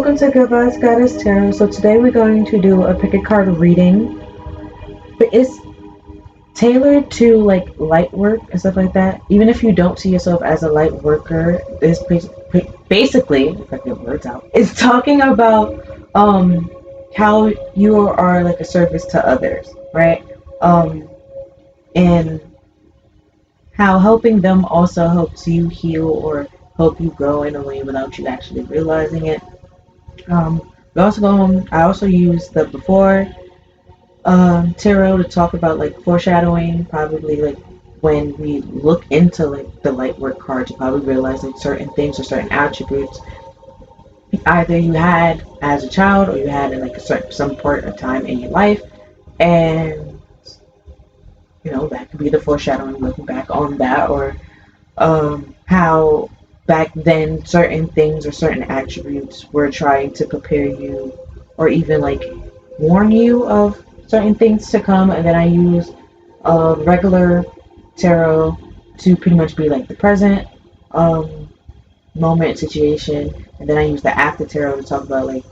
welcome to Vibez Goddess Tarot. So today we're going to do a pick a card reading, but it's tailored to like light work and stuff like that. Even if you don't see yourself as a light worker, this basically, if I get words out, it's talking about how you are like a service to others, right? And how helping them also helps you heal or help you grow in a way without you actually realizing it. I also use the before tarot to talk about like foreshadowing. Probably like when we look into like the light work cards, you probably realize like certain things or certain attributes either you had as a child or you had in like a certain some part of time in your life, and that could be the foreshadowing looking back on that, or how back then certain things or certain attributes were trying to prepare you or even like warn you of certain things to come. And then I use regular tarot to pretty much be like the present um, moment situation, and then I use the after tarot to talk about like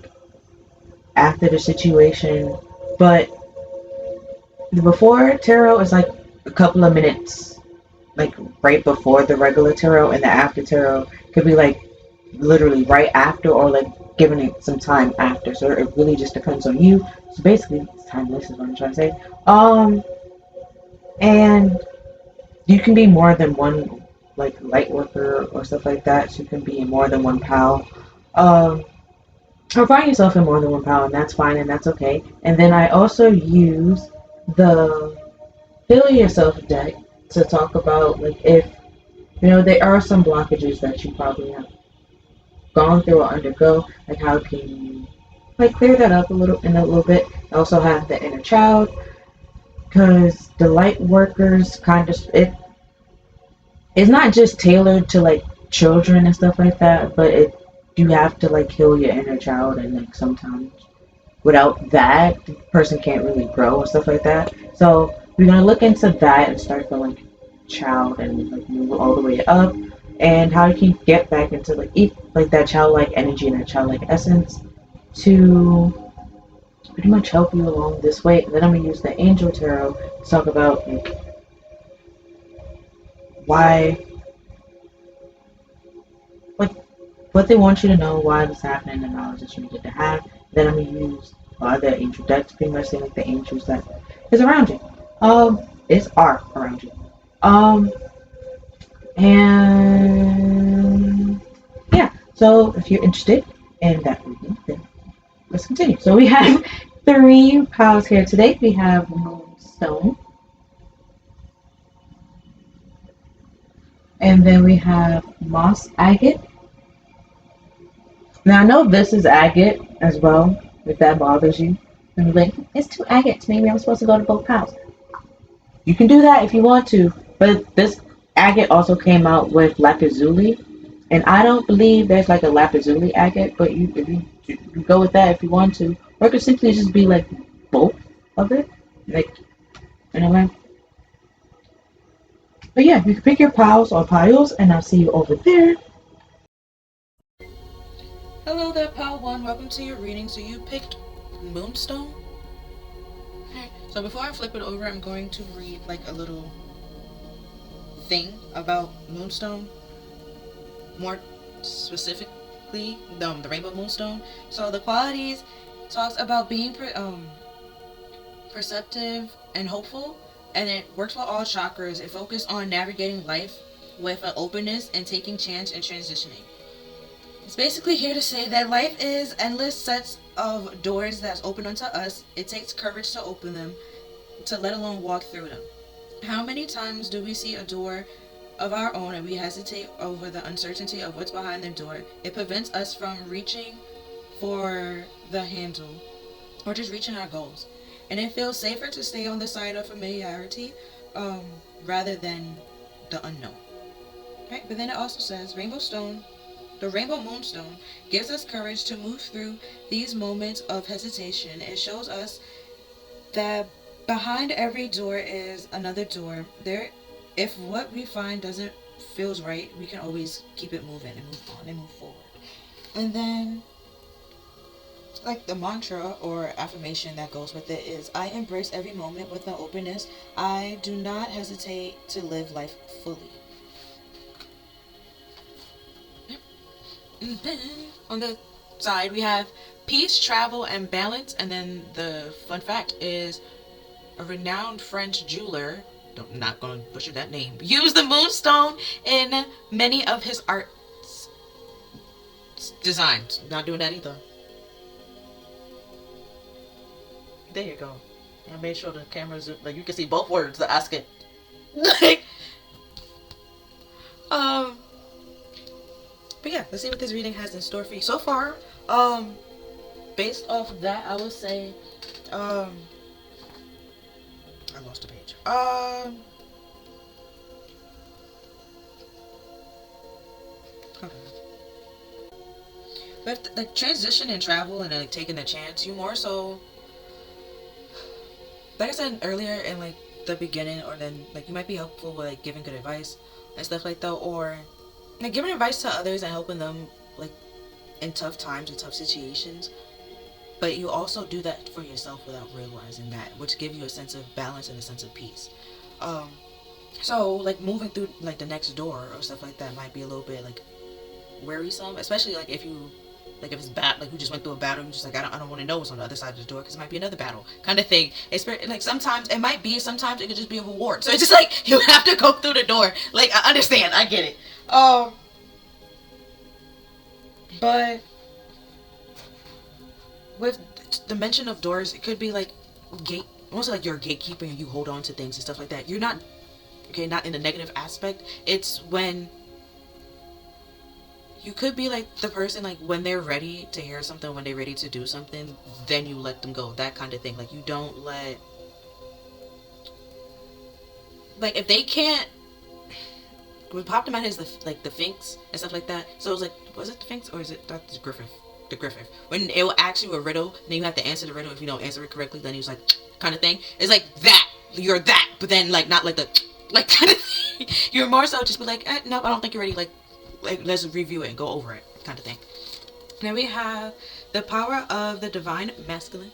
after the situation. But the before tarot is like a couple of minutes like right before the regular tarot, and the after tarot could be like literally right after or like giving it some time after. So it really just depends on you. So basically, it's timeless is what I'm trying to say. And you can be more than one like light worker or stuff like that. So you can be in more than one pal. Or find yourself in more than one pal, and that's fine and that's okay. And then I also use the Heal Yourself deck to talk about like if there are some blockages that you probably have gone through or undergo, like how can you like clear that up a little bit. I also have the inner child, because the light workers kind of it's not just tailored to like children and stuff like that, but you have to like heal your inner child, and like sometimes without that the person can't really grow and stuff like that. So we're gonna look into that and start from like child and like move all the way up, and how you can get back into like like that childlike energy and that childlike essence to pretty much help you along this way. And then I'm gonna use the angel tarot to talk about like why, like what they want you to know, why this happening, the knowledge that you needed to have. Then I'm gonna use the angel deck to pretty much say like the angels that is around you. Are around you. Um, and yeah. So if you're interested in that reading, then let's continue. So we have three piles here today. We have Moonstone, and then we have Moss Agate. Now I know this is agate as well, if that bothers you. And you're like, it's two agates. Maybe I'm supposed to go to both piles. You can do that if you want to, but this agate also came out with lapizuli, and I don't believe there's like a lapizuli agate, but you go with that if you want to, or it could simply just be like both of it, like anyway. But yeah, you can pick your piles or piles, and I'll see you over there. Hello there, Pal One. Welcome to your reading. So you picked Moonstone? Okay. So before I flip it over, I'm going to read like a little thing about Moonstone. More specifically, the Rainbow Moonstone. So the qualities talks about being perceptive and hopeful, and it works for all chakras. It focuses on navigating life with an openness and taking chance and transitioning. It's basically here to say that life is endless sets of doors that's open unto us. It takes courage to open them, to let alone walk through them. How many times do we see a door of our own and we hesitate over the uncertainty of what's behind the door? It prevents us from reaching for the handle or just reaching our goals. And it feels safer to stay on the side of familiarity rather than the unknown. Right? But then it also says the Rainbow Moonstone gives us courage to move through these moments of hesitation. It shows us that behind every door is another door. If what we find doesn't feels right, we can always keep it moving and move on and move forward. And then like the mantra or affirmation that goes with it is, I embrace every moment with an openness. I do not hesitate to live life fully. And then on the side we have peace, travel, and balance. And then the fun fact is, a renowned French jeweler, I'm not going to butcher that name, used the moonstone in many of his art designs. Not doing that either. There you go. I made sure the cameras, like, you can see both words that ask it. Like, but yeah, let's see what this reading has in store for you so far. Based off of that, I would say, I lost a page. But like transition and travel and like taking a chance, you more so, like I said earlier in like the beginning, or then like you might be helpful with like giving good advice and stuff like that, or like giving advice to others and helping them like in tough times and tough situations. But you also do that for yourself without realizing that, which gives you a sense of balance and a sense of peace. So like moving through like the next door or stuff like that might be a little bit like wearisome, especially like if you, like if it's bad, like you just went through a battle, you just like, I don't want to know what's on the other side of the door because it might be another battle kind of thing. It's like sometimes it might be, sometimes it could just be a reward. So it's just like you have to go through the door. Like I understand, I get it. But with the mention of doors, it could be like gate, almost like you're gatekeeping and you hold on to things and stuff like that. You're not, okay, not in a negative aspect. It's when you could be like the person, like when they're ready to hear something, when they're ready to do something, then you let them go, that kind of thing. Like you don't let, like if they can't, what popped in my head is the Finks and stuff like that. So it was like, was it the Finks or is it Dr. Griffith? The Griffith. When it will ask you a riddle, then you have to answer the riddle. If you don't answer it correctly, then he was like, kind of thing. It's like that. You're that. But then like not like the like kind of thing. You're more so just be like, no, I don't think you're ready. Like let's review it and go over it, kind of thing. Then we have the power of the divine masculine.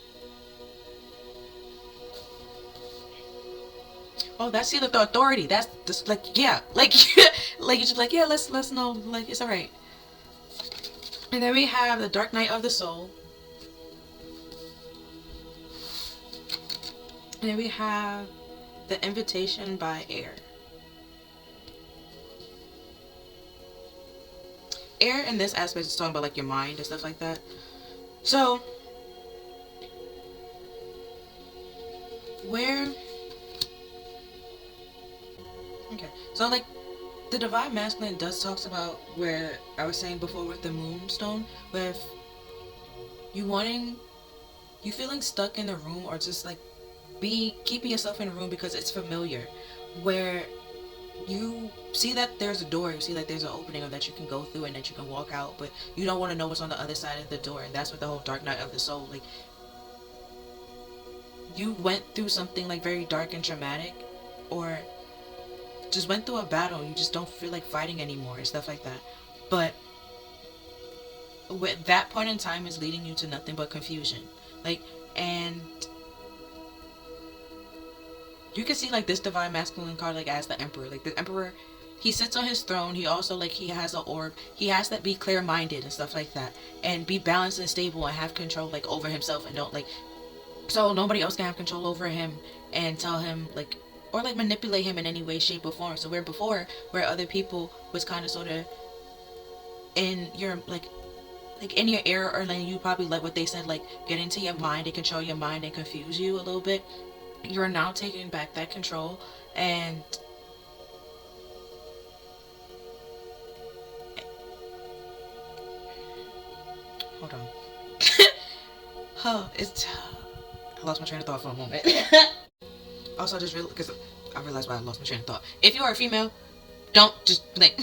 Oh, that's the authority. That's just like, yeah, like like you're just like, yeah, let's know, like it's all right. And then we have the dark night of the soul. And then we have the invitation by air. Air in this aspect is talking about like your mind and stuff like that. So where, okay, so like the divine masculine does talks about where I was saying before with the moonstone, with you wanting, you feeling stuck in the room, or just like keeping yourself in a room because it's familiar, where you see that there's a door, you see that there's an opening, or that you can go through and that you can walk out, but you don't want to know what's on the other side of the door. And that's what the whole dark night of the soul, like you went through something like very dark and traumatic, or just went through a battle, you just don't feel like fighting anymore and stuff like that. But with that point in time is leading you to nothing but confusion. Like, and you can see like this divine masculine card like as the emperor. Like the emperor, he sits on his throne. He also like, he has an orb. He has to be clear-minded and stuff like that, and be balanced and stable and have control like over himself, and don't like, so nobody else can have control over him and tell him like, or like manipulate him in any way, shape, or form. So where before, where other people was kind of sort of in your like in your ear, or then you probably let what they said like get into your mind and control your mind and confuse you a little bit, you're now taking back that control. And hold on. It's, I lost my train of thought for a moment. Also, I just realized, because I realized why I lost my train of thought. If you are a female, don't just like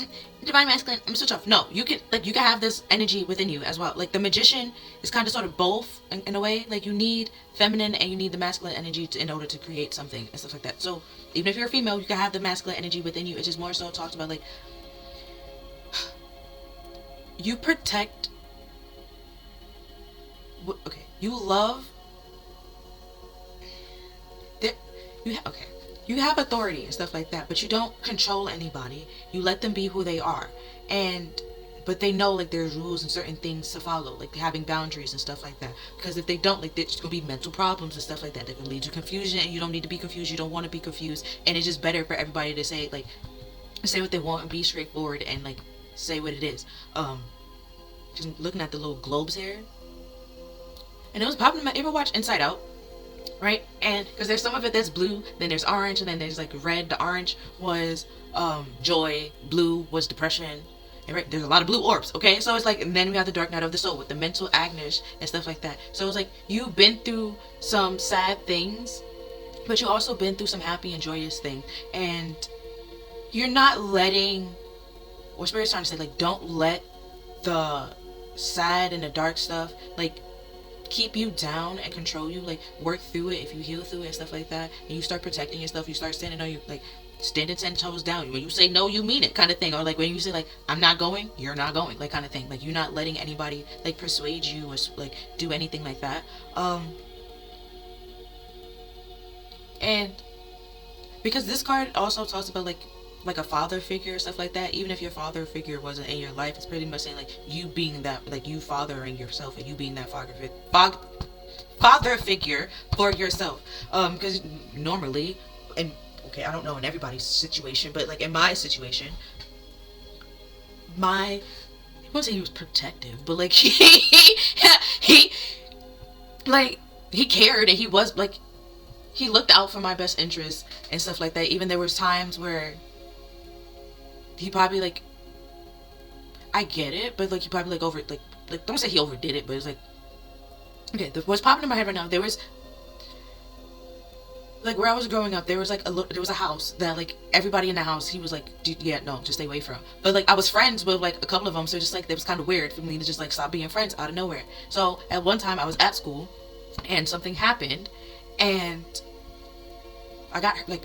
divine masculine, I'm switch off. No, you can have this energy within you as well. Like the magician is kind of sort of both in a way. Like you need feminine and you need the masculine energy in order to create something and stuff like that. So even if you're a female, you can have the masculine energy within you. It's just more so talked about like you protect okay, you love okay, you have authority and stuff like that, but you don't control anybody. You let them be who they are, and but they know like there's rules and certain things to follow, like having boundaries and stuff like that. Because if they don't, like there's gonna be mental problems and stuff like that that can lead to confusion, and you don't need to be confused. You don't want to be confused, and it's just better for everybody to say what they want and be straightforward and like say what it is. Just looking at the little globes here, and it was popping in my. Ever watch Inside Out? Right, and because there's some of it that's blue, then there's orange, and then there's like red. The orange was joy, blue was depression, and right there's a lot of blue orbs. Okay, so it's like, and then we have the dark night of the soul with the mental agnes and stuff like that. So it's like you've been through some sad things, but you also been through some happy and joyous things, and you're not letting, or Spirit's trying to say, like, don't let the sad and the dark stuff like keep you down and control you. Like, work through it. If you heal through it and stuff like that, and you start protecting yourself, you start standing on your, like, standing 10 toes down. When you say no, you mean it, kind of thing. Or like when you say like, I'm not going, you're not going, like, kind of thing. Like, you're not letting anybody like persuade you or like do anything like that. And because this card also talks about like a father figure, stuff like that. Even if your father figure wasn't in your life, it's pretty much saying like you being that, like you fathering yourself, and you being that father figure for yourself. Because normally, and okay, I don't know in everybody's situation, but like in my situation, I won't say he was protective, but like he like he cared, and he was like, he looked out for my best interests and stuff like that. Even there was times where he probably like, I get it, but like he probably like don't say he overdid it, but it's like, okay, what's popping in my head right now, there was like where I was growing up, there was like there was a house that like everybody in the house, he was like, yeah, no, just stay away from. But like I was friends with like a couple of them, so just like it was kind of weird for me to just like stop being friends out of nowhere. So at one time I was at school and something happened, and I got like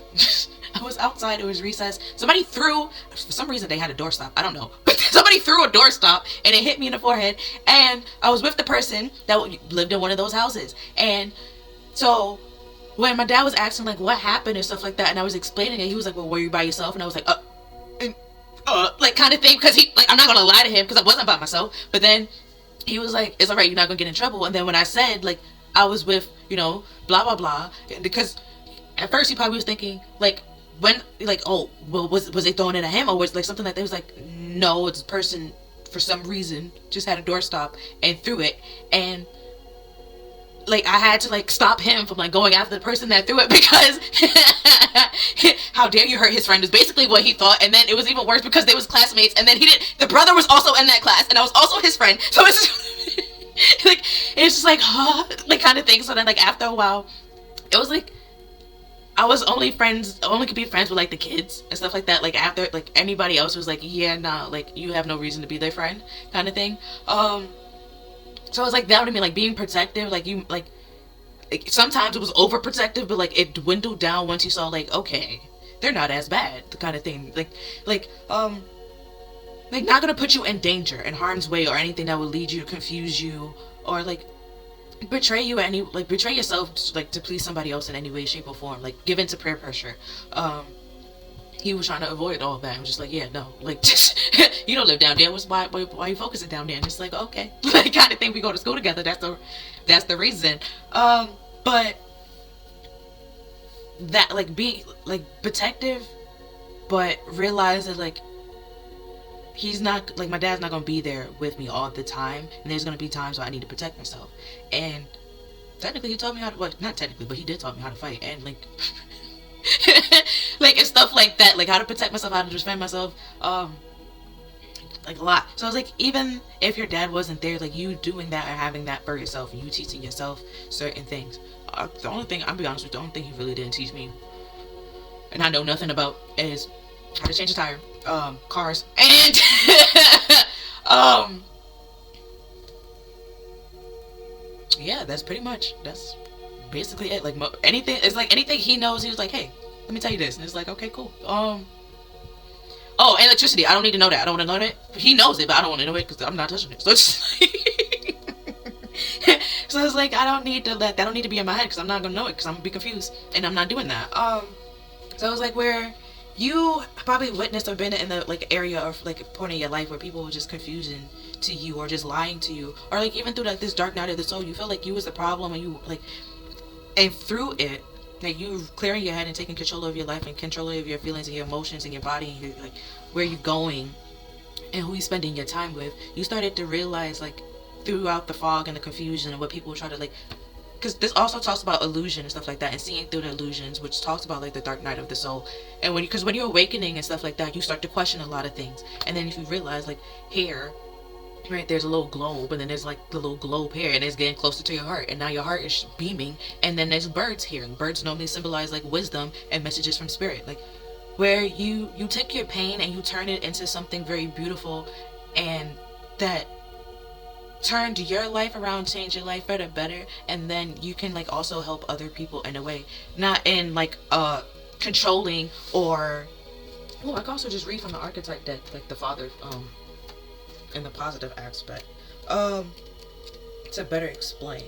I was outside, it was recess, somebody threw, for some reason they had a doorstop, I don't know, but somebody threw a doorstop and it hit me in the forehead, and I was with the person that lived in one of those houses. And so when my dad was asking like what happened and stuff like that, and I was explaining it, he was like, well, were you by yourself? And I was like, like kind of thing, because he, like, I'm not gonna lie to him because I wasn't by myself. But then he was like, it's alright, you're not gonna get in trouble. And then when I said like I was with, you know, blah blah blah, because at first he probably was thinking like, when like, oh well, was they throwing it at him, or was like something like that. It was like, no, it's a person for some reason just had a doorstop and threw it. And like I had to like stop him from like going after the person that threw it, because how dare you hurt his friend is basically what he thought. And then it was even worse because they was classmates, and then the brother was also in that class, and I was also his friend, so it's just, like it's just like, huh, like kind of thing. So then like after a while, it was like I was only could be friends with like the kids and stuff like that. Like after, like anybody else was like, yeah, nah, like you have no reason to be their friend, kind of thing. So it was like that would mean like being protective, like you like sometimes it was overprotective, but like it dwindled down once you saw like, okay, they're not as bad, the kind of thing. Like not gonna put you in danger, in harm's way, or anything that would lead you to confuse you, or like betray yourself like to please somebody else in any way, shape, or form, like give in to peer pressure. He was trying to avoid all of that. I was just like, yeah, no, like just you don't live down there, why are you focusing down there? And it's like, okay, like kind of thing, we go to school together, that's the reason. But that like being like protective, but realize that like he's not, like my dad's not gonna be there with me all the time, and there's gonna be times where I need to protect myself. And technically he taught me how to, well, not technically, but he did taught me how to fight, and like like and stuff like that, like how to protect myself, how to defend myself, like a lot. So I was like, even if your dad wasn't there, like you doing that or having that for yourself, and you teaching yourself certain things. The only thing, I'll be honest with you, the only thing he really didn't teach me, and I know nothing about, is how to change a tire, cars, and yeah, that's basically it. Like anything, it's like anything he knows, he was like, hey, let me tell you this, and it's like, okay, cool. Oh, and electricity, I don't need to know that. I don't want to know that. He knows it, but I don't want to know it because I'm not touching it. So it's just like So I was like, I don't need to let that don't need to be in my head because I'm not gonna know it because I'm gonna be confused and I'm not doing that. So it was like where you probably witnessed or been in the like area of like point in your life where people were just confusing to you or just lying to you or like even through like this dark night of the soul you felt like you was the problem and you like and through it like you clearing your head and taking control of your life and control of your feelings and your emotions and your body and your like where you going and who you spending your time with, you started to realize like throughout the fog and the confusion and what people try to like because this also talks about illusion and stuff like that and seeing through the illusions which talks about like the dark night of the soul and when because when you're awakening and stuff like that you start to question a lot of things and then if you realize like here right there's a little globe and then there's like the little globe here and it's getting closer to your heart and now your heart is beaming and then there's birds here and birds normally symbolize like wisdom and messages from spirit like where you take your pain and you turn it into something very beautiful and that turned your life around, change your life for the better, and then you can like also help other people in a way, not in like controlling or. Oh, I can also just read from the archetype deck, like the father, in the positive aspect, to better explain.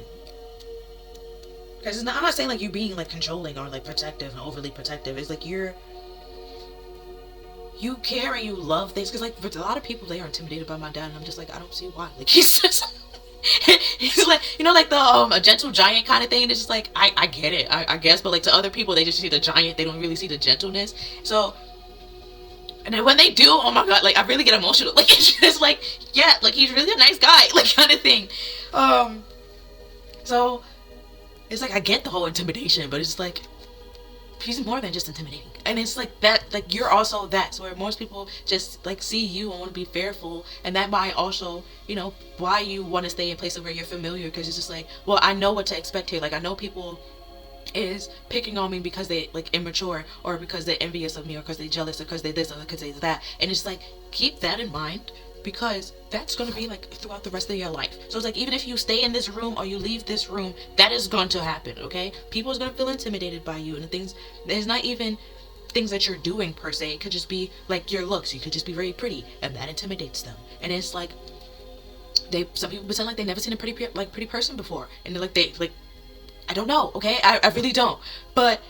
Because I'm not saying like you being like controlling or like protective and overly protective. It's like you care and you love things because like for a lot of people they are intimidated by my dad and I'm just like I don't see why like he's just he's like like the a gentle giant kind of thing and it's just like I get it I guess but like to other people they just see the giant they don't really see the gentleness so and then when they do oh my god like I really get emotional like it's just like yeah like he's really a nice guy like kind of thing so it's like I get the whole intimidation but it's like he's more than just intimidating and it's like that like you're also that so where most people just like see you and want to be fearful and that might also why you want to stay in places where you're familiar because it's just like well I know what to expect here like I know people is picking on me because they like immature or because they're envious of me or because they're jealous or because they this or because they that and it's like keep that in mind because that's going to be like throughout the rest of your life so it's like even if you stay in this room or you leave this room that is going to happen okay people is going to feel intimidated by you and the things there's not even things that you're doing per se it could just be like your looks you could just be very pretty and that intimidates them and it's like some people pretend like they never seen a pretty person before and they're like they like I don't know okay I really don't but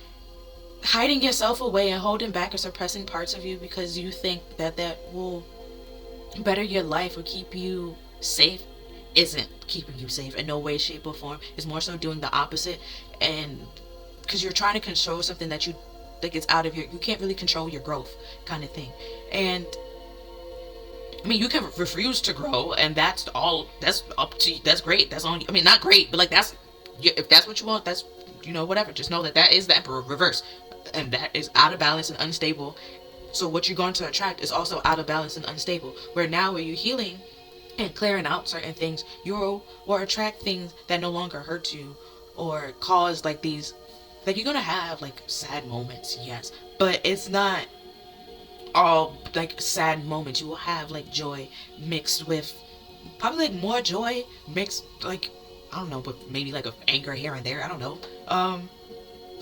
hiding yourself away and holding back or suppressing parts of you because you think that will better your life or keep you safe isn't keeping you safe in no way shape or form it's more so doing the opposite and because you're trying to control something that you like it's out of you can't really control your growth kind of thing and I mean you can refuse to grow and that's up to you that's great that's on I mean not great but like that's if that's what you want that's whatever just know that is the emperor reverse and that is out of balance and unstable so what you're going to attract is also out of balance and unstable where now where you're healing and clearing out certain things you will attract things that no longer hurt you or cause like these like you're gonna have like sad moments yes but it's not all like sad moments you will have like joy mixed with probably like more joy mixed like I don't know but maybe like a anger here and there I don't know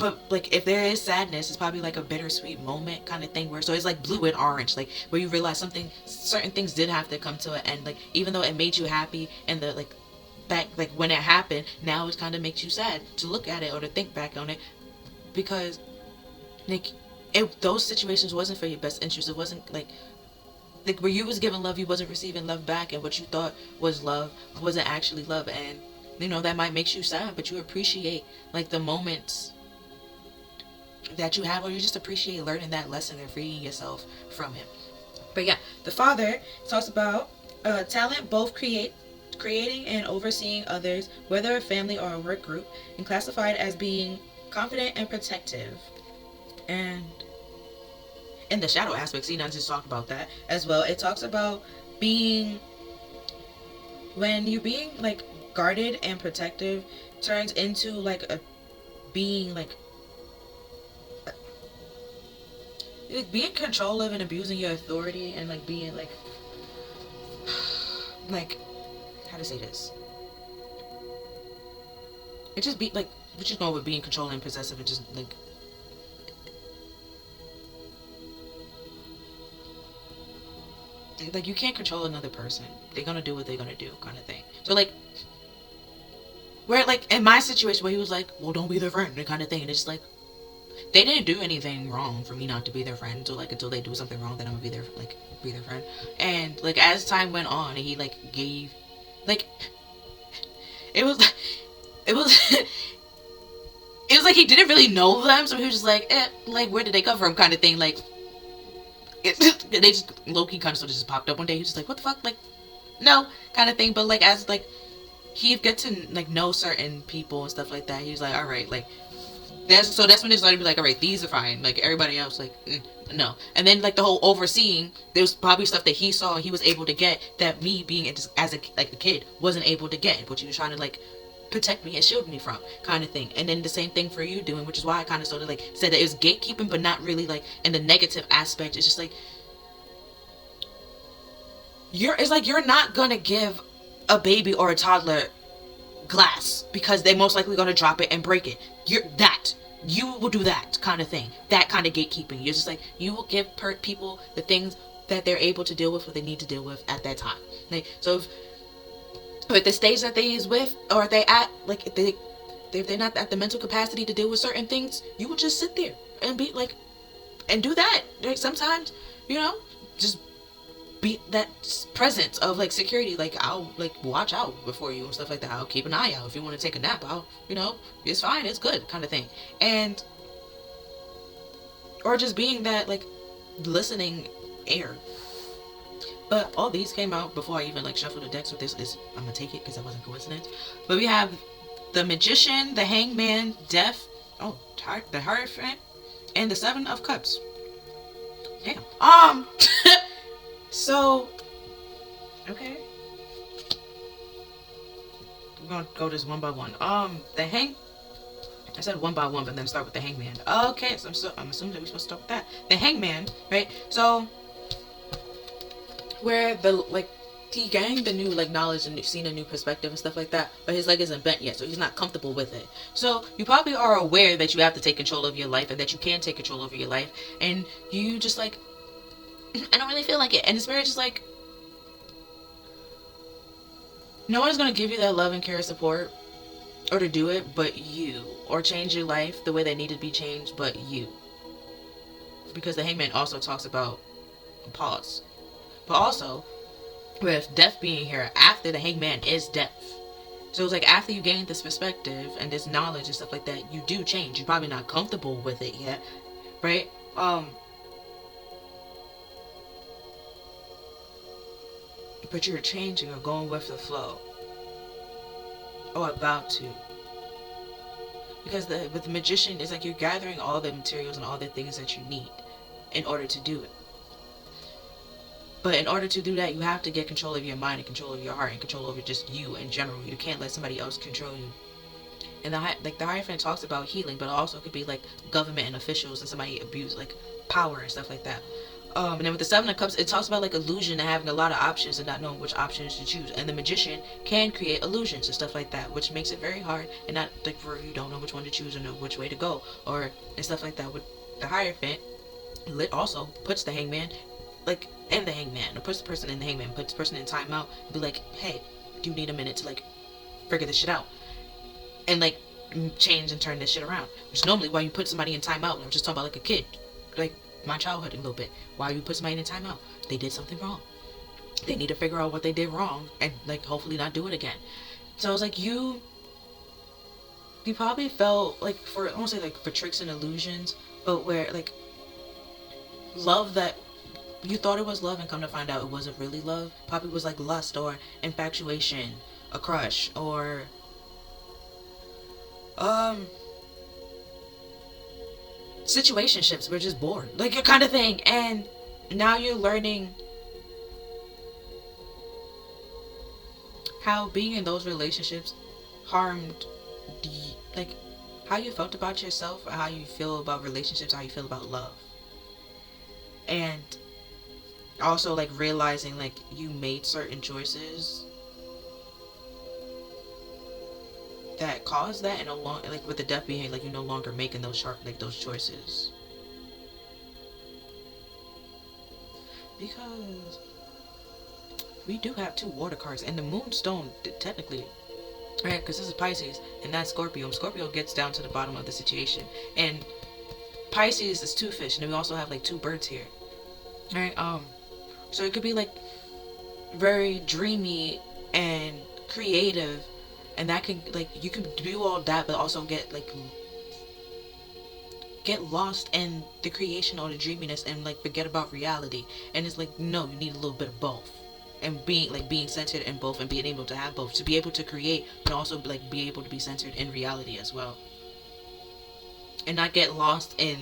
but like if there is sadness it's probably like a bittersweet moment kind of thing where so it's like blue and orange like where you realize certain things did have to come to an end like even though it made you happy and the like back like when it happened now it kind of makes you sad to look at it or to think back on it because like those situations wasn't for your best interest it wasn't like where you was giving love you wasn't receiving love back and what you thought was love wasn't actually love and that might make you sad but you appreciate like the moments that you have or you just appreciate learning that lesson and freeing yourself from him but yeah the father talks about talent both creating and overseeing others whether a family or a work group and classified as being confident and protective and in the shadow aspect Cena just talked about that as well it talks about being when you being like guarded and protective turns into like a being like being in control of and abusing your authority and like being like like how to say this it just be like we just know with being controlling and possessive and just like you can't control another person they're gonna do what they're gonna do kind of thing so like Where like in my situation where he was like, well, don't be their friend, that kind of thing, and it's like they didn't do anything wrong for me not to be their friend. So like until they do something wrong, then I'm gonna be their friend. And like as time went on, and he like gave, like it was, it was. It was like he didn't really know them, so he was just like, like where did they come from, kind of thing. Like, they just low key kind of sort of just popped up one day. He was just like, what the fuck, like, no, kind of thing. But like as like he get to like know certain people and stuff like that, he was like, all right, like that's when it started to be like, all right, these are fine. Like everybody else, like no. And then like the whole overseeing, there was probably stuff that he saw and he was able to get that me being as a like a kid wasn't able to get, which he was trying to like protect me and shield me from, kind of thing. And then the same thing for you doing, which is why I kind of sort of like said that it was gatekeeping, but not really like in the negative aspect. It's just like you're not gonna give a baby or a toddler glass because they're most likely gonna drop it and break it. You will do that kind of thing, that kind of gatekeeping. You're just like, you will give people the things that they're able to deal with, what they need to deal with at that time. Like, so if the stage that they is with, or they at, like if they're not at the mental capacity to deal with certain things, you will just sit there and be like, and do that. Like sometimes, just be that presence of like security. Like I'll like watch out before you and stuff like that. I'll keep an eye out if you want to take a nap. It's fine, it's good, kind of thing. And or just being that like listening ear. But all these came out before I even like shuffled the decks with this. I'm gonna take it because that wasn't coincidence. But we have the Magician, the Hangman, Death, the Hierophant, and the Seven of Cups. Damn. So, okay. We're gonna go this one by one. I said one by one, but then start with the Hangman. Okay, so I'm assuming that we're supposed to start with that. The Hangman, right? So, where the like he gained the new like knowledge and seen a new perspective and stuff like that, but his leg isn't bent yet, so he's not comfortable with it. So you probably are aware that you have to take control of your life and that you can take control over your life, and you just like, I don't really feel like it. And the spirit just like, no one is going to give you that love and care, support, or to do it but you, or change your life the way they need to be changed but you. Because the Hangman also talks about pause, but also with death being here after the Hangman is death. So it's like after you gain this perspective and this knowledge and stuff like that, you do change. You're probably not comfortable with it yet, right? But you're changing or going with the flow, or about to. Because with the Magician, it's like you're gathering all the materials and all the things that you need in order to do it. But in order to do that, you have to get control of your mind and control of your heart and control over just you in general. You can't let somebody else control you. And the Hierophant talks about healing, but it also could be like government and officials and somebody abuse like power and stuff like that. And then with the Seven of Cups, it talks about like illusion and having a lot of options and not knowing which options to choose. And the Magician can create illusions and stuff like that, which makes it very hard and not like for you don't know which one to choose or know which way to go or and stuff like that. With the Hierophant, it also puts the Hangman like in the Hangman, or puts the person in the Hangman, puts the person in timeout, and be like, hey, do you need a minute to like figure this shit out and like change and turn this shit around? Which normally why you put somebody in timeout, I'm just talking about like a kid, like my childhood a little bit. Why you put somebody in timeout? They did something wrong. They need to figure out what they did wrong and like hopefully not do it again. So I was like, you probably felt like for I won't say like for tricks and illusions, but where like love that you thought it was love and come to find out it wasn't really love. Probably was like lust or infatuation, a crush, or situationships were just bored, like a kind of thing. And now you're learning how being in those relationships harmed like how you felt about yourself, or how you feel about relationships, how you feel about love. And also like realizing like you made certain choices that caused that, and no longer like with the death being like you're no longer making those those choices. Because we do have two water cards, and the moonstone technically right? Because this is Pisces, and that's Scorpio. Scorpio gets down to the bottom of the situation, and Pisces is two fish, and then we also have like two birds here, right? So it could be like very dreamy and creative, and that could like you can do all that, but also get lost in the creation or the dreaminess and like forget about reality. And it's like, no, you need a little bit of both, and being centered in both and being able to have both to be able to create, but also like be able to be centered in reality as well, and not get lost in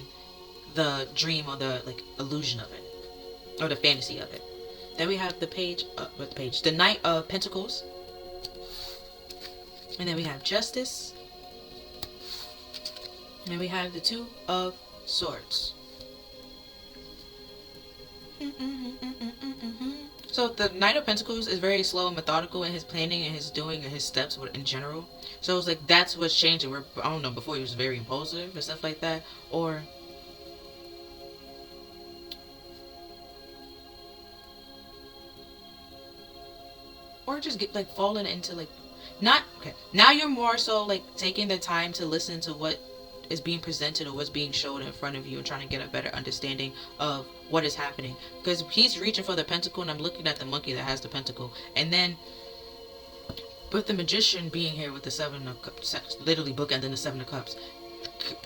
the dream or the like illusion of it or the fantasy of it. Then we have the Knight of Pentacles, and then we have Justice, and then we have the Two of Swords. So the Knight of Pentacles is very slow and methodical in his planning and his doing and his steps in general. So it's like that's what's changing. Where I don't know, before he was very impulsive and stuff like that, or just get like falling into like not okay. Now you're more so like taking the time to listen to what is being presented or what's being shown in front of you and trying to get a better understanding of what is happening, because he's reaching for the pentacle and I'm looking at the monkey that has the pentacle. And then with the Magician being here with the Seven of Cups, literally bookending the Seven of Cups,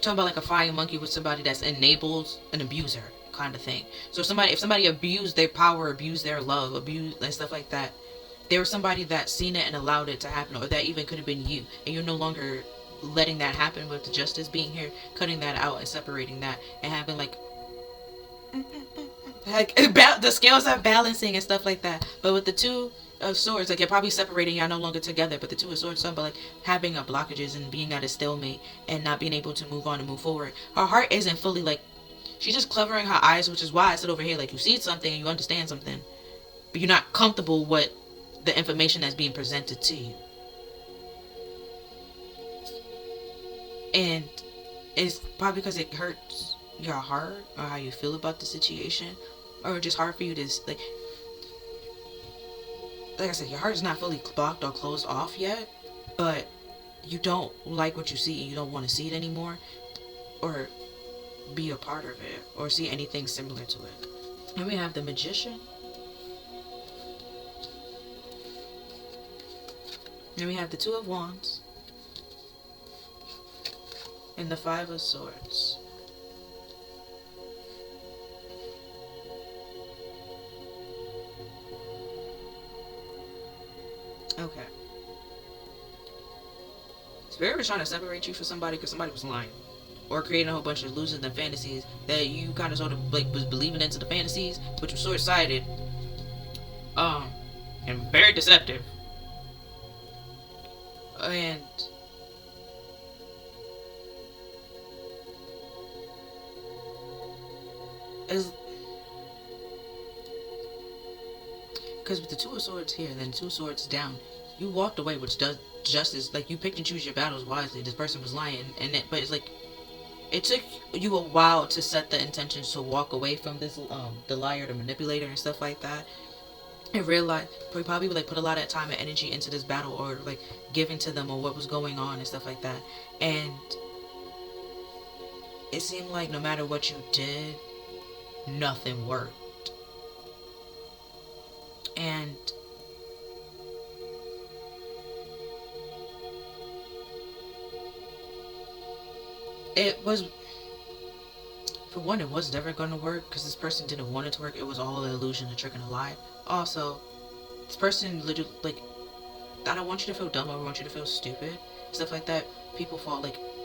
talking about like a fire monkey with somebody that's enables an abuser kind of thing. So if somebody abused their power, abused their love, abused and stuff like that, there was somebody that seen it and allowed it to happen, or that even could have been you, and you're no longer letting that happen. With the Justice being here, cutting that out and separating that and having like the scales are balancing and stuff like that. But with the Two of Swords, like you're probably separating, you're no longer together. But the Two of Swords, something like having a blockages and being at a stalemate and not being able to move on and move forward. Her heart isn't fully like, she's just covering her eyes, which is why I said over here, like you see something and you understand something, but you're not comfortable with the information that's being presented to you. And it's probably because it hurts your heart or how you feel about the situation, or just hard for you to like I said, your heart is not fully blocked or closed off yet, but you don't like what you see and you don't want to see it anymore, or be a part of it, or see anything similar to it. And we have the Magician. And we have the Two of Wands. And the Five of Swords. Okay. Spirit was trying to separate you from somebody because somebody was lying, or creating a whole bunch of illusions and fantasies that you kind of sort of like was believing into the fantasies, which was short-sighted, and very deceptive. And as because with the Two of Swords here and then Two of Swords down, you walked away, which does justice. Like you picked and choose your battles wisely. This person was lying, but it's like it took you a while to set the intentions to walk away from this the liar, the manipulator, and stuff like that. And realize we probably like put a lot of time and energy into this battle, or like giving to them, or what was going on and stuff like that. And it seemed like no matter what you did, nothing worked. And it was, for one, it was never going to work because this person didn't want it to work. It was all an illusion, a trick, and a lie. Also, this person literally, like, I don't want you to feel dumb, I want you to feel stupid, stuff like that. People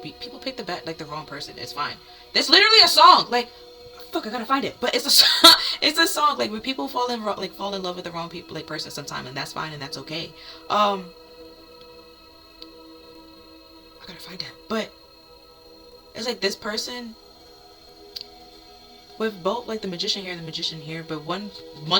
people pick the wrong person. It's fine. There's literally a song, like, fuck, I gotta find it. But it's a song. It's a song, like, when people fall in love with the wrong people, like, person sometime, and that's fine and that's okay. I gotta find it. But it's like this person, with both like the Magician here and the Magician here, but one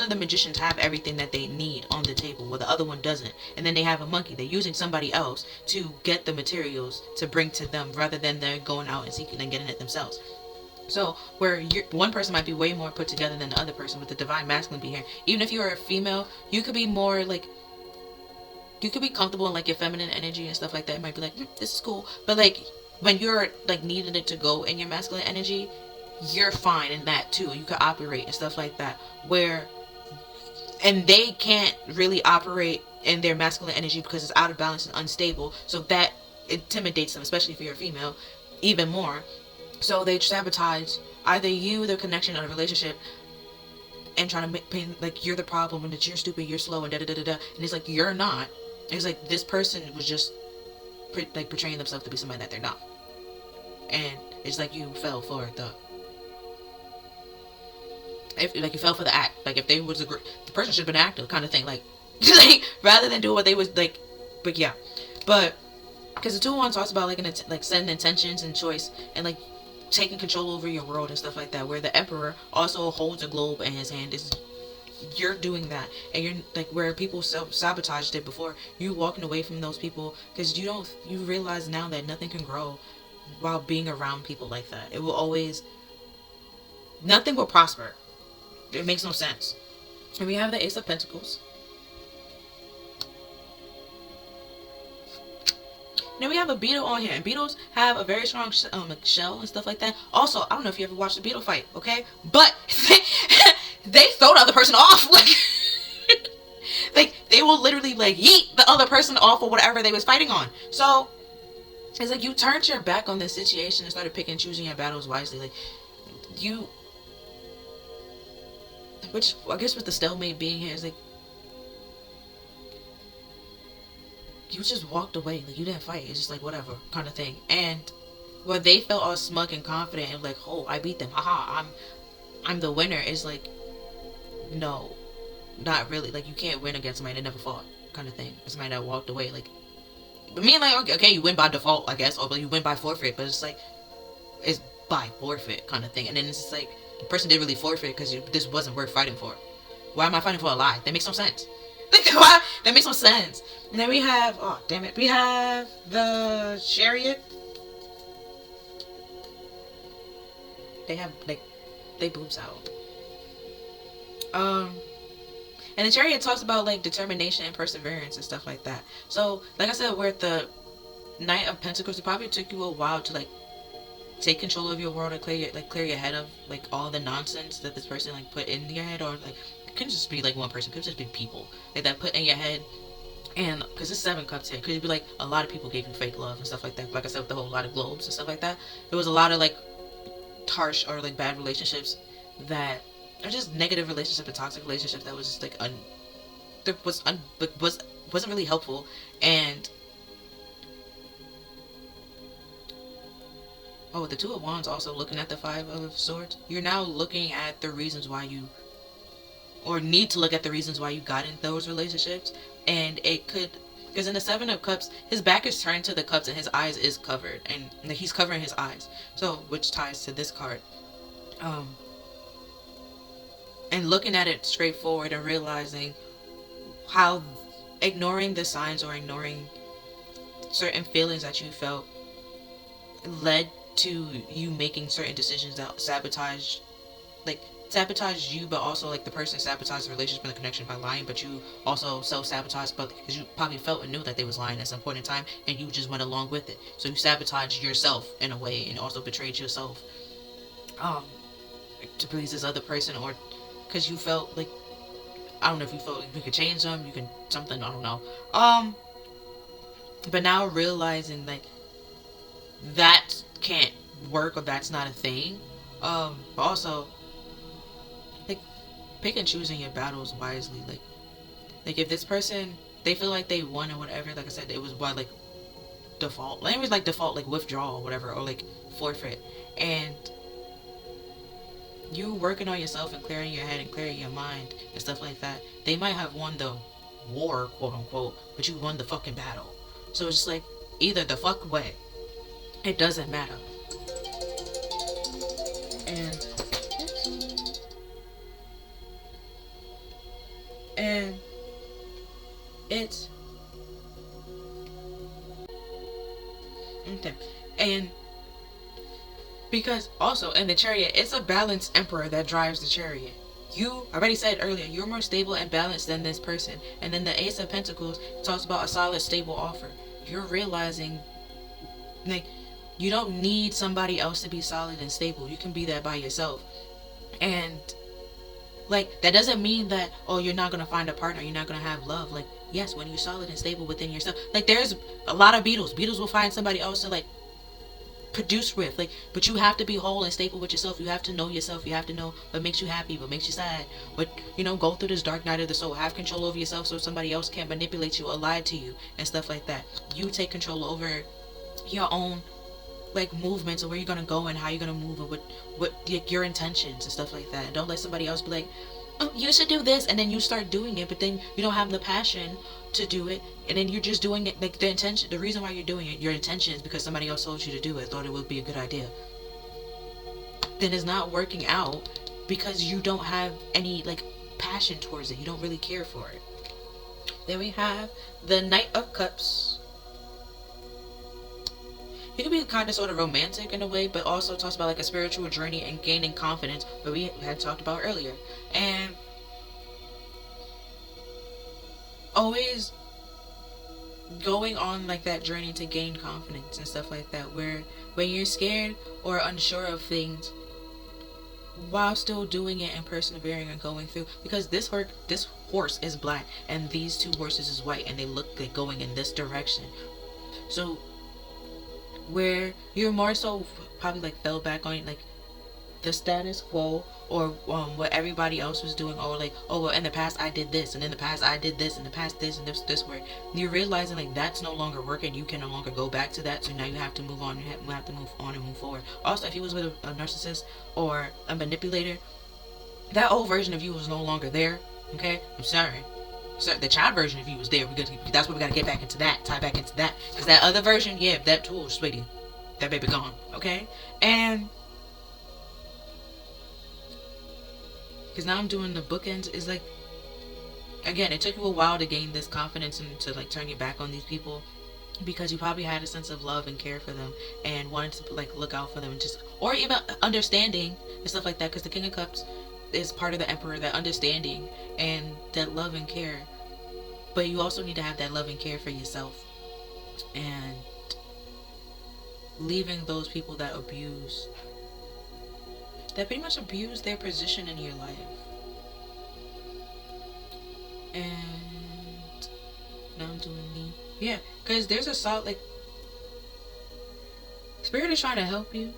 of the magicians have everything that they need on the table, while the other one doesn't. And then they have a monkey. They're using somebody else to get the materials to bring to them, rather than they're going out and seeking and getting it themselves. So where one person might be way more put together than the other person, with the divine masculine being here. Even if you're a female, you could be more like you could be comfortable in like your feminine energy and stuff like that. It might be like, this is cool. But like when you're like needing it to go in your masculine energy, you're fine in that too. You could operate and stuff like that. Where and they can't really operate in their masculine energy because it's out of balance and unstable. So that intimidates them, especially if you're a female, even more. So they sabotage either you, their connection, or the relationship, and trying to make paint like you're the problem and that you're stupid, you're slow, and da da da da da. And it's like you're not. It's like this person was just like portraying themselves to be somebody that they're not, and it's like you fell for the. If like you fell for the act, like if they was the person should have been an actor, kind of thing, like, like rather than do what they was like, but yeah, but because the 2-1 talks about like like setting intentions and choice and like taking control over your world and stuff like that. Where the Emperor also holds a globe in his hand. Is you're doing that, and you're like where people sabotaged it before. You walking away from those people because you realize now that nothing can grow while being around people like that. It will always nothing will prosper. It makes no sense. And we have the Ace of Pentacles. Then we have a beetle on here, and beetles have a very strong shell and stuff like that. Also, I don't know if you ever watched a beetle fight, okay? But they throw the other person off, like, like they will literally like yeet the other person off or whatever they was fighting on. So it's like you turned your back on this situation and started picking and choosing your battles wisely. Like you, which I guess with the stalemate being here is like you just walked away, like you didn't fight. It's just like whatever kind of thing. And where they felt all smug and confident and like, oh, I beat them, haha, I'm the winner. Is like, no, not really. Like you can't win against somebody that never fought, kind of thing. Somebody that walked away. Like, but me like okay, you win by default, I guess, or you win by forfeit. But it's like it's by forfeit kind of thing. And then it's just like the person didn't really forfeit because this wasn't worth fighting for. Why am I fighting for a lie? That makes no sense. Why? That makes no sense. And then we have, oh damn it, we have the Chariot. They have like they boobs out. And the Chariot talks about like determination and perseverance and stuff like that. So like I said, we're at the Knight of Pentacles. It probably took you a while to like take control of your world and clear your head of like all the nonsense that this person like put in your head, or like it couldn't just be like one person, it could just be people like that put in your head. And because it's 7 cups here, could it be like a lot of people gave you fake love and stuff like that. Like I said, with the whole lot of globes and stuff like that, there was a lot of like harsh or like bad relationships that are just negative relationships and toxic relationships that was just like wasn't really helpful. And oh, the 2 of Wands also looking at the 5 of Swords. You're now looking at the reasons why you, or need to look at the reasons why you got in those relationships. And it could, because in the 7 of Cups, his back is turned to the cups and his eyes is covered, and he's covering his eyes. So, which ties to this card. And looking at it straightforward and realizing how ignoring the signs or ignoring certain feelings that you felt led to you making certain decisions that sabotage you, but also like the person sabotaged the relationship and the connection by lying, but you also self-sabotage, but because you probably felt and knew that they was lying at some point in time and you just went along with it. So you sabotaged yourself in a way and also betrayed yourself to please this other person, or because you felt like, I don't know if you felt like you could change them, you can something, I don't know. But now realizing like that can't work or that's not a thing. But also like pick and choosing your battles wisely. Like if this person, they feel like they won or whatever, like I said, it was by like default. Like it was like default, like withdrawal or whatever, or like forfeit. And you working on yourself and clearing your head and clearing your mind and stuff like that. They might have won the war, quote unquote, but you won the fucking battle. So it's just like either the fuck way. It doesn't matter. And it's okay. And because also in the Chariot, it's a balanced Emperor that drives the Chariot. You already said earlier, you're more stable and balanced than this person. And then the Ace of Pentacles talks about a solid, stable offer. You're realizing, like, you don't need somebody else to be solid and stable. You can be that by yourself. And, like, that doesn't mean that, oh, you're not going to find a partner. You're not going to have love. Like, yes, when you're solid and stable within yourself. Like, there's a lot of Beatles. Beatles will find somebody else to, like, produce with, like, but you have to be whole and stable with yourself. You have to know yourself. You have to know what makes you happy, what makes you sad, what, you know, go through this dark night of the soul. Have control over yourself so somebody else can't manipulate you or lie to you and stuff like that. You take control over your own, like, movements, or where you're gonna go and how you're gonna move, and what your intentions and stuff like that. And don't let somebody else be like, oh, you should do this, and then you start doing it, but then you don't have the passion to do it, and then you're just doing it, like, the intention, the reason why you're doing it, your intention is because somebody else told you to do it, thought it would be a good idea. Then it's not working out because you don't have any, like, passion towards it. You don't really care for it. Then we have the Knight of Cups. It can be kind of sort of romantic in a way, but also talks about, like, a spiritual journey and gaining confidence, but we had talked about earlier. And always going on, like, that journey to gain confidence and stuff like that, where when you're scared or unsure of things, while still doing it and persevering and going through, because this horse is black and these two horses is white, and they look like going in this direction. So where you're more so probably, like, fell back on, like, the status quo, or what everybody else was doing, or like, oh, well, in the past I did this, and in the past I did this, in the past this, and this where you're realizing, like, that's no longer working. You can no longer go back to that, so now you have to move on. You have to move on and move forward. Also, if you was with a narcissist or a manipulator, that old version of you was no longer there. Okay, I'm sorry. So the child version of you was there. That's what we gotta get back into that, tie back into that, because that other version, yeah, that tool, sweetie, that baby gone. Okay, and because now I'm doing the bookends, is like, again, it took you a while to gain this confidence and to, like, turn your back on these people, because you probably had a sense of love and care for them and wanted to, like, look out for them, and just, or even understanding and stuff like that, because the King of Cups is part of the Emperor, that understanding and that love and care. But you also need to have that love and care for yourself, and leaving those people that pretty much abuse their position in your life. And now I'm doing the, yeah, because there's a solid, like, Spirit is trying to help you.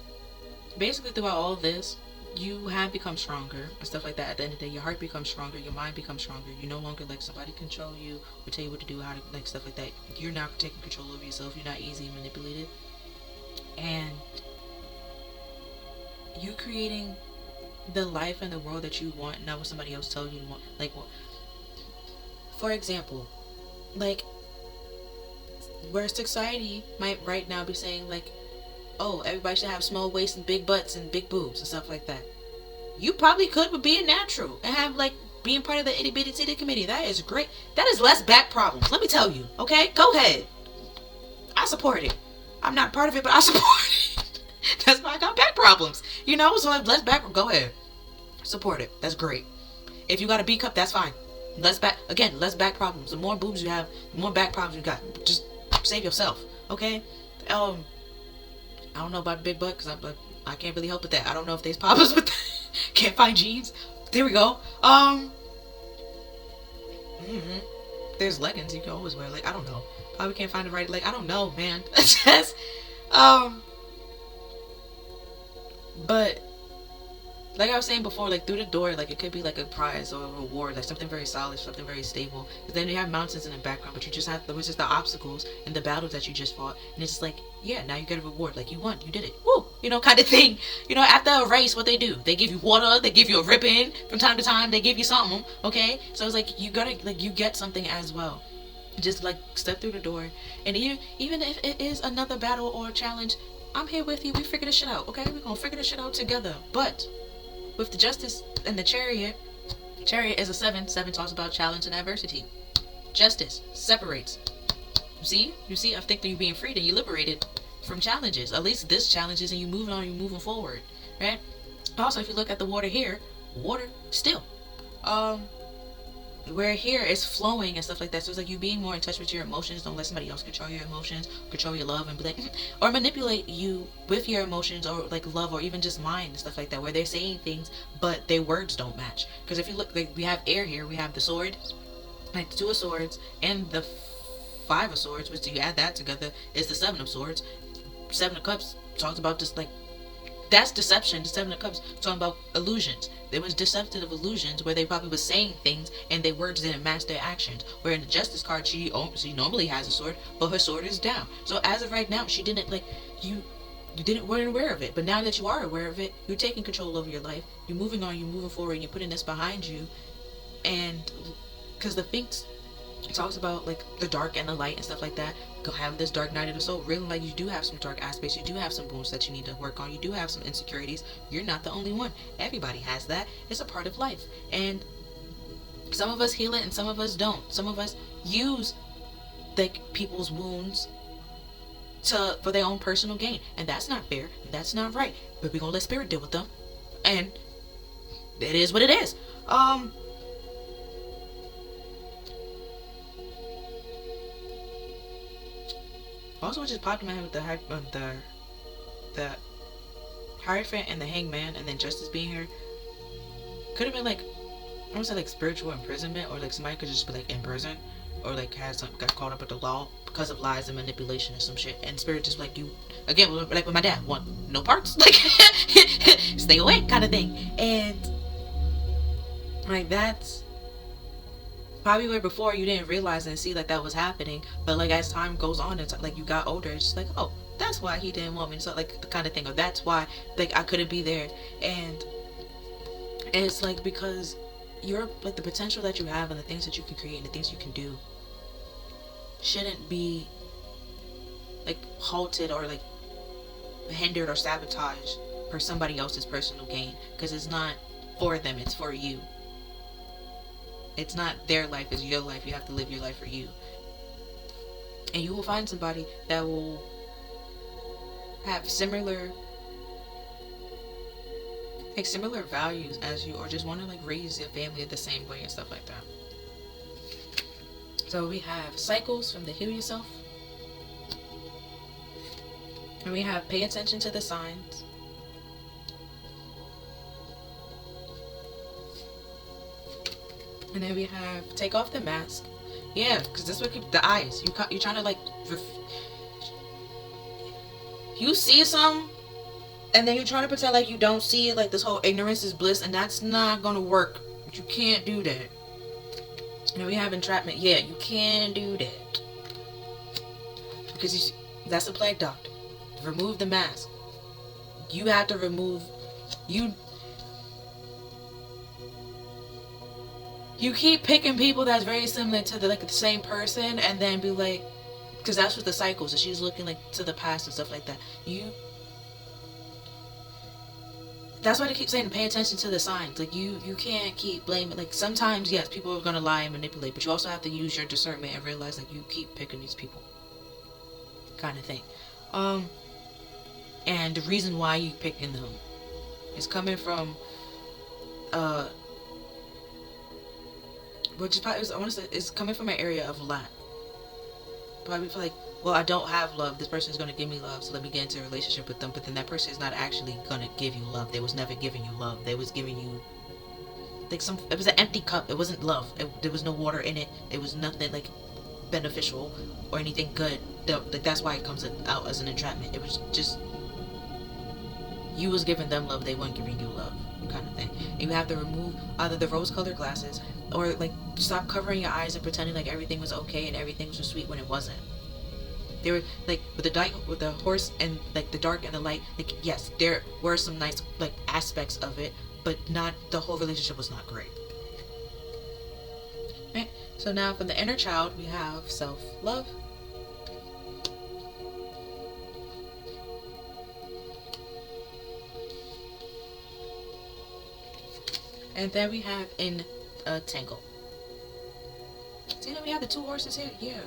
Basically, throughout all this, you have become stronger and stuff like that. At the end of the day, your heart becomes stronger, your mind becomes stronger. You no longer let somebody control you or tell you what to do, how to, like, stuff like that. You're now taking control over yourself. You're not easily manipulated. And you creating the life and the world that you want, not what somebody else tells you to want. Like, for example, like, where society might right now be saying, like, oh, everybody should have small waists and big butts and big boobs and stuff like that. You probably could, but being natural and have, like, being part of the itty bitty titty committee, that is great. That is less back problems, let me tell you. Okay, go ahead. I support it. I'm not part of it, but I support it. That's why I got back problems, you know. So less back, go ahead, support it. That's great. If you got a B cup, that's fine. Less back problems. The more boobs you have, the more back problems you got. Just save yourself, okay? I don't know about big butt, because I can't really help with that. I don't know if there's problems with that. Can't find jeans. There we go. There's leggings you can always wear. Like, I don't know. Probably can't find the right leg. I don't know, man. Just, but like I was saying before, like, through the door, like, it could be like a prize or a reward, like something very solid, something very stable. But then you have mountains in the background, but you just have, there was just the obstacles and the battles that you just fought, and it's just like, yeah, now you get a reward, like, you won, you did it, woo, you know, kind of thing. You know, after a race, what they do, they give you water, they give you a ribbon from time to time, they give you something, okay? So it's like, you gotta, like, you get something as well. Just, like, step through the door, and even if it is another battle or a challenge, I'm here with you. We figure this shit out, okay? We're gonna figure this shit out together. But with the Justice and the Chariot is a 7. 7 talks about challenge and adversity. Justice separates. You see, I think that you're being freed and you're liberated from challenges. At least this challenges, and you're moving on, you're moving forward, right? Also, if you look at the water here, water still. Um, where here it's flowing and stuff like that. So it's like you being more in touch with your emotions. Don't let somebody else control your emotions, control your love, and be like, or manipulate you with your emotions, or like love, or even just mind and stuff like that. Where they're saying things, but their words don't match. Because if you look, like we have air here, we have the sword, like the two of swords, and the five of swords. Which you add that together is the seven of swords. Seven of cups talks about just like that's deception. The Seven of Cups talking about illusions. There was deceptive illusions where they probably was saying things and their words didn't match their actions. Where in the Justice card, she normally has a sword, but her sword is down. So as of right now, she didn't like you. Weren't aware of it, but now that you are aware of it, you're taking control over your life. You're moving on. You're moving forward. And you're putting this behind you, and because the Sphinx talks about like the dark and the light and stuff like that. Go have this dark night of the soul. Really, like you do have some dark aspects. You do have some wounds that you need to work on. You do have some insecurities. You're not the only one. Everybody has that. It's a part of life. And some of us heal it and some of us don't. Some of us use like people's wounds for their own personal gain. And that's not fair. That's not right. But we're gonna let spirit deal with them. And it is what it is. Also, what just popped in my head with the Hierophant and the Hangman, and then Justice being here, could have been like, I don't say like spiritual imprisonment, or like somebody could just be like in prison, or like got caught up with the law because of lies and manipulation or some shit, and spirit just like you again, like with my dad, want no parts, like stay away kind of thing, and like that's probably where before you didn't realize and see like that was happening, but like as time goes on and like you got older, it's just like, oh, that's why he didn't want me. So like the kind of thing, or that's why like I couldn't be there, and it's like because you're like the potential that you have and the things that you can create and the things you can do shouldn't be like halted or like hindered or sabotaged for somebody else's personal gain, because it's not for them, it's for you. It's not their life, it's your life. You have to live your life for you. And you will find somebody that will have similar values as you, or just want to like raise your family the same way and stuff like that. So we have cycles from the Heal Yourself. And we have pay attention to the signs. And then we have take off the mask. Yeah, because this would keep the eyes. You're trying to like, you see something, and then you're trying to pretend like you don't see it. Like this whole ignorance is bliss, and that's not gonna work. You can't do that. And then we have entrapment. Yeah, you can do that because that's a plague doctor. Remove the mask. You have to remove you. You keep picking people that's very similar to the same person, and then be like, because that's what the cycles is. She's looking like to the past and stuff like that. That's why they keep saying pay attention to the signs. Like you can't keep blaming. Like sometimes yes, people are gonna lie and manipulate, but you also have to use your discernment and realize like you keep picking these people, kind of thing. And the reason why you picking them is coming from which is probably, I want to say, it's coming from an area of lack. Probably feel like, well, I don't have love. This person is going to give me love, so let me get into a relationship with them. But then that person is not actually going to give you love. They was never giving you love. They was giving you like it was an empty cup. It wasn't love. There was no water in it. It was nothing like beneficial or anything good. Like that's why it comes out as an entrapment. It was just you was giving them love. They weren't giving you love, kind of thing. And you have to remove either the rose-colored glasses, or like stop covering your eyes and pretending like everything was okay and everything was just sweet when it wasn't. They were like with the horse and like the dark and the light. Like yes, there were some nice like aspects of it, but not the whole relationship was not great. Right. So now from the inner child we have self-love. And then we have in tangle. See that we have the two horses here? Yeah.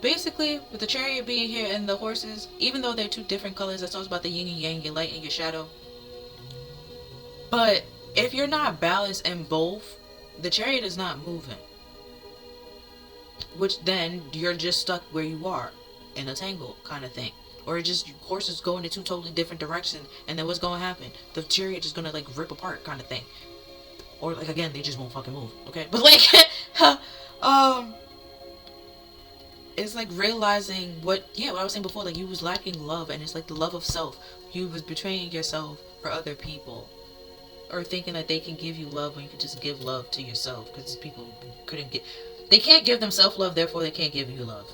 Basically, with the chariot being here and the horses, even though they're two different colors, that's always about the yin and yang, your light and your shadow. But if you're not balanced in both, the chariot is not moving. Which then you're just stuck where you are in a tangle kind of thing. Or just horses going in two totally different directions, and then what's gonna happen? The chariot is gonna like rip apart kind of thing. Or like again, they just won't fucking move. Okay? But like it's like realizing what I was saying before, like you was lacking love, and it's like the love of self. You was betraying yourself for other people. Or thinking that they can give you love when you can just give love to yourself, because people they can't give themselves love, therefore they can't give you love.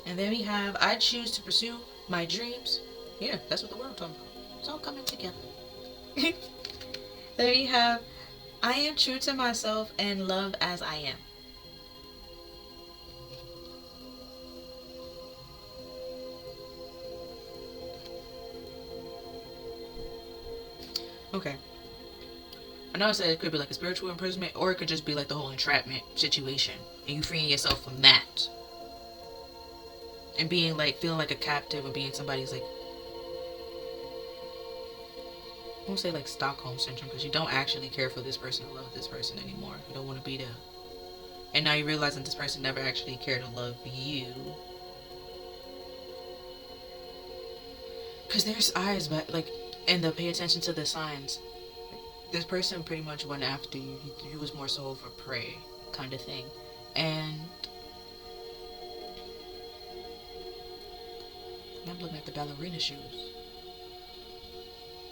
And then we have, I choose to pursue my dreams. Yeah, that's what the word talking about. It's all coming together. Then we have, I am true to myself and love as I am. Okay. I know I said it could be like a spiritual imprisonment, or it could just be like the whole entrapment situation, and you freeing yourself from that. And being like, feeling like a captive, or being somebody's like, I won't say like Stockholm syndrome, because you don't actually care for this person or love this person anymore. You don't want to be there. And now you're realizing this person never actually cared to love you. Because there's eyes, but like, and to pay attention to the signs. This person pretty much went after you. He was more so for prey kind of thing. And I'm looking at the ballerina shoes.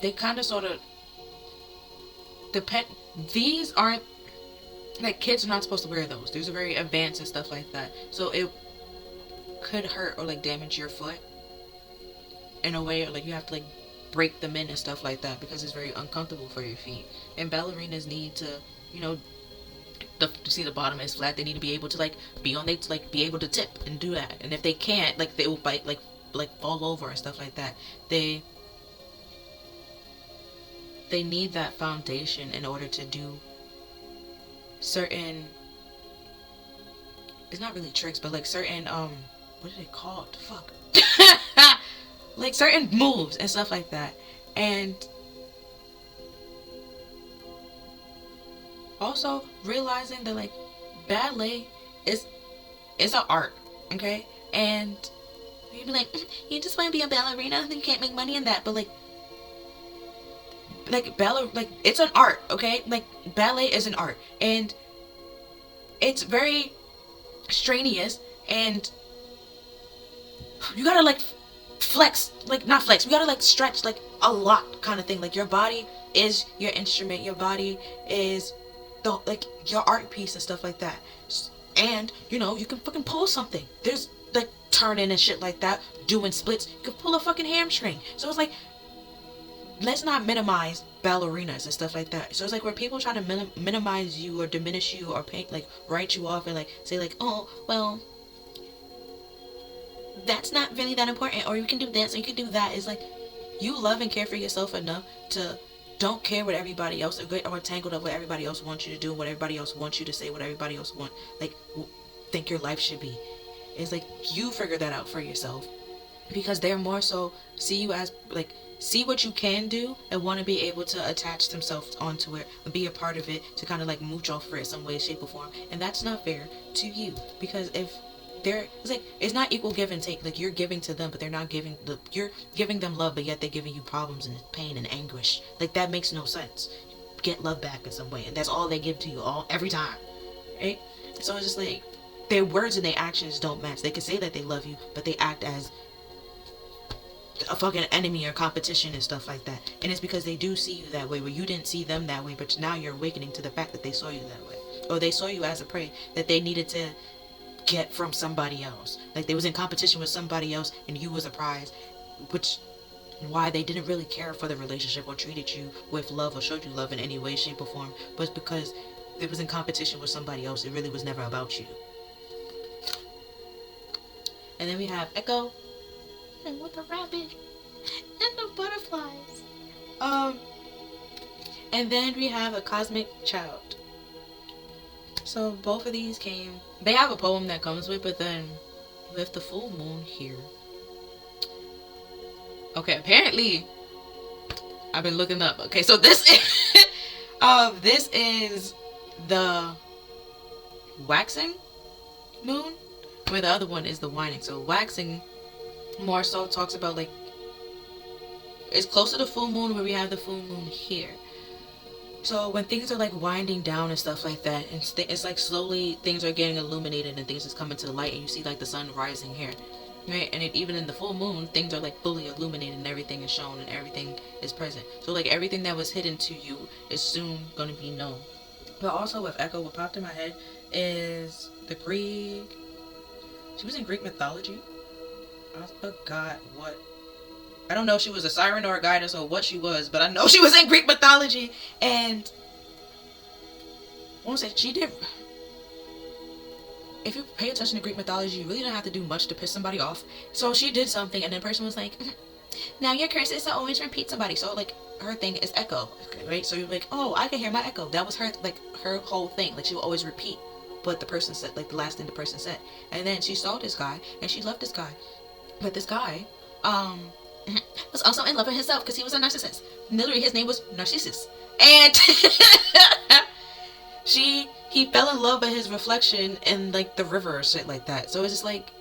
They kind of sort of depend. These aren't like, kids are not supposed to wear those. These are very advanced and stuff like that. So it could hurt or like damage your foot in a way, or like you have to like break them in and stuff like that, because it's very uncomfortable for your feet. And ballerinas need to, you know, to see the bottom is flat. They need to be able to like be on, they like be able to tip and do that. And if they can't, like they will bite, like fall over and stuff like that. They need that foundation in order to do certain, it's not really tricks, but like certain what are they called? Fuck. Like certain moves and stuff like that. And also realizing that like ballet is an art, okay? And you'd be like, you just want to be a ballerina, then you can't make money in that. But like ballet, like it's an art, okay? Like ballet is an art, and it's very strenuous, and you gotta like flex, like not flex, you gotta like stretch like a lot kind of thing. Like your body is your instrument, your body is the like your art piece and stuff like that. And you know, you can fucking pull something. There's like turning and shit like that, doing splits. You can pull a fucking hamstring. So it's like, let's not minimize ballerinas and stuff like that. So it's like where people try to minimize you or diminish you or paint, like write you off and like say like, oh well, that's not really that important, or you can do this or you can do that. Is like, you love and care for yourself enough to don't care what everybody else, or tangled up what everybody else wants you to do, what everybody else wants you to say, what everybody else think your life should be. It's like, you figure that out for yourself, because they're more so see you as like, see what you can do and want to be able to attach themselves onto it and be a part of it, to kind of like mooch off for it some way, shape, or form. And that's not fair to you, because if it's like, it's not equal give and take. Like, you're giving to them, but they're not giving you're giving them love, but yet they're giving you problems and pain and anguish. Like, that makes no sense. Get love back in some way, and that's all they give to you every time, right? So it's just like, their words and their actions don't match. They can say that they love you, but they act as a fucking enemy or competition and stuff like that. And it's because they do see you that way, where you didn't see them that way, but now you're awakening to the fact that they saw you that way, or they saw you as a prey that they needed to get from somebody else. Like, they was in competition with somebody else and you was a prize, which why they didn't really care for the relationship or treated you with love or showed you love in any way, shape, or form, but because it was in competition with somebody else. It really was never about you. And then we have Echo, and with the rabbit and the butterflies. And then we have a cosmic child. So both of these they have a poem that comes with, but then with the full moon here. Okay, apparently I've been looking up. Okay, so this is this is the waxing moon, where the other one is the waning. So waxing more so talks about like it's close to the full moon, where we have the full moon here. So when things are like winding down and stuff like that, and it's like slowly things are getting illuminated and things is coming to the light, and you see like the sun rising here, right? And even in the full moon, things are like fully illuminated and everything is shown and everything is present. So like everything that was hidden to you is soon going to be known. But also with Echo, what popped in my head is the Greek. She was in Greek mythology. I forgot what. I don't know if she was a siren or a goddess or what she was, but I know she was in Greek mythology. And I want to say she did. If you pay attention to Greek mythology, you really don't have to do much to piss somebody off. So she did something, and then the person was like, "Now your curse is to always repeat somebody." So like her thing is echo, right? So you're like, "Oh, I can hear my echo." That was her like her whole thing. Like she would always repeat what the person said, like the last thing the person said. And then she saw this guy, and she loved this guy, but this guy, was also in love with himself because he was a narcissist. Literally, his name was Narcissus, and he fell in love with his reflection in like the river or shit like that. So it's just like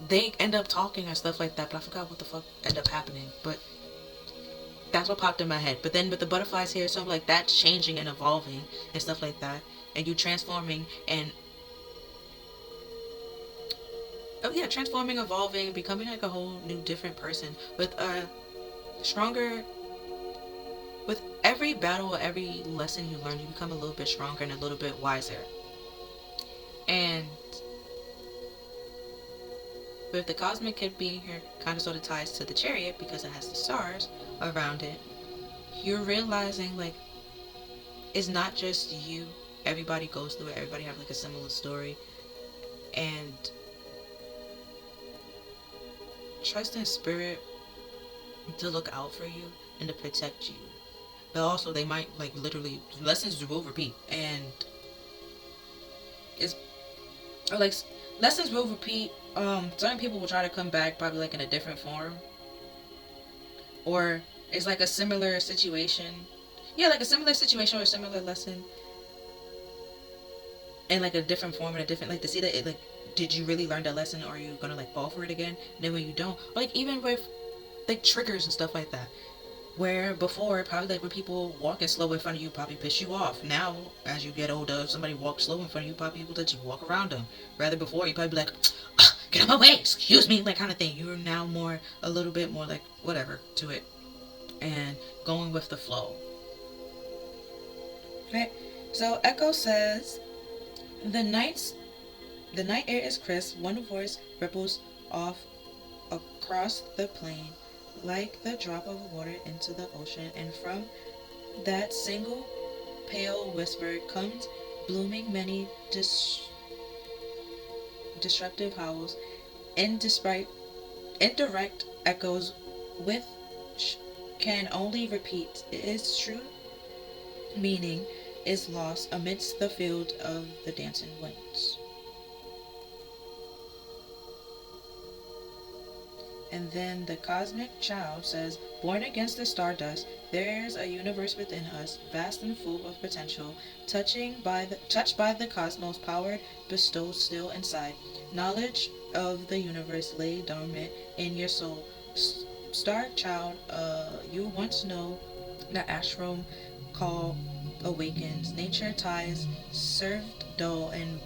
they end up talking and stuff like that. But I forgot what the fuck ended up happening. But that's what popped in my head. But then with the butterflies here, so like that's changing and evolving and stuff like that, and you transforming and transforming, evolving, becoming like a whole new different person with a stronger. With every battle, every lesson you learn, you become a little bit stronger and a little bit wiser. And with the cosmic kid being here, kind of sort of ties to the chariot because it has the stars around it. You're realizing like it's not just you. Everybody goes through it. Everybody have like a similar story, and trust in spirit to look out for you and to protect you. But also they might like literally lessons will repeat, and it's or like lessons will repeat. Certain people will try to come back probably like in a different form, or it's like a similar situation. Yeah, like a similar situation or a similar lesson in like a different form and a different like to see that it like did you really learn that lesson, or are you gonna like fall for it again? And then when you don't, like even with like triggers and stuff like that. Where before, probably like when people walking slow in front of you probably piss you off. Now, as you get older, if somebody walks slow in front of you, probably people let you walk around them. Rather before, you probably be like, get out of my way, excuse me, like kind of thing. You're now more, a little bit more like whatever to it. And going with the flow. Okay, so Echo says, the night air is crisp, one voice ripples off across the plain, like the drop of water into the ocean, and from that single pale whisper comes blooming many disruptive howls, indirect echoes which can only repeat its true meaning is lost amidst the field of the dancing winds. And then the cosmic child says, born against the stardust, there's a universe within us, vast and full of potential, touched by the cosmos, powered, bestowed still inside. Knowledge of the universe lay dormant in your soul. Star child, you once know the ashram call awakens. Nature ties served dull and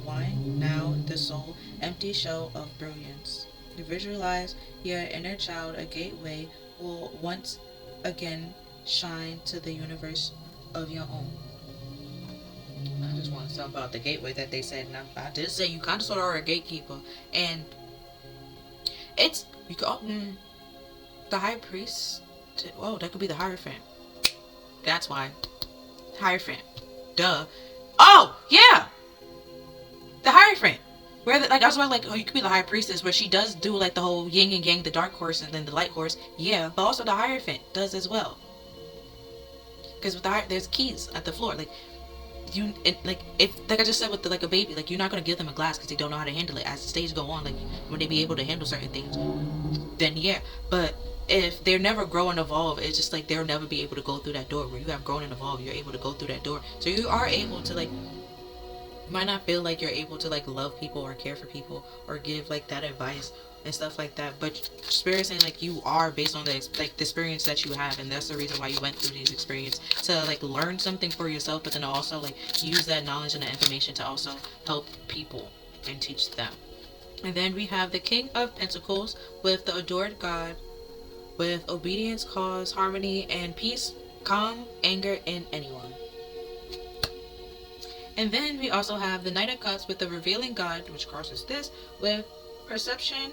wine. Now the soul, empty shell of brilliance. To visualize your inner child, a gateway will once again shine to the universe of your own. I just want to talk about the gateway that they said. Now, I did say you kind of sort of are a gatekeeper, and it's you got the high priest. Oh, that could be the Hierophant. That's why Hierophant. Duh. Oh yeah, the Hierophant. Where like that's why like oh you could be the high priestess, where she does do like the whole yin and yang, the dark horse and then the light horse. Yeah, but also the Hierophant does as well. Because with the there's keys at the floor. Like you like if like I just said with the, like a baby, like you're not gonna give them a glass because they don't know how to handle it. As the stage go on, like when they be able to handle certain things, then yeah. But if they're never grow and evolve, it's just like they'll never be able to go through that door. Where you have grown and evolved, you're able to go through that door. So you are able to like, might not feel like you're able to like love people or care for people or give like that advice and stuff like that, but spirit saying like you are, based on the like the experience that you have, and that's the reason why you went through these experiences, to like learn something for yourself, but then also like use that knowledge and the information to also help people and teach them. And then we have the King of Pentacles with the adored God, with obedience cause harmony and peace, calm anger in anyone. And then we also have the Knight of Cups with the revealing God, which crosses this, with perception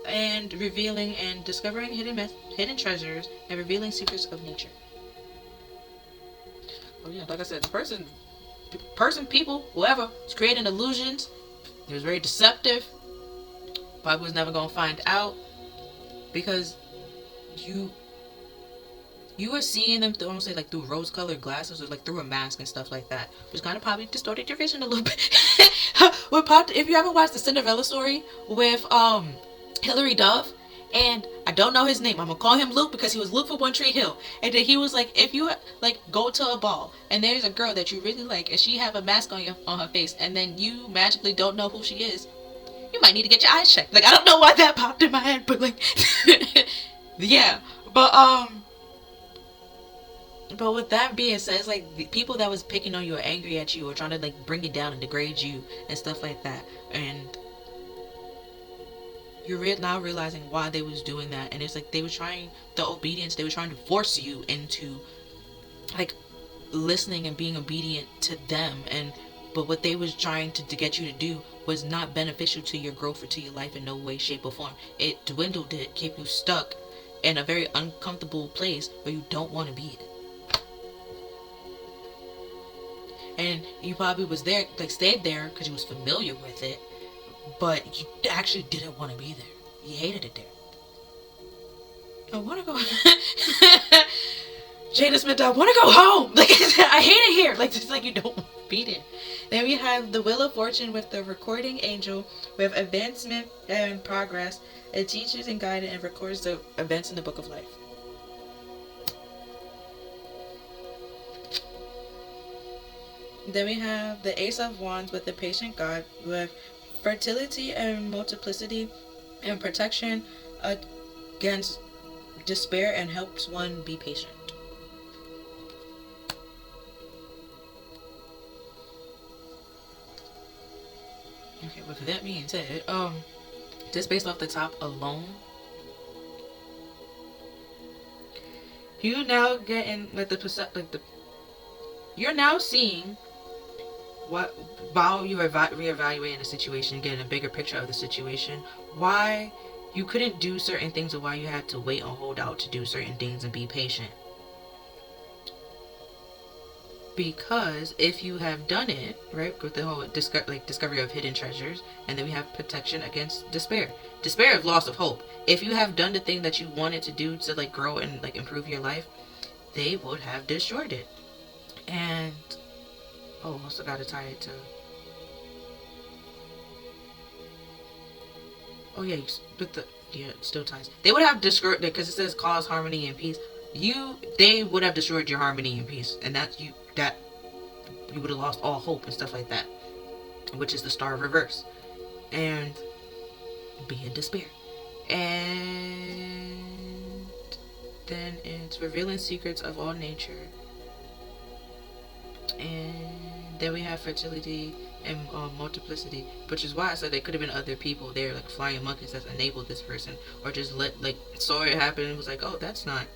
and revealing and discovering hidden treasures and revealing secrets of nature. Oh yeah, like I said, the person, people, whoever is creating illusions. It was very deceptive. Probably was never gonna find out because you were seeing them through, I don't say like through rose-colored glasses or like through a mask and stuff like that, which kind of probably distorted your vision a little bit. If you ever watched the Cinderella story with Hilary Duff, and I don't know his name, I'm gonna call him Luke because he was Luke for One Tree Hill, and then he was like, if you like go to a ball and there's a girl that you really like and she have a mask on her face, and then you magically don't know who she is, you might need to get your eyes checked. Like, I don't know why that popped in my head, but like yeah, but with that being said, it's like the people that was picking on you or angry at you or trying to like bring you down and degrade you and stuff like that, and you're now realizing why they was doing that. And it's like they were trying to force you into like listening and being obedient to them, and but what they was trying to get you to do was not beneficial to your growth or to your life in no way, shape, or form. It dwindled it, kept you stuck in a very uncomfortable place where you don't want to be in. And you probably was there, like stayed there because you was familiar with it, but you actually didn't want to be there. You hated it there. I want to go. Jada Smith, I want to go home. Like, I hate it here. Like, just like you don't want to be there. Then we have the Wheel of Fortune with the recording angel with advancement and progress. It teaches and guides and records the events in the book of life. Then we have the Ace of Wands with the patient God with fertility and multiplicity and protection against despair, and helps one be patient. Okay, with that being said, just based off the top alone, you now getting like you're now seeing what, while you are reevaluating the situation, getting a bigger picture of the situation, why you couldn't do certain things, or why you had to wait and hold out to do certain things and be patient. Because if you have done it, right, with the whole discovery of hidden treasures, and then we have protection against despair. Despair is loss of hope. If you have done the thing that you wanted to do to like grow and like improve your life, they would have destroyed it. And also gotta tie it to. Oh yeah, it still ties. They would have destroyed it because it says cause harmony and peace. They would have destroyed your harmony and peace, and that you would have lost all hope and stuff like that, which is the Star of Reverse, and be in despair. And then it's revealing secrets of all nature, and then we have fertility and multiplicity, which is why I said there could have been other people there, like flying monkeys, that enabled this person, or just saw it happen and was like, oh, that's not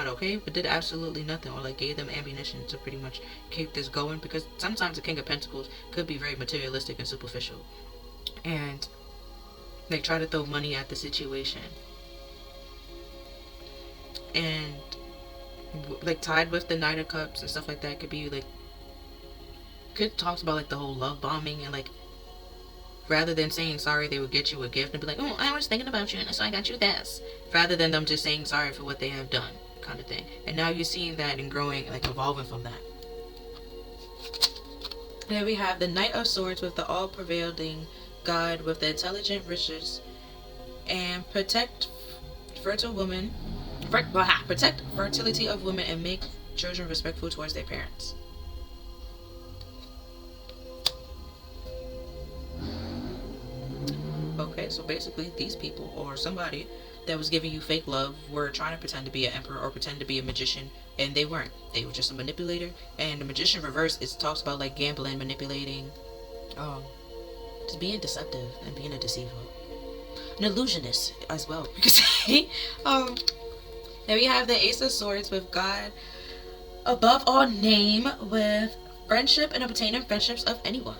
okay, but did absolutely nothing, or like gave them ammunition to pretty much keep this going, because sometimes the King of Pentacles could be very materialistic and superficial, and they try to throw money at the situation, and like tied with the Knight of Cups and stuff like that, could be like, could talks about like the whole love bombing, and like rather than saying sorry, they would get you a gift and be like, oh, I was thinking about you and so I got you this, rather than them just saying sorry for what they have done, kind of thing. And now you're seeing that and growing, like evolving from that. Then we have the Knight of Swords with the all-prevailing God with the intelligent riches and protect fertile women, protect fertility of women, and make children respectful towards their parents. Okay, so basically, these people or somebody that was giving you fake love were trying to pretend to be an emperor or pretend to be a magician, and they weren't. They were just a manipulator. And the magician reverse, it talks about like gambling, manipulating, just being deceptive and being a deceiver, an illusionist as well. You could say. Then we have the Ace of Swords with God above all name, with friendship and obtaining friendships of anyone.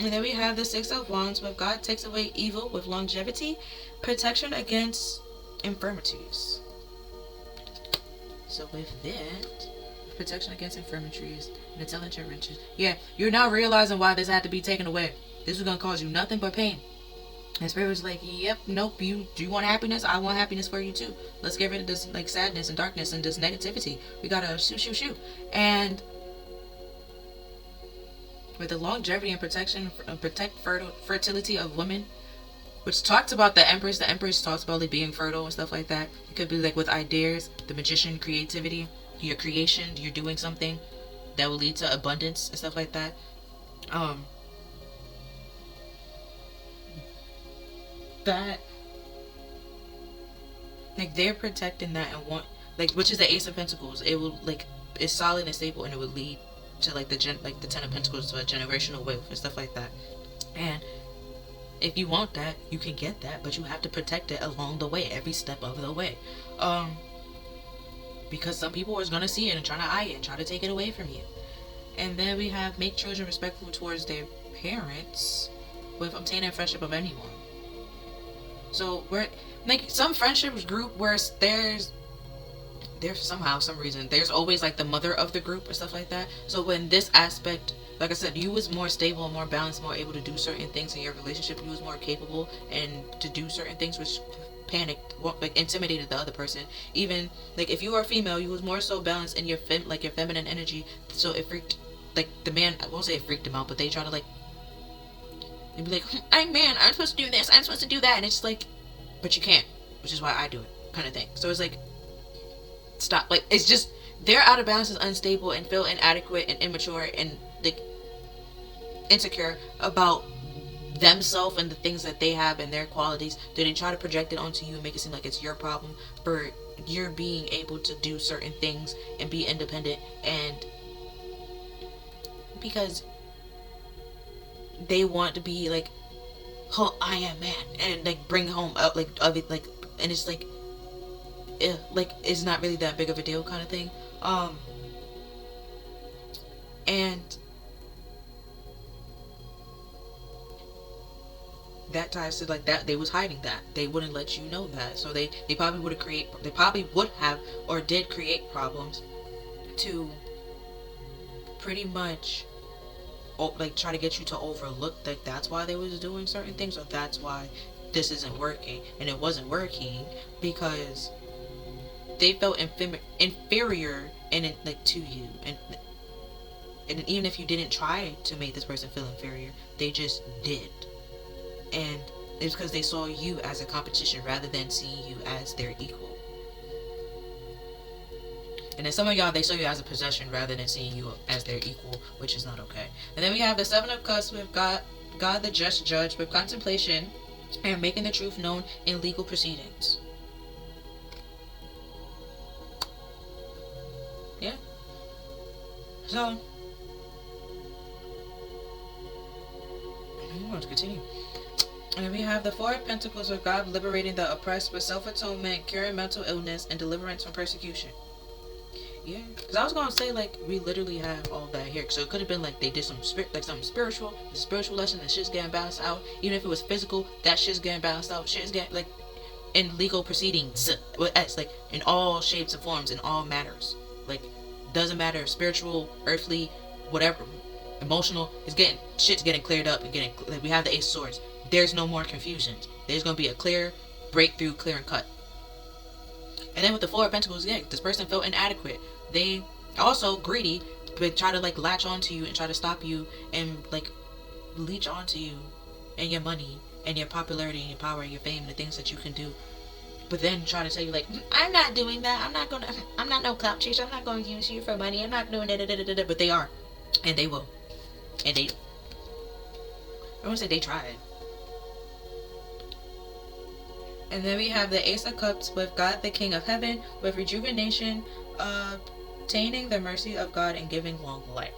And then we have the Six of Wands with God takes away evil with longevity, protection against infirmities. So with that, protection against infirmities and intelligent riches. Yeah, you're now realizing why this had to be taken away. This was going to cause you nothing but pain. And Spirit was like, yep, nope, do you want happiness? I want happiness for you too. Let's get rid of this like sadness and darkness and this negativity. We gotta shoot. And with the longevity and protection, protect fertility of women, which talks about the Empress. The Empress talks about like being fertile and stuff like that. It could be like with ideas, the magician, creativity, your creation, you're doing something that will lead to abundance and stuff like that. That like they're protecting that and want like, which is the Ace of Pentacles. It will like, it's solid and stable, and it would lead to like the Ten of Pentacles, to a generational wealth and stuff like that. And if you want that, you can get that, but you have to protect it along the way, every step of the way. Because some people are gonna see it and try to eye it and try to take it away from you. And then we have make children respectful towards their parents with obtaining friendship of anyone. So we're like some friendships group where there's somehow, some reason, there's always like the mother of the group or stuff like that. So when this aspect, like I said, you was more stable, more balanced, more able to do certain things in your relationship. You was more capable and to do certain things, which panicked, like intimidated the other person. Even like if you were a female, you was more so balanced in your your feminine energy. So it freaked like the man. I won't say it freaked him out, but they try to like, they'd be like, I'm man, I'm supposed to do this, I'm supposed to do that, and it's like, but you can't, which is why I do it, kind of thing. So it's like, stop. Like, it's just they're out of balance, is unstable, and feel inadequate and immature and like insecure about themselves and the things that they have and their qualities. They try to project it onto you and make it seem like it's your problem for you're being able to do certain things and be independent, and because they want to be like, oh, I am man, and like bring home out like of it, like, and it's like, like it's not really that big of a deal kind of thing. And that ties to like that they was hiding that. They wouldn't let you know that. So they probably would have or did create problems to pretty much like try to get you to overlook that that's why they was doing certain things, or that's why this isn't working. And it wasn't working because they felt inferior and like to you, and even if you didn't try to make this person feel inferior, they just did. And it's because they saw you as a competition rather than seeing you as their equal. And then some of y'all, they saw you as a possession rather than seeing you as their equal, which is not okay. And then we have the Seven of Cups with God the just judge, with contemplation and making the truth known in legal proceedings. Yeah. So, I'm going to continue. And we have the Four of Pentacles with God liberating the oppressed, with self-atonement, curing mental illness, and deliverance from persecution. Yeah, because I was going to say, like, we literally have all that here. So it could have been like they did some something spiritual, a spiritual lesson, and shit's getting balanced out. Even if it was physical, that shit's getting balanced out. Shit's getting, like, in legal proceedings, with S, like, in all shapes and forms, in all matters. Like, doesn't matter, spiritual, earthly, whatever, emotional, shit's getting cleared up and getting, like, we have the Ace of Swords. There's no more confusions. There's going to be a clear breakthrough, clear and cut. And then with the Four of Pentacles, yeah, this person felt inadequate. They also greedy, but try to like latch onto you and try to stop you and like leech onto you and your money and your popularity and your power and your fame and the things that you can do. But then try to tell you like, I'm not doing that. I'm not no clout chaser. I'm not going to use you for money. I'm not doing da. But they are, and they will, and they. I won't say they tried. And then we have the Ace of Cups with God, the King of Heaven, with rejuvenation, obtaining the mercy of God and giving long life.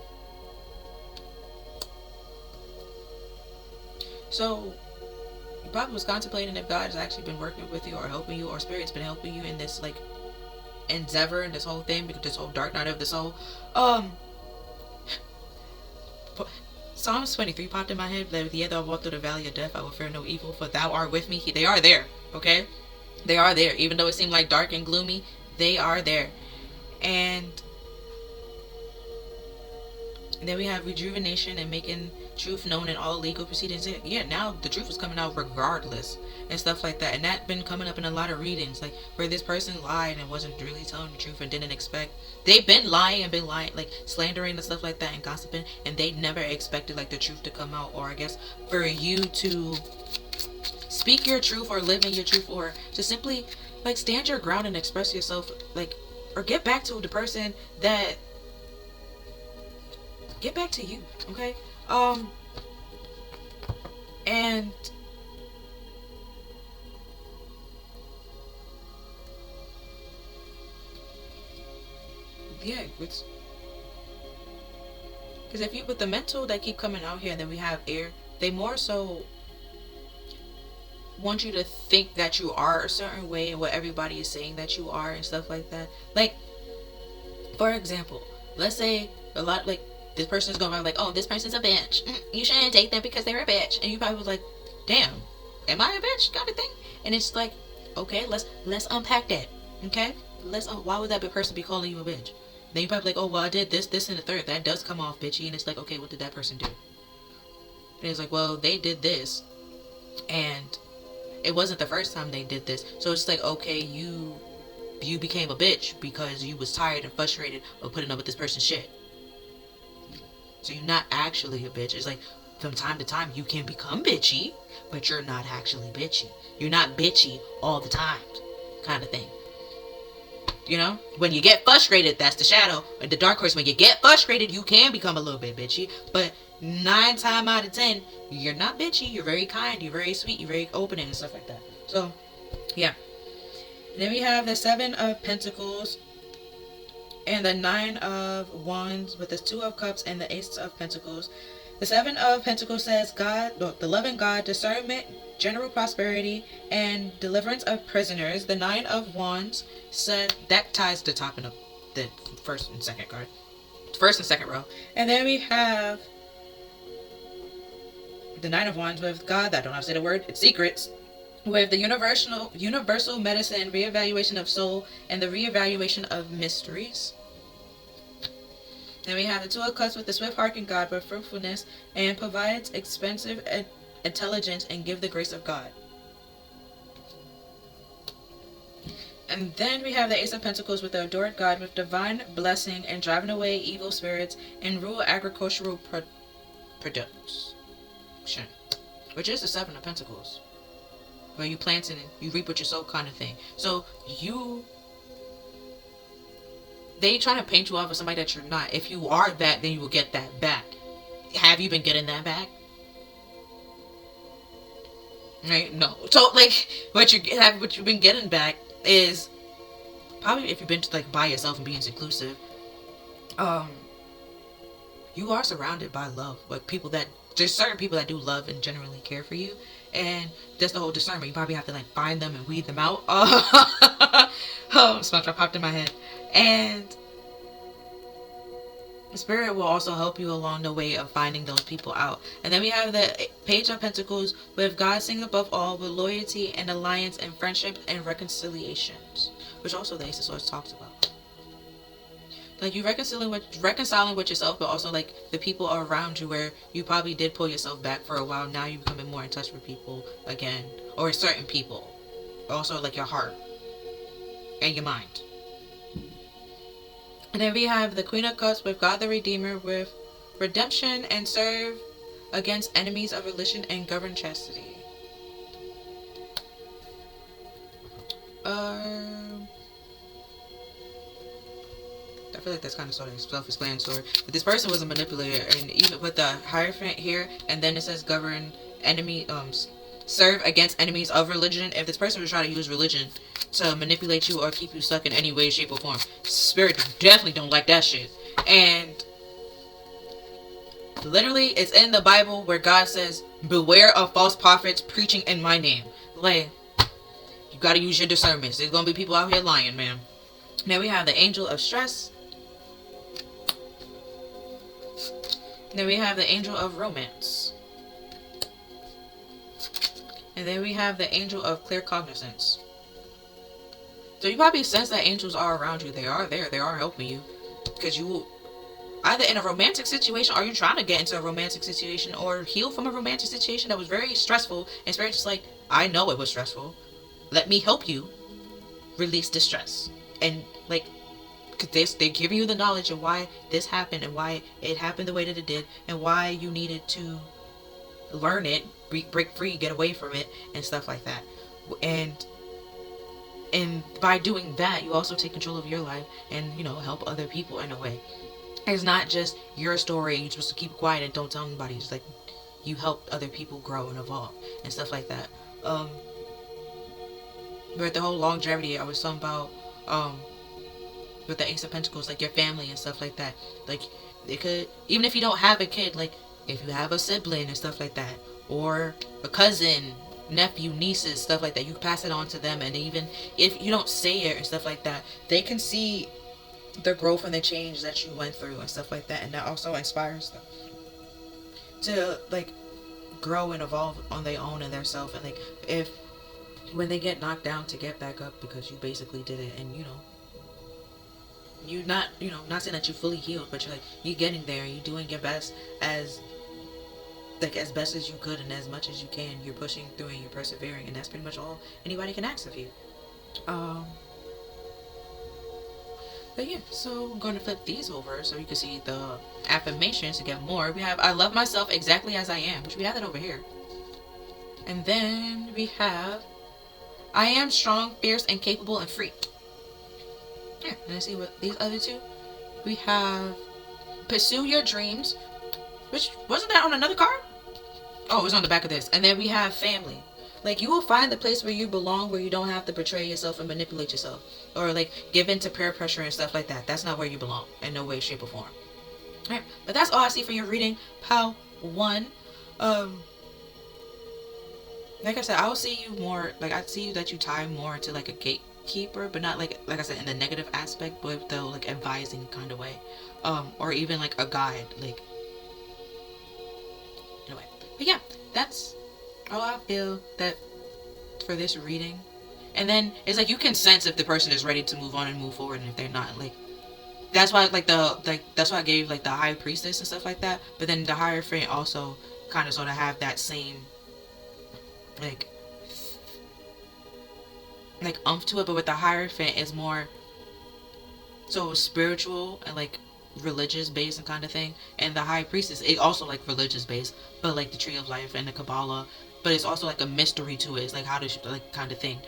So you probably was contemplating if God has actually been working with you or helping you, or Spirit's been helping you in this like endeavor and this whole thing, because this whole dark night of the soul. Psalms 23 popped in my head that yet though I walk through the valley of death, I will fear no evil, for thou art with me. They are there, okay? They are there. Even though it seemed like dark and gloomy, they are there. And then we have rejuvenation and making truth known in all legal proceedings. Yeah, now the truth is coming out regardless and stuff like that. And that's been coming up in a lot of readings, like where this person lied and wasn't really telling the truth and didn't expect. They've been lying, like slandering and stuff like that and gossiping, and they never expected like the truth to come out, or I guess for you to speak your truth or live in your truth, or to simply like stand your ground and express yourself, like, or get back to the person that get back to you, okay? And yeah, it's because if you with the mental that keep coming out here, and then we have air, they more so want you to think that you are a certain way and what everybody is saying that you are and stuff like that. Like, for example, let's say a lot like this person is going around like, oh, this person's a bitch. You shouldn't date them because they're a bitch. And you probably was like, damn, am I a bitch? Kind of thing. And it's like, okay, let's unpack that. Okay, why would that person be calling you a bitch? Then you probably like, oh, well, I did this and the third. That does come off bitchy. And it's like, okay, what did that person do? And it's like, well, they did this, and it wasn't the first time they did this. So it's like, okay, you became a bitch because you was tired and frustrated of putting up with this person's shit. So you're not actually a bitch. It's like from time to time you can become bitchy, but you're not actually bitchy. You're not bitchy all the time, kind of thing. You know, when you get frustrated, that's the shadow. The dark horse, when you get frustrated, you can become a little bit bitchy. But 9 times out of 10, you're not bitchy. You're very kind. You're very sweet. You're very opening and stuff like that. So, yeah. And then we have the 7 of Pentacles and the 9 of Wands with the 2 of Cups and the Ace of Pentacles. The 7 of Pentacles says God, the loving God, discernment, general prosperity, and deliverance of prisoners. The 9 of Wands said that ties the top and the first and second card, first and second row. And then we have the 9 of Wands with God. I don't know how to say the word. It's secrets. With the universal medicine, reevaluation of soul, and the reevaluation of mysteries. Then we have the 2 of Cups with the swift heart and God with fruitfulness, and provides expensive intelligence and give the grace of God. And then we have the Ace of Pentacles with the adored God with divine blessing and driving away evil spirits and rural agricultural production, which is the 7 of Pentacles, where you plant and you reap what you sow, kind of thing. So they ain't trying to paint you off as somebody that you're not. If you are that, then you will get that back. Have you been getting that back? Right? No. So like what you've been getting back is probably, if you've been to like by yourself and being seclusive, you are surrounded by love. Like there's certain people that do love and genuinely care for you, and that's the whole discernment. You probably have to like find them and weed them out. SpongeBob popped in my head. And Spirit will also help you along the way of finding those people out. And then we have the Page of Pentacles with God sing above all, with loyalty and alliance and friendship and reconciliations, which also the Ace of Swords talks about. Like you reconciling with yourself, but also like the people around you, where you probably did pull yourself back for a while. Now you're becoming more in touch with people again, or certain people. Also like your heart and your mind. And then we have the Queen of Cups with God the Redeemer with redemption and serve against enemies of religion and govern chastity. I feel like that's kind of sort of self-explanatory. But this person was a manipulator, and even with the Hierophant here, and then it says govern enemy, serve against enemies of religion. If this person was trying to use religion to manipulate you or keep you stuck in any way, shape, or form, Spirit definitely don't like that shit. And literally, it's in the Bible where God says, "Beware of false prophets preaching in my name." Like, you gotta use your discernment. There's gonna be people out here lying, man. Now we have the Angel of Stress. Then we have the Angel of Romance. And then we have the Angel of Clear Cognizance. So you probably sense that angels are around you. They are there. They are helping you. Because you either in a romantic situation, or you're trying to get into a romantic situation, or heal from a romantic situation that was very stressful. And Spirit just like, I know it was stressful. Let me help you release the stress. And like, because they're giving you the knowledge of why this happened and why it happened the way that it did and why you needed to learn it, break free, get away from it, and stuff like that. And by doing that, you also take control of your life and, you know, help other people in a way. It's not just your story. You're supposed to keep quiet and don't tell anybody. It's like you help other people grow and evolve and stuff like that. But the whole longevity I was talking about, with the Ace of Pentacles, like your family and stuff like that. Like, it could, even if you don't have a kid, like if you have a sibling and stuff like that, or a cousin, nephew, nieces, stuff like that, you can pass it on to them. And even if you don't say it and stuff like that, they can see the growth and the change that you went through and stuff like that. And that also inspires them to like grow and evolve on their own and their self. And like, if when they get knocked down, to get back up, because you basically did it. And you know, you're not, you know, not saying that you're fully healed, but you're like, you're getting there, and you're doing your best as best as you could, and as much as you can. You're pushing through and you're persevering, and that's pretty much all anybody can ask of you. But yeah, so I'm going to flip these over so you can see the affirmations to get more. We have, I love myself exactly as I am, which we have that over here. And then we have, I am strong, fierce, and capable, and free. Yeah, and let's see what these other two. We have pursue your dreams, which wasn't that on another card? Oh, it was on the back of this. And then we have family. Like, you will find the place where you belong, where you don't have to betray yourself and manipulate yourself, or like give in to peer pressure and stuff like that. That's not where you belong in no way, shape, or form. Alright, but that's all I see for your reading, Pal 1. Like I said, I will see you more, like I see you that you tie more to like a gatekeeper, but not like I said in the negative aspect, but the like advising kind of way, or even like a guide, like anyway. But yeah, that's all I feel that for this reading. And then it's like you can sense if the person is ready to move on and move forward, and if they're not. Like, that's why that's why I gave like the High Priestess and stuff like that. But then the Hierophant also kind of sort of have that same like umph to it, but with the Hierophant is more so spiritual and like religious based and kind of thing. And the High Priestess, it also like religious based, but like the Tree of Life and the Kabbalah, but it's also like a mystery to it. It's like how to like kind of thing,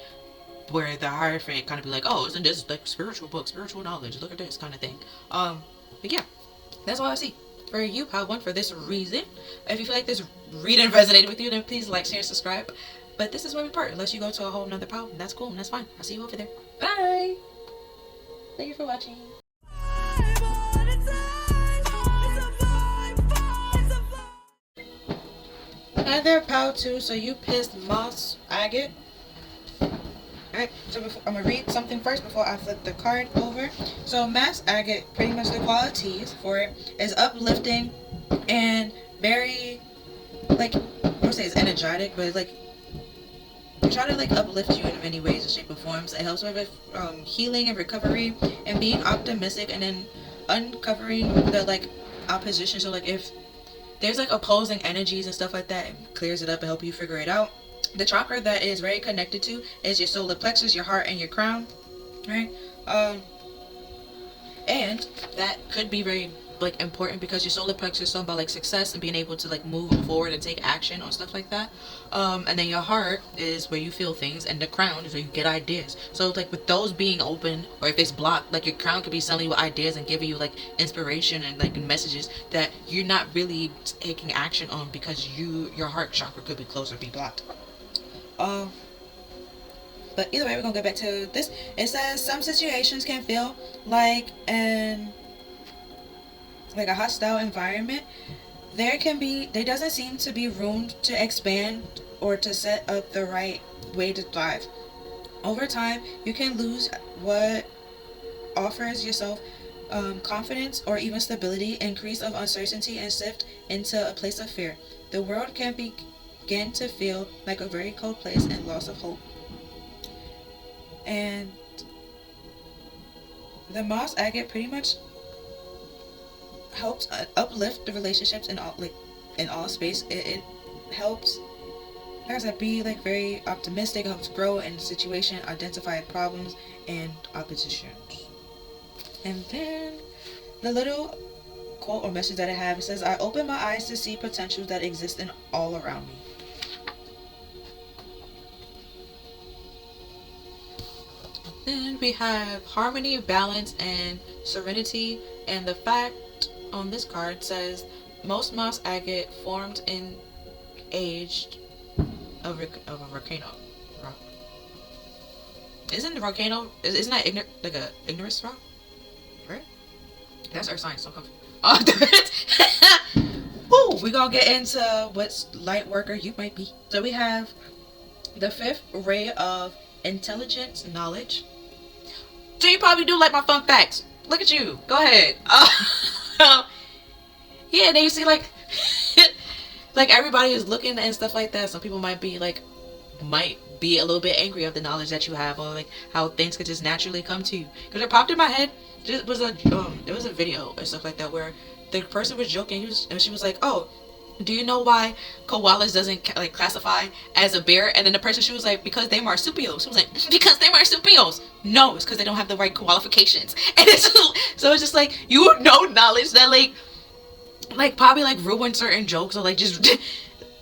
where the Hierophant kind of be like, oh, isn't this like spiritual book, spiritual knowledge, look at this kind of thing. But yeah, that's all I see for you, Pal 1, for this reason. If you feel like this reading resonated with you, then please like, share, subscribe. But this is where we part, unless you go to a whole nother problem. That's cool, and that's fine. I'll see you over there. Bye! Thank you for watching. Hi there, Pal 2. So you pissed Moss Agate. Alright, so I'm going to read something first before I flip the card over. So Mass Agate, pretty much the qualities for it is uplifting and very, like, I won't say it's energetic, but it's like, they try to like uplift you in many ways and shape or forms. It helps with healing and recovery and being optimistic, and then uncovering the like opposition. So like if there's like opposing energies and stuff like that, it clears it up and help you figure it out. The chakra that is very connected to is your solar plexus, your heart, and your crown, right? And that could be very like important because your solar plexus is talking about like success and being able to like move forward and take action on stuff like that. And then your heart is where you feel things, and the crown is where you get ideas. So like with those being open, or if it's blocked, like your crown could be selling you ideas and giving you like inspiration and like messages that you're not really taking action on because your heart chakra could be closed or be blocked. But either way, we're gonna get back to this. It says some situations can feel like a hostile environment. There doesn't seem to be room to expand or to set up the right way to thrive. Over time, you can lose what offers yourself confidence or even stability, increase of uncertainty, and shift into a place of fear. The world can begin to feel like a very cold place and loss of hope. And the moss agate pretty much helps uplift the relationships in all space. It helps, like I said, be like very optimistic. Helps grow in the situation, identify problems and oppositions. And then the little quote or message that I have, it says, "I open my eyes to see potentials that exist in all around me." Then we have harmony, balance, and serenity. And the fact on this card says most moss agate formed in age of a volcano rock. Isn't the volcano? Isn't that like a igneous rock? Right? That's earth science. Don't come. Ooh, we gonna get into what light worker you might be. So we have the fifth ray of intelligence, knowledge. So you probably do like my fun facts. Look at you. Go ahead. Yeah, and then you see like like everybody is looking and stuff like that. Some people might be a little bit angry of the knowledge that you have, or like how things could just naturally come to you. Because it popped in my head. There was a video or stuff like that where the person was joking. And she was like, "Oh, do you know why koalas doesn't like classify as a bear?" And then the person, she was like, "Because they marsupials." She was like, "Because they marsupials." No, it's because they don't have the right qualifications. And so it's just like, you know, knowledge that like probably like ruin certain jokes, or like just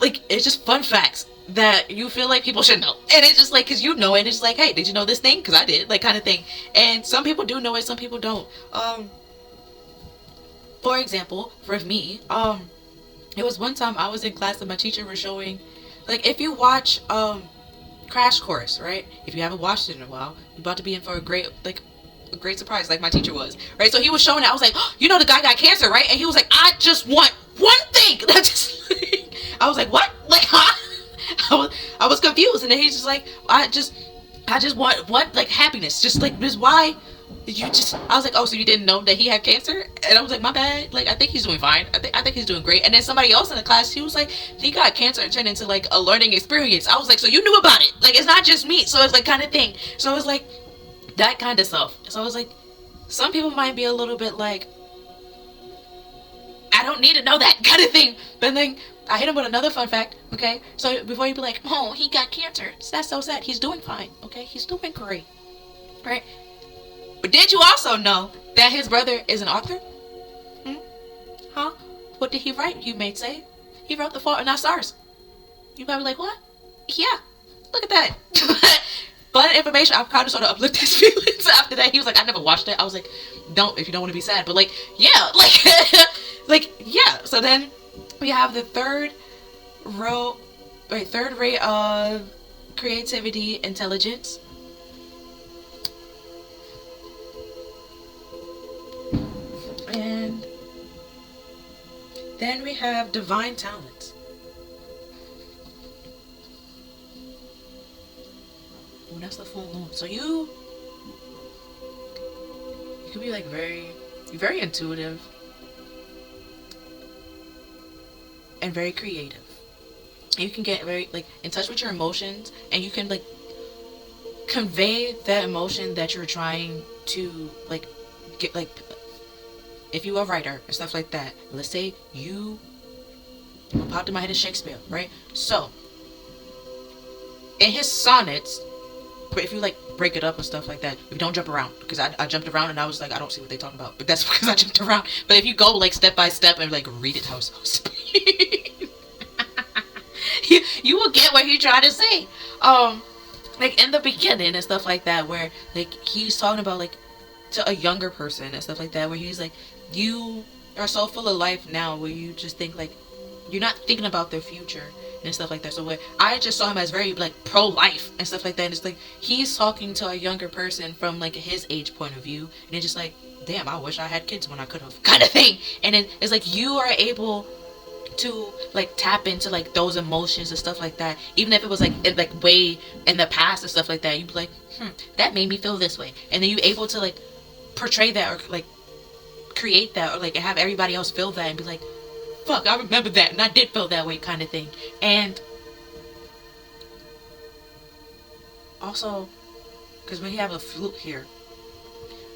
like it's just fun facts that you feel like people should know. And it's just like, because you know it, and it's like, hey, did you know this thing? Because I did, like, kind of thing. And some people do know it, some people don't. For example, for me, it was one time I was in class and my teacher was showing, like, if you watch Crash Course, right? If you haven't watched it in a while, you're about to be in for a great surprise, like my teacher was, right? So he was showing it. I was like, oh, you know, the guy got cancer, right? And he was like, "I just want one thing." I was like, "What?" Like, huh? I was confused, and then he's just like, I just want one, like, happiness, just like this. Why? I was like, "Oh, so you didn't know that he had cancer?" And I was like, "My bad. Like, I think he's doing fine. I think he's doing great." And then somebody else in the class, he was like, "He got cancer and turned into like a learning experience." I was like, "So you knew about it? Like, it's not just me." So it's like kind of thing. So it was like that kind of stuff. So I was like, some people might be a little bit like, I don't need to know that kind of thing. But then I hit him with another fun fact, okay? So before you be like, "Oh, he got cancer. That's so sad. He's doing fine, okay? He's doing great, right?" But did you also know that his brother is an author? Huh? What did he write, you may say? He wrote The Fault in Our Stars. You probably like, what? Yeah. Look at that. Fun information. I've kind of sort of uplifted his feelings after that. He was like, "I never watched it." I was like, "Don't, if you don't want to be sad." But like, yeah, like, like, yeah. So then we have the third ray of creativity, intelligence. And then we have divine talents. Oh, that's the full moon. So you could be like very intuitive and very creative. You can get very like in touch with your emotions, and you can like convey that emotion that you're trying to like get, like, if you are a writer and stuff like that. Let's say what popped in my head is Shakespeare, right? So in his sonnets, But if you like break it up and stuff like that, if you don't jump around, because I jumped around and I was like, I don't see what they talking about, but that's because I jumped around. But if you go like step by step and like read it how it's supposed to be, you will get what he's trying to say. Like in the beginning and stuff like that, where like he's talking about like to a younger person and stuff like that, where he's like, you are so full of life now, where you just think like you're not thinking about their future and stuff like that. So where I just saw him as very like pro-life and stuff like that, and it's like he's talking to a younger person from like his age point of view, and it's just like, damn, I wish I had kids when I could have, kind of thing. And then it's like you are able to like tap into like those emotions and stuff like that, even if it was like way in the past and stuff like that. You'd be like, that made me feel this way, and then you're able to like portray that or like create that or like have everybody else feel that and be like, fuck, I remember that and I did feel that way, kind of thing. And also because we have a flute here,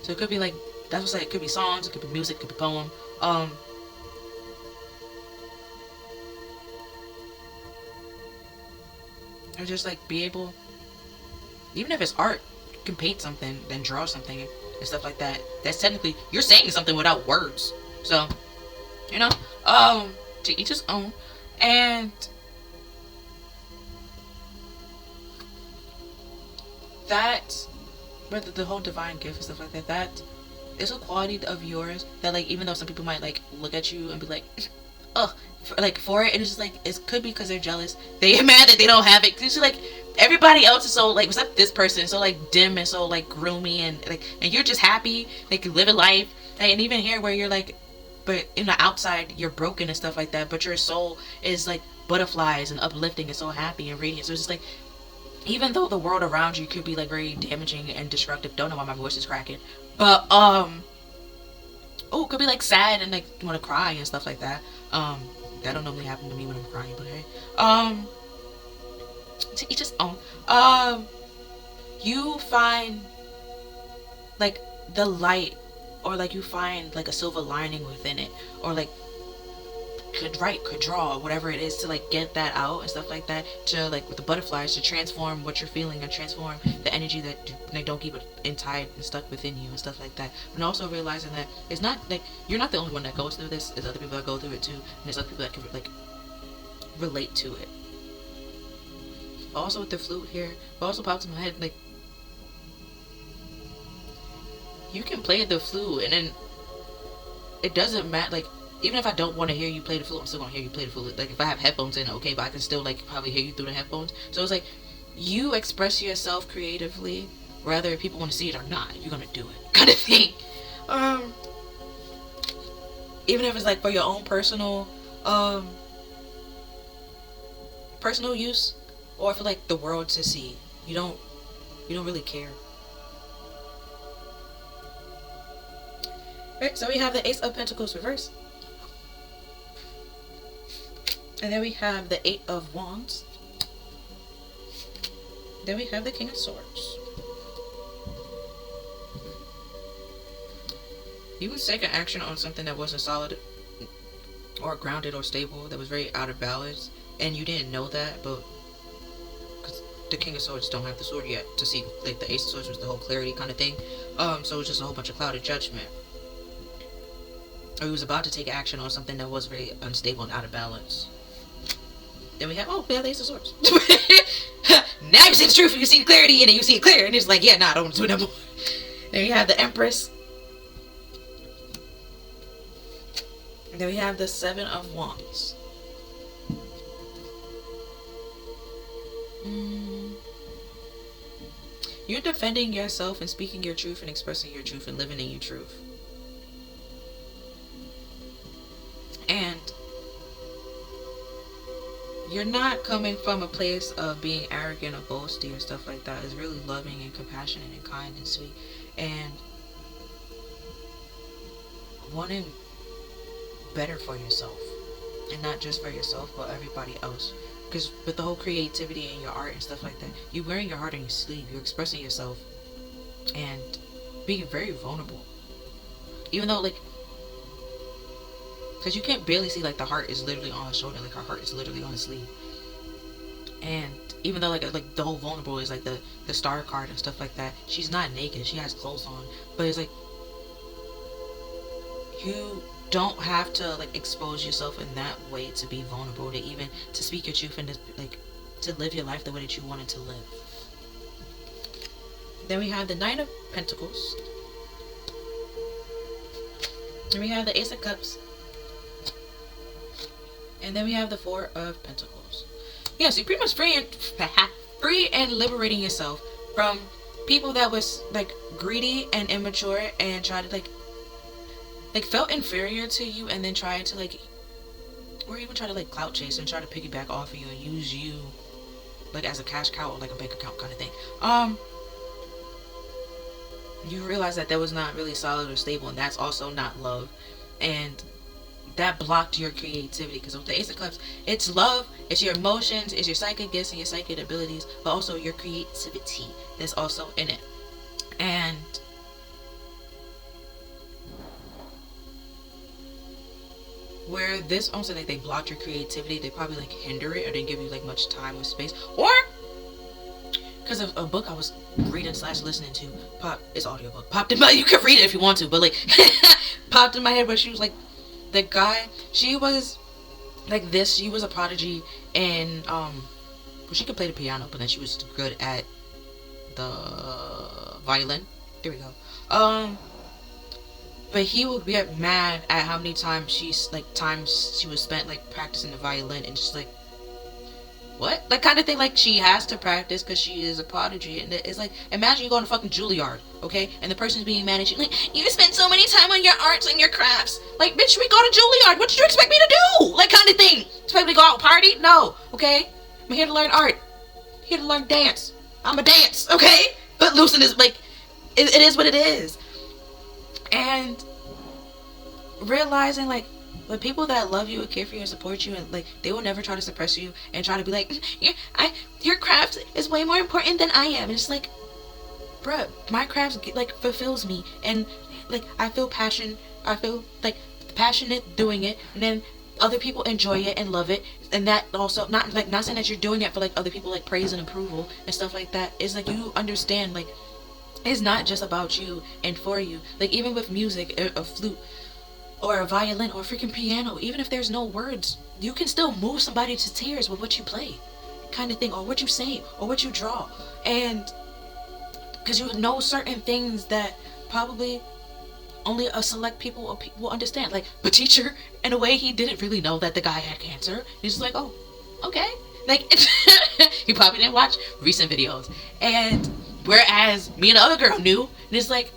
so it could be like, that's what I said, it could be songs, it could be music, it could be poem, or just like be able, even if it's art, you can paint something, then draw something and stuff like that. That's technically you're saying something without words. So, you know, to each his own. And that, but the whole divine gift and stuff like that, that is a quality of yours that like, even though some people might like look at you and be like, ugh, for it, and it's just like, it could be because they're jealous, they're mad that they don't have it, because like everybody else is so like, except this person, so like dim and so like groomy and like, and you're just happy like living life, and even here where you're like, but in the outside you're broken and stuff like that, but your soul is like butterflies and uplifting and so happy and radiant. So it's just like, even though the world around you could be like very damaging and destructive, don't know why my voice is cracking, but it could be like sad and like want to cry and stuff like that. That don't normally happen to me when I'm crying, but hey. To each his own. You find like the light, or like you find like a silver lining within it, or like could write, could draw, whatever it is, to like get that out and stuff like that, to like with the butterflies, to transform what you're feeling and transform the energy that like don't keep it tied and stuck within you and stuff like that. But also realizing that it's not like you're not the only one that goes through this. There's other people that go through it too, and there's other people that can like relate to it. Also with the flute here, but also pops in my head like, you can play the flute and then it doesn't matter, like even if I don't want to hear you play the flute, I'm still gonna hear you play the flute. Like if I have headphones in, okay, but I can still like probably hear you through the headphones. So it's like you express yourself creatively, whether people want to see it or not, you're gonna do it, kind of thing. Even if it's like for your own personal use, or for like the world to see, you don't really care. Right, so we have the Ace of Pentacles reverse. And then we have the Eight of Wands. Then we have the King of Swords. You was taking action on something that wasn't solid or grounded or stable, that was very out of balance, and you didn't know that, but because the King of Swords don't have the sword yet to see, like the Ace of Swords was the whole clarity kind of thing. So it was just a whole bunch of clouded judgment. Or he was about to take action on something that was very unstable and out of balance. Then we have the Ace of Swords. Now you see the truth and you see the clarity, and then you see it clear, and it's like, yeah, nah, I don't want to do it no more. Then we have the Empress. And then we have the Seven of Wands. You're defending yourself and speaking your truth and expressing your truth and living in your truth. And you're not coming from a place of being arrogant or boasty or stuff like that. It's really loving and compassionate and kind and sweet, and wanting better for yourself, and not just for yourself but everybody else. Because with the whole creativity and your art and stuff like that, you're wearing your heart on your sleeve, you're expressing yourself and being very vulnerable, even though like, because you can't barely see, like the heart is literally on her shoulder, like her heart is literally on the sleeve. And even though like the whole vulnerable is like the star card and stuff like that, she's not naked, she has clothes on. But it's like, you don't have to like expose yourself in that way to be vulnerable, to even to speak your truth and to like to live your life the way that you wanted to live. Then we have the Nine of Pentacles. And we have the Ace of Cups. And then we have the Four of Pentacles. Yeah, so you're pretty much free and liberating yourself from people that was like greedy and immature and tried to like felt inferior to you, and then tried to like, or even try to like clout chase and try to piggyback off of you and use you like as a cash cow or like a bank account kind of thing. You realize that was not really solid or stable, and that's also not love, and that blocked your creativity. Because with the Ace of Cups, it's love, it's your emotions, it's your psychic gifts and your psychic abilities, but also your creativity that's also in it. And where this also like they blocked your creativity, they probably like hinder it or didn't give you like much time or space, or because of a book I was reading / listening to, it's audiobook, popped in my, you can read it if you want to, but like popped in my head where she was like, the guy, she was like this, she was a prodigy and well, she could play the piano, but then she was good at the violin. There we go. But he would get mad at how many times she was spent like practicing the violin, and just like, what? Like kind of thing, like she has to practice because she is a prodigy. And it's like, imagine you go to fucking Juilliard, okay? And the person's being mad at you, like, you spend so many time on your arts and your crafts. Like, bitch, we go to Juilliard. What did you expect me to do? Like kind of thing. Expect me to go out and party? No, okay? I'm here to learn art. I'm here to learn dance. I'm a dance, okay? But Lucin is like, it is what it is. And realizing like, the people that love you and care for you and support you, and like they will never try to suppress you and try to be like, your craft is way more important than I am. And it's like, bruh, my craft like fulfills me, and like I feel like passionate doing it, and then other people enjoy it and love it, and that also not saying that you're doing it for like other people like praise and approval and stuff like that. It's like you understand like it's not just about you and for you. Like even with music, a flute or a violin or a freaking piano, even if there's no words, you can still move somebody to tears with what you play, kind of thing, or what you say, or what you draw. And because you know certain things that probably only a select people will understand. Like the teacher, in a way, he didn't really know that the guy had cancer. He's just like, oh, okay. Like he probably didn't watch recent videos. And whereas me and the other girl knew, and it's like,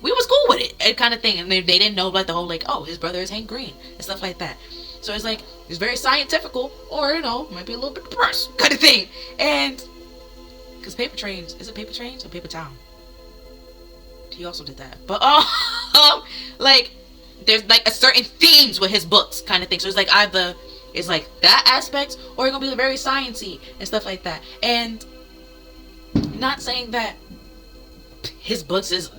we was cool with it, and kind of thing. And they didn't know like the whole like, oh, his brother is Hank Green and stuff like that. So it's like, it's very scientifical, or you know, might be a little bit depressed kind of thing. And because Paper Trains, is it Paper Trains or Paper Town? He also did that. But like there's like a certain themes with his books kind of thing. So it's like either it's like that aspect, or you're gonna be very sciencey and stuff like that. And not saying that his books is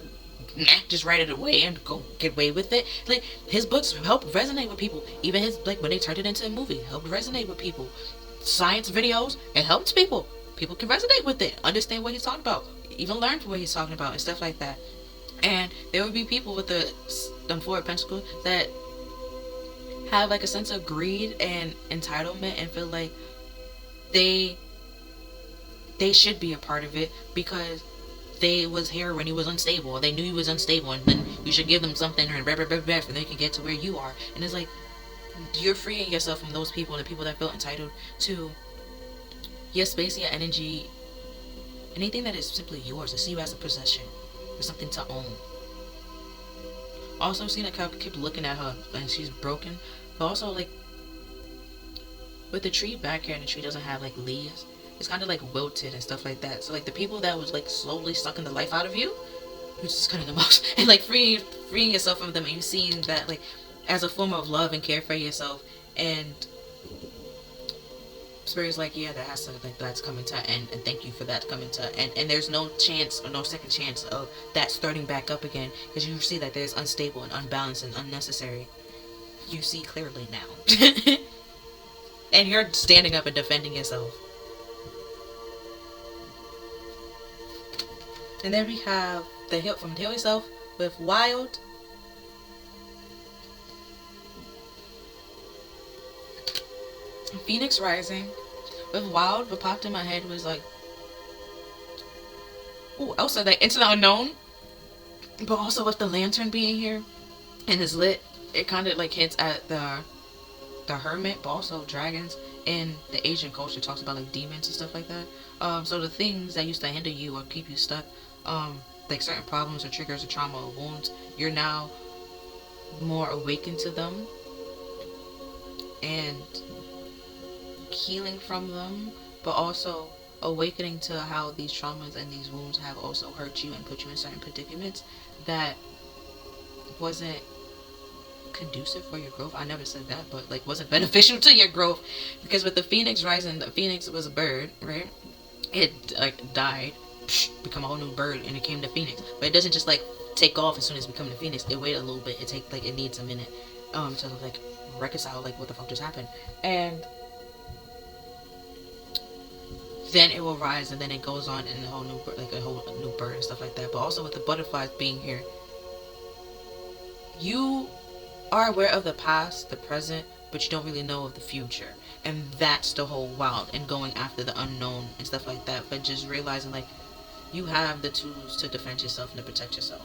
just write it away and go get away with it. Like his books help resonate with people. Even his like when they turned it into a movie, helped resonate with people. Science videos, it helps people. People can resonate with it, understand what he's talking about, even learn from what he's talking about and stuff like that. And there would be people with the Four of Pentacles that have like a sense of greed and entitlement and feel like they should be a part of it because they was here when he was unstable, or they knew he was unstable, and then you should give them something and they can get to where you are. And it's like, you're freeing yourself from those people and the people that feel entitled to your space, your energy, anything that is simply yours, to see you as a possession or something to own. Also seeing that keep looking at her and she's broken, but also like with the tree back here, and the tree doesn't have like leaves, it's kind of like wilted and stuff like that. So like the people that was like slowly sucking the life out of you, which is kind of the most, and like freeing yourself from them, and you seeing that like as a form of love and care for yourself. And Spirit's like, yeah, that has to, like, that's coming to an end, and thank you for that coming to an end. And there's no chance or no second chance of that starting back up again, because you see that there's unstable and unbalanced and unnecessary. You see clearly now. And you're standing up and defending yourself. And then we have the Hill from the Hill itself with Wild. Phoenix Rising with Wild. What popped in my head was like, ooh, also like Into the Unknown. But also with the lantern being here and is lit, it kind of like hints at the hermit, but also dragons. In the Asian culture talks about like demons and stuff like that. So the things that used to hinder you or keep you stuck, like certain problems or triggers or trauma or wounds, you're now more awakened to them and healing from them, but also awakening to how these traumas and these wounds have also hurt you and put you in certain predicaments that wasn't conducive for your growth. I never said that, but like wasn't beneficial to your growth, because with the Phoenix Rising, the Phoenix was a bird, right? It like died, become a whole new bird, and it came to Phoenix. But it doesn't just like take off as soon as it become the Phoenix. It wait a little bit. It needs a minute to like reconcile like what the fuck just happened, and then it will rise, and then it goes on in a whole new bird and stuff like that. But also with the butterflies being here, you are aware of the past, the present, but you don't really know of the future. And that's the whole wild and going after the unknown and stuff like that. But just realizing like you have the tools to defend yourself and to protect yourself.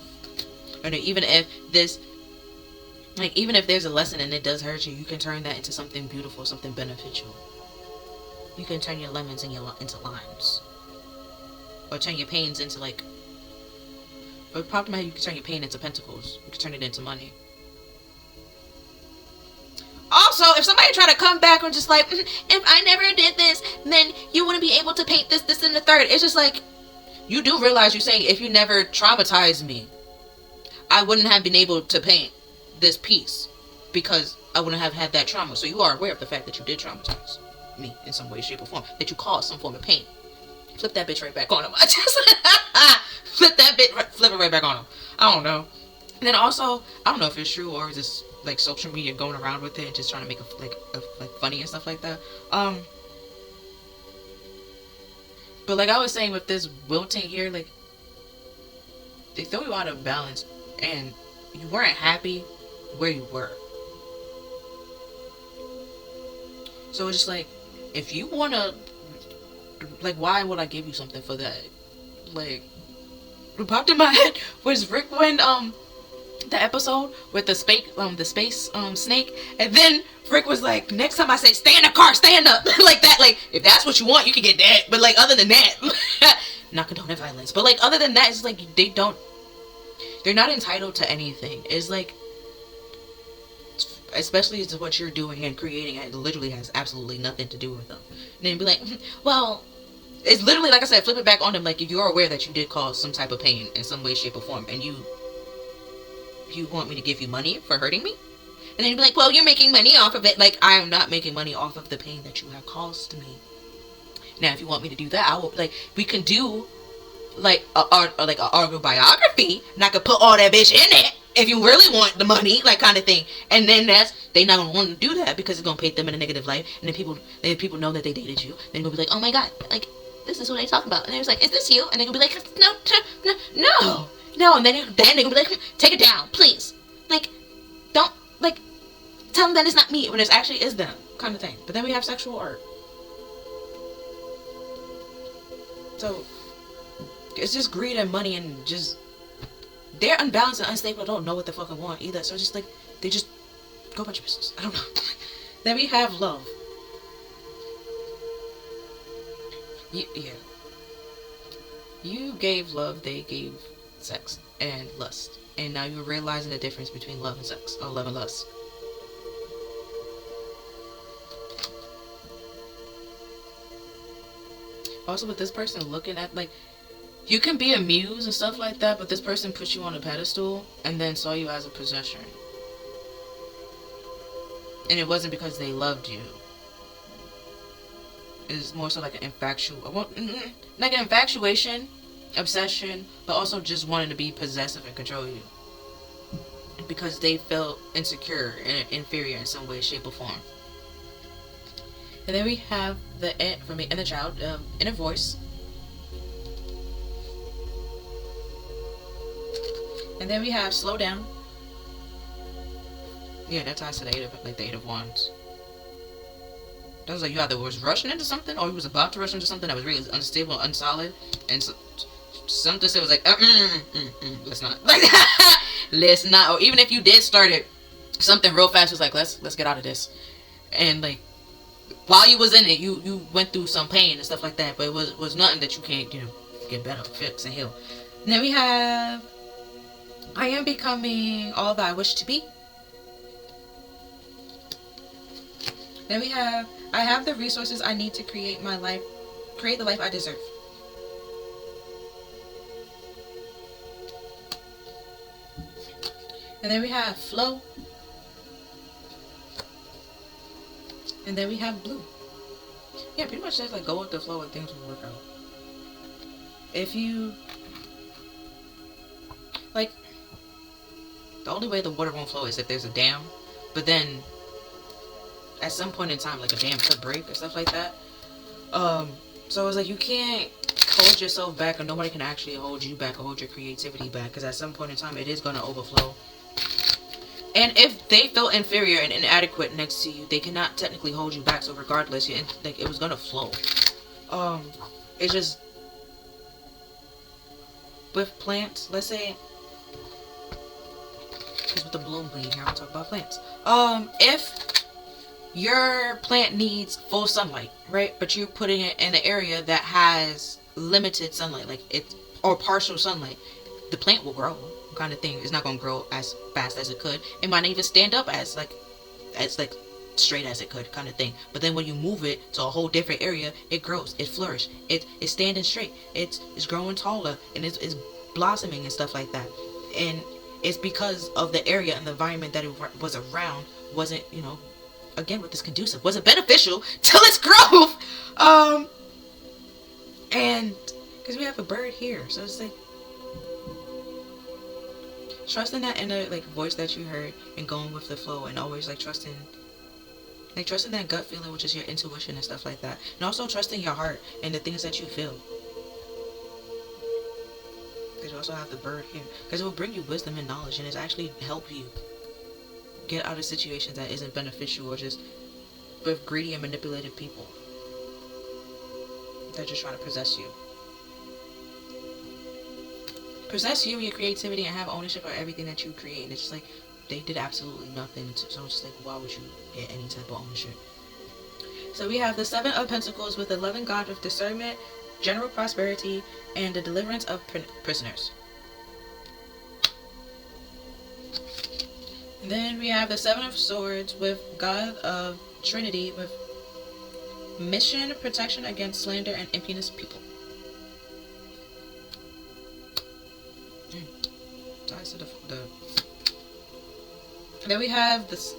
And even if there's a lesson and it does hurt you, you can turn that into something beautiful, something beneficial. You can turn your lemons into limes. Or turn your pains into like, or probably you can turn your pain into pentacles. You can turn it into money. Also, if somebody try to come back and just like, if I never did this, then you wouldn't be able to paint this, and the third. It's just like, you do realize you're saying, if you never traumatized me, I wouldn't have been able to paint this piece because I wouldn't have had that trauma. So you are aware of the fact that you did traumatize me in some way, shape, or form, that you caused some form of pain. Flip that bitch right back on him. I just flip it right back on him. I don't know. And then also, I don't know if it's true or is this like social media going around with it and just trying to make it like funny and stuff like that. But like I was saying with this wilting here, like they throw you out of balance and you weren't happy where you were. So it's just like, if you wanna, like, why would I give you something for that? Like, what popped in my head was Rick when the episode with the space snake, and then Rick was like, next time I say stay in the car, stand up. Like that. Like, if that's what you want, you can get that, but like other than that, not condoning violence, but like other than that, it's like they're not entitled to anything. It's like, especially to what you're doing and creating, it literally has absolutely nothing to do with them. And then be like, well, it's literally like I said, flip it back on them. Like, if you're aware that you did cause some type of pain in some way, shape, or form, and you want me to give you money for hurting me? And then you'd be like, well, you're making money off of it. Like, I am not making money off of the pain that you have caused me. Now, if you want me to do that, I will, like, we can do like a autobiography, and I could put all that bitch in it if you really want the money, like, kind of thing. And then they not gonna want to do that because it's gonna paint them in a negative light. And then people know that they dated you, then they'll be like, oh my god, like, this is who they talk about. And it's like, is this you? And they're gonna be like, no. And then they're gonna be like, take it down, please. Like, don't, like, tell them that it's not me when it actually is them, kind of thing. But then we have sexual art. So it's just greed and money, and just they're unbalanced and unstable, don't know what the fuck I want either. So it's just like, they just go about your business. I don't know. Then we have love. Yeah. You gave love, they gave sex and lust. And now you're realizing the difference between love and sex, or love and lust. Also with this person looking at, like, you can be amused and stuff like that, but this person put you on a pedestal and then saw you as a possession. And it wasn't because they loved you. It's more so like an infatuation, obsession, but also just wanting to be possessive and control you. Because they felt insecure and inferior in some way, shape, or form. And then we have the inner child, inner voice. And then we have slow down. Yeah, that ties to the eight of wands. That was like you either was rushing into something or you was about to rush into something that was really unstable, unsolid, and so, something said was like, let's not, let's not. Or even if you did start it, something real fast was like, let's get out of this. And like while you was in it, you went through some pain and stuff like that, but it was nothing that you can't get better, fix, and heal. And then we have I am becoming all that I wish to be. Then we have I have the resources I need to create the life I deserve. And then we have flow. And then we have blue. Yeah, pretty much just like go with the flow and things will work out. If you like, the only way the water won't flow is if there's a dam, but then at some point in time, like a dam could break or stuff like that. So it's like you can't hold yourself back, or nobody can actually hold you back or hold your creativity back, because at some point in time it is going to overflow. And if they felt inferior and inadequate next to you, they cannot technically hold you back. So regardless, like it was gonna flow. It's just with plants. Let's say, because with the bloom bleed here, I'm talking about plants. If your plant needs full sunlight, right? But you're putting it in an area that has limited sunlight, like or partial sunlight, the plant will grow. Kind of thing. It's not going to grow as fast as it could. It might not even stand up as straight as it could, kind of thing. But then when you move it to a whole different area, it grows, it flourishes, it's standing straight, it's growing taller, and it's blossoming and stuff like that. And it's because of the area and the environment that it was around wasn't, again with this conducive, wasn't beneficial to its growth. And because we have a bird here, so it's like trusting that inner voice that you heard and going with the flow, and always trusting that gut feeling, which is your intuition and stuff like that, and also trusting your heart and the things that you feel. Because you also have the bird here, because it will bring you wisdom and knowledge, and it's actually help you get out of situations that isn't beneficial, or just with greedy and manipulative people that are just trying to possess you and your creativity, and have ownership of everything that you create. And it's just like they did absolutely nothing so it's just like, why would you get any type of ownership? So we have the Seven of Pentacles with the loving God of discernment, general prosperity, and the deliverance of prisoners. And then we have the Seven of Swords with God of Trinity, with mission, protection against slander and impious people. Ties to the then we have this.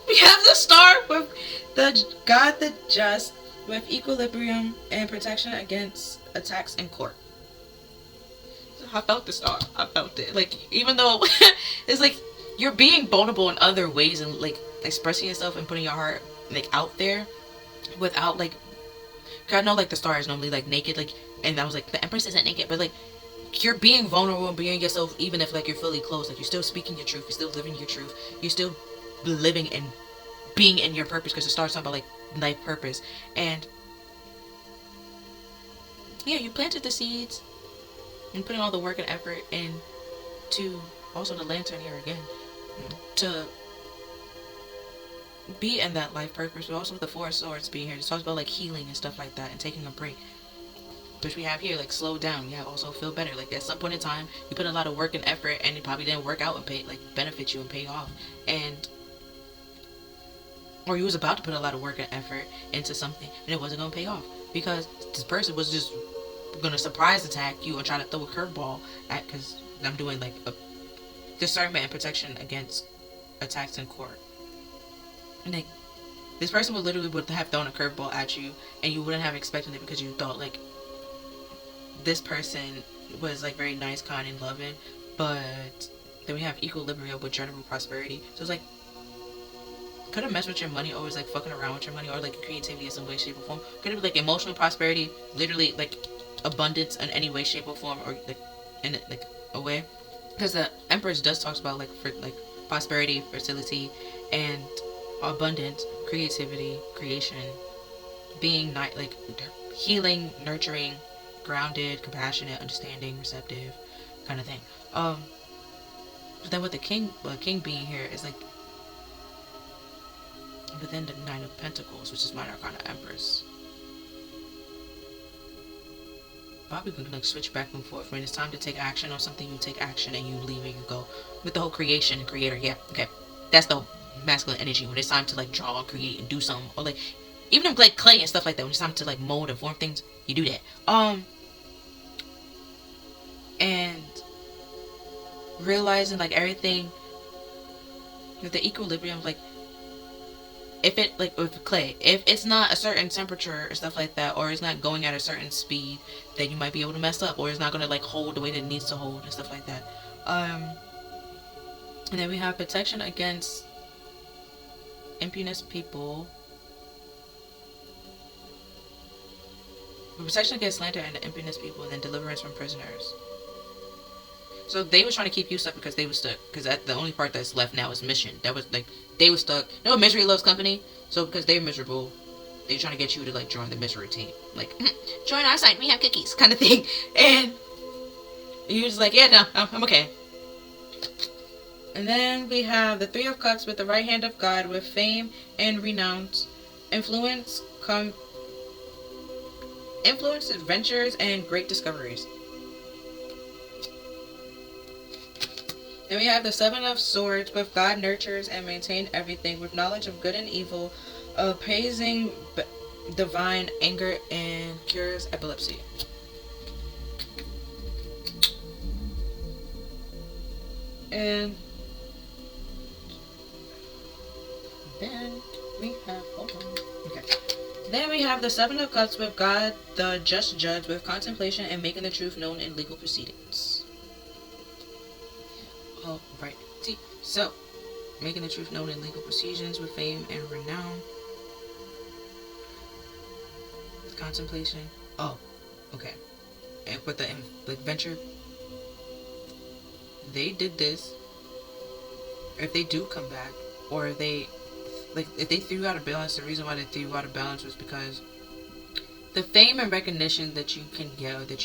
We have the Star with the God the Just, with equilibrium and protection against attacks in court. I felt the Star. I felt it. Like, even though it's like you're being vulnerable in other ways and expressing yourself and putting your heart out there without cause I know the Star is normally naked, and I was the Empress isn't naked, but you're being vulnerable and being yourself, even if you're fully closed. You're still speaking your truth, you're still living your truth, you're still living and being in your purpose, because it starts talking about life purpose. And yeah, you planted the seeds and putting all the work and effort into also the lantern here again, to be in that life purpose. But also with the Four of Swords being here, it talks about healing and stuff like that, and taking a break, which we have here, slow down. Yeah, also feel better. At some point in time, you put a lot of work and effort, and it probably didn't work out and benefit you and pay off. Or you was about to put a lot of work and effort into something, and it wasn't going to pay off, because this person was just going to surprise attack you and try to throw a curveball at, because I'm doing a discernment and protection against attacks in court. And this person would have thrown a curveball at you, and you wouldn't have expected it, because you thought this person was very nice, kind, and loving. But then we have equilibrium with general prosperity. So it's could have messed with your money, or was fucking around with your money, or your creativity in some way, shape, or form. Could have be emotional prosperity, literally abundance in any way, shape, or form, or in a way. because the Empress does talks about like for like prosperity, fertility, and abundance, creativity, creation, being like healing, nurturing, grounded, compassionate, understanding, receptive, kind of thing. But then with the king being here is like within the Nine of Pentacles, which is Minor Arcana Empress. Probably can like switch back and forth. When it's time to take action on something, you take action and you leave and you go. With the whole creation and creator, yeah, okay. That's the masculine energy. When it's time to like draw, create, and do something, or like even like clay and stuff like that. When it's time to like mold and form things, you do that. And realizing like everything with the equilibrium, like if it like with clay, if it's not a certain temperature or stuff like that, or it's not going at a certain speed, then you might be able to mess up, or it's not gonna like hold the way that it needs to hold and stuff like that. And then we have protection against impudent people, protection against slander and impudent people, and then deliverance from prisoners. So they was trying to keep you stuck because they was stuck. Because the only part that's left now is mission. That was like they was stuck. You know, misery loves company. So because they're miserable, they're trying to get you to like join the misery team. Like join our side, we have cookies, kind of thing. And you're just like, yeah, no, I'm okay. And then we have the Three of Cups with the right hand of God, with fame and renown, influence, adventures, and great discoveries. Then we have the Seven of Swords, with God nurtures and maintains everything, with knowledge of good and evil, appraising divine anger, and cures epilepsy. And then we have, hold on, okay. Then we have the Seven of Cups, with God the just judge, with contemplation and making the truth known in legal proceedings. Alright, so making the truth known in legal proceedings, with fame and renown. Contemplation. Oh, okay. And with the adventure, they did this. If they do come back, or if they threw you out of balance, the reason why they threw you out of balance was because the fame and recognition that you can get, or the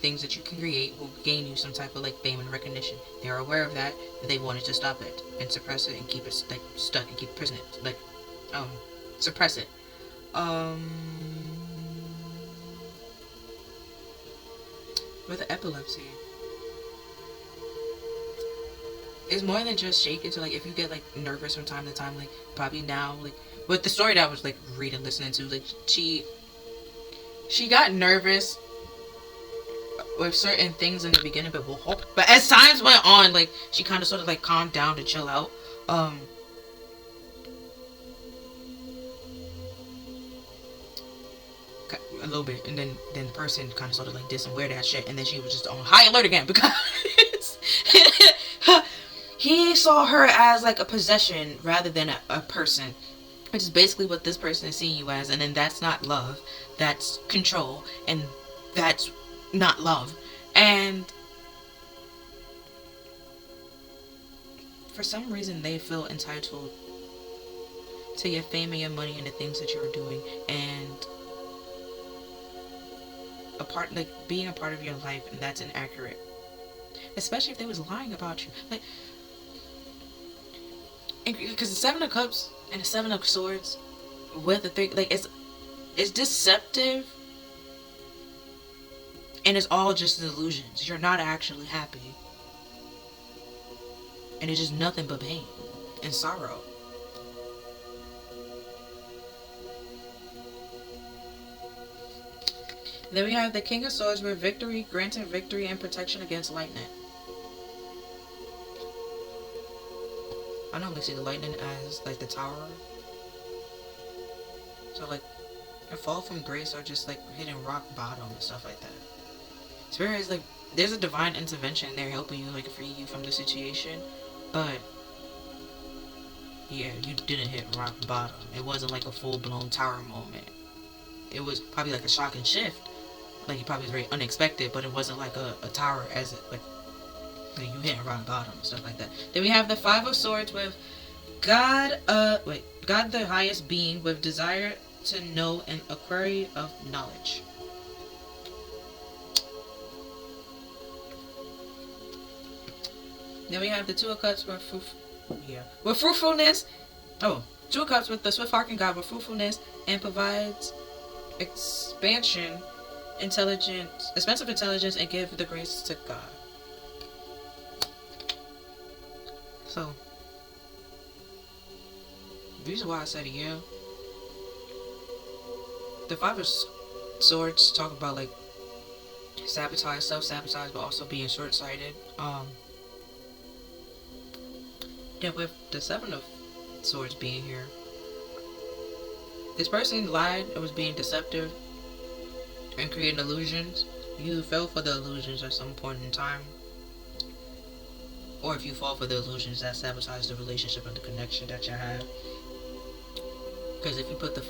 things that you can create, will gain you some type of like fame and recognition. They're aware of that, but they wanted to stop it and suppress it and keep it like stuck and keep it prison it, like suppress it. With epilepsy, it's more than just shaking. So like if you get like nervous from time to time, like probably now, like with the story that I was like reading, listening to, like she got nervous with certain things in the beginning, but as times went on, like she kind of sort of like calmed down to chill out. A little bit, and then the person kind of sort of like did some weird ass shit, and then she was just on high alert again because he saw her as like a possession rather than a person, which is basically what this person is seeing you as. And then that's not love, that's control, and that's not love. And for some reason they feel entitled to your fame and your money and the things that you're doing, and being a part of your life, and that's inaccurate. Especially if they was lying about you, like, because the Seven of Cups and the Seven of Swords with the three, like it's deceptive, and it's all just illusions. You're not actually happy, and it's just nothing but pain and sorrow. Then we have the King of Swords, with victory, granting victory and protection against lightning. I normally see the lightning as like the tower. So like a fall from grace, or just like hitting rock bottom and stuff like that. Spirit is like, there's a divine intervention there helping you, like free you from the situation, but yeah, you didn't hit rock bottom. It wasn't like a full-blown tower moment. It was probably like a shocking shift. Like, it probably was very unexpected, but it wasn't like a tower as it, like, Like you hitting rock bottom and stuff like that. Then we have the Five of Swords with God the highest being with desire to know and a query of knowledge. Then we have the Two of Cups with fruitfulness. Oh, Two of Cups with the swift hearkened God with fruitfulness and provides expansive intelligence, and give the grace to God. So, the reason why I said yeah, the Five of Swords talk about like sabotage, self-sabotage, but also being short-sighted. Yeah, with the Seven of Swords being here, this person lied and was being deceptive and creating illusions. You fell for the illusions at some point in time, or if you fall for the illusions, that sabotage the relationship and the connection that you have. Because if you put the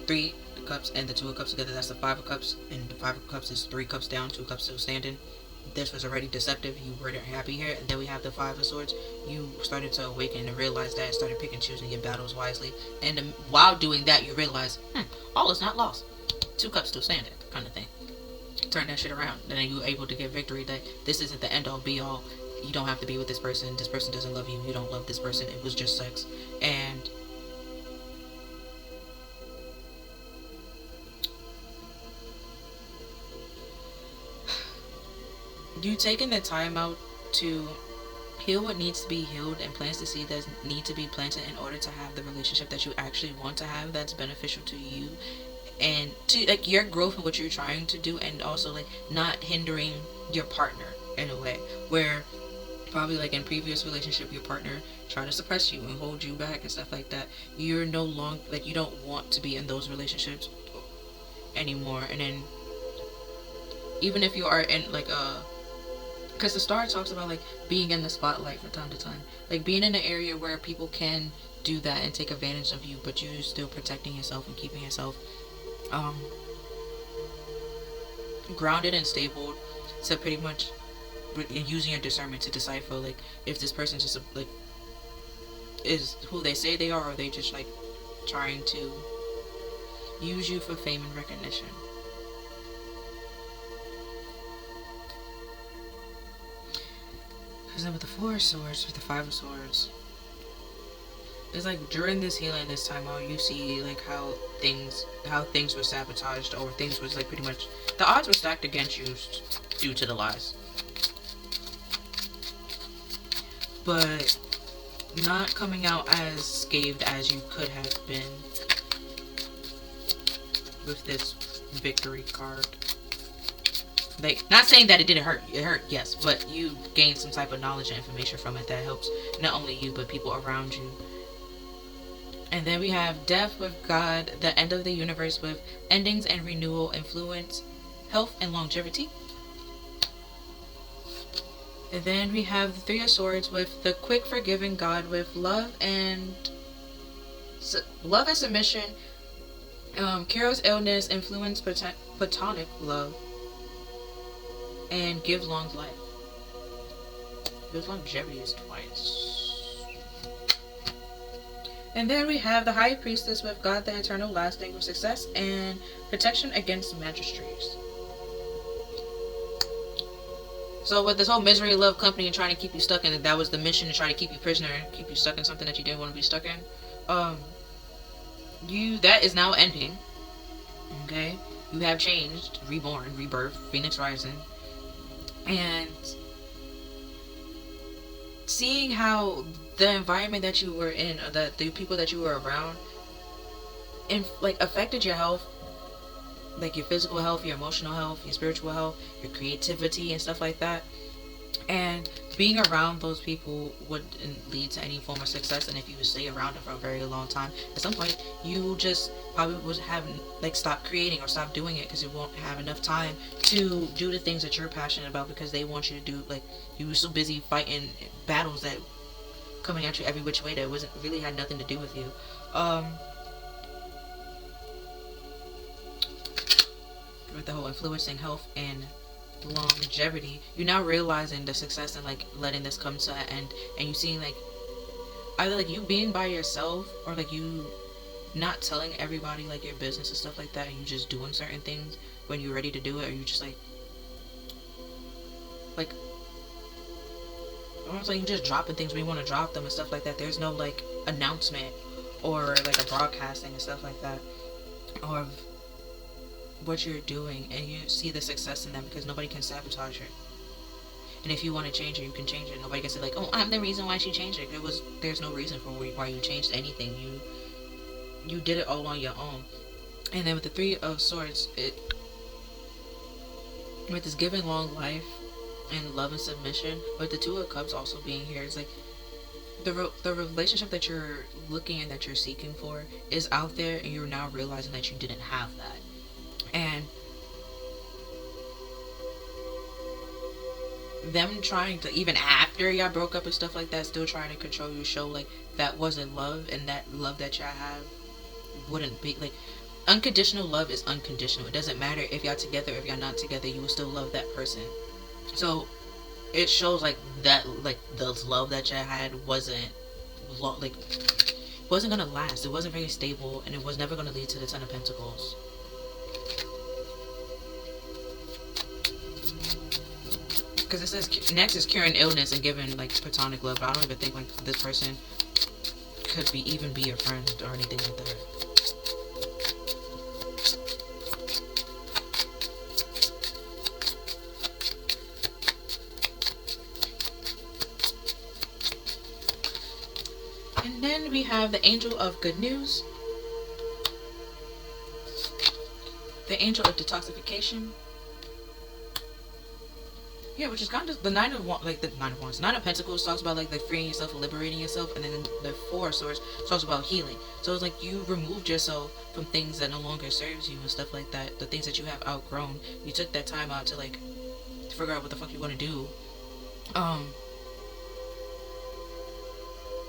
three cups and the Two of Cups together, that's the Five of Cups, and the Five of Cups is 3 cups down, 2 cups still standing. This was already deceptive. You weren't happy here. And then we have the Five of Swords. You started to awaken and realize that, and started picking and choosing your battles wisely. And while doing that, you realize, all is not lost. 2 cups still standing, kind of thing. Turn that shit around. Then you were able to get victory that this isn't the end all be all. You don't have to be with this person. This person doesn't love you. You don't love this person. It was just sex. And you taking the time out to heal what needs to be healed and plants the seed that need to be planted in order to have the relationship that you actually want to have, that's beneficial to you and to like your growth and what you're trying to do, and also like not hindering your partner in a way where probably like in previous relationship your partner tried to suppress you and hold you back and stuff like that. You're no longer like, you don't want to be in those relationships anymore. And then even if you are in like because the star talks about like being in the spotlight from time to time, like being in an area where people can do that and take advantage of you, but you're still protecting yourself and keeping yourself grounded and stable, to pretty much using your discernment to decipher like if this person just like is who they say they are, or they just like trying to use you for fame and recognition. Because then with the Four of Swords, with the Five of Swords, it's like during this healing, this time out, you see like how things were sabotaged, or things was like pretty much the odds were stacked against you due to the lies. But not coming out as scathed as you could have been with this victory card. Like, not saying that it didn't hurt. It hurt, yes, but you gained some type of knowledge and information from it that helps not only you but people around you. And then we have Death with God, the end of the universe with endings and renewal, influence, health, and longevity. And then we have the Three of Swords with the quick forgiving God with love and submission, cures illness, influence platonic love, and gives long life. Gives longevity is twice. And then we have the High Priestess with God the Eternal Lasting with success and protection against magistrates. So with this whole misery, love, company, and trying to keep you stuck in it, that was the mission, to try to keep you prisoner and keep you stuck in something that you didn't want to be stuck in. That is now ending. Okay? You have changed, reborn, rebirth, Phoenix Rising. And seeing how the environment that you were in, or the people that you were around, affected your health, like your physical health, your emotional health, your spiritual health, your creativity and stuff like that. And being around those people wouldn't lead to any form of success. And if you would stay around them for a very long time, at some point you just probably would have stop creating or stop doing it, because you won't have enough time to do the things that you're passionate about, because they want you to do, like, you were so busy fighting battles that coming at you every which way that had nothing to do with you. With the whole influencing health and longevity, you're now realizing the success and like letting this come to an end, and you seeing like either like you being by yourself or like you not telling everybody like your business and stuff like that, and you just doing certain things when you're ready to do it, or you just like almost like you just dropping things when you want to drop them and stuff like that. There's no like announcement or like a broadcasting and stuff like that of what you're doing, and you see the success in them because nobody can sabotage it. And if you want to change it, you can change it. Nobody can say like, "Oh, I'm the reason why she changed it." There's no reason for why you changed anything. You did it all on your own. And then with the Three of Swords, it with this giving long life and love and submission, with the Two of Cups also being here, it's like the relationship that you're looking and that you're seeking for is out there, and you're now realizing that you didn't have that. And them trying to, even after y'all broke up and stuff like that, still trying to control you, show like that wasn't love, and that love that y'all have wouldn't be like unconditional love is unconditional. It doesn't matter if y'all together or if y'all not together, you will still love that person. So it shows like that, like the love that y'all had like wasn't gonna last. It wasn't very stable, and it was never gonna lead to the Ten of Pentacles. Because it says next is curing illness and giving like platonic love, but I don't even think like this person could even be a friend or anything like that. And then we have the Angel of Good News, the Angel of Detoxification. Yeah, which is kind of the Nine of Wands, like the Nine of Wands. Nine of Pentacles talks about like freeing yourself and liberating yourself, and then the Four of Swords talks about healing. So it's like you removed yourself from things that no longer serves you and stuff like that. The things that you have outgrown. You took that time out to like figure out what the fuck you want to do.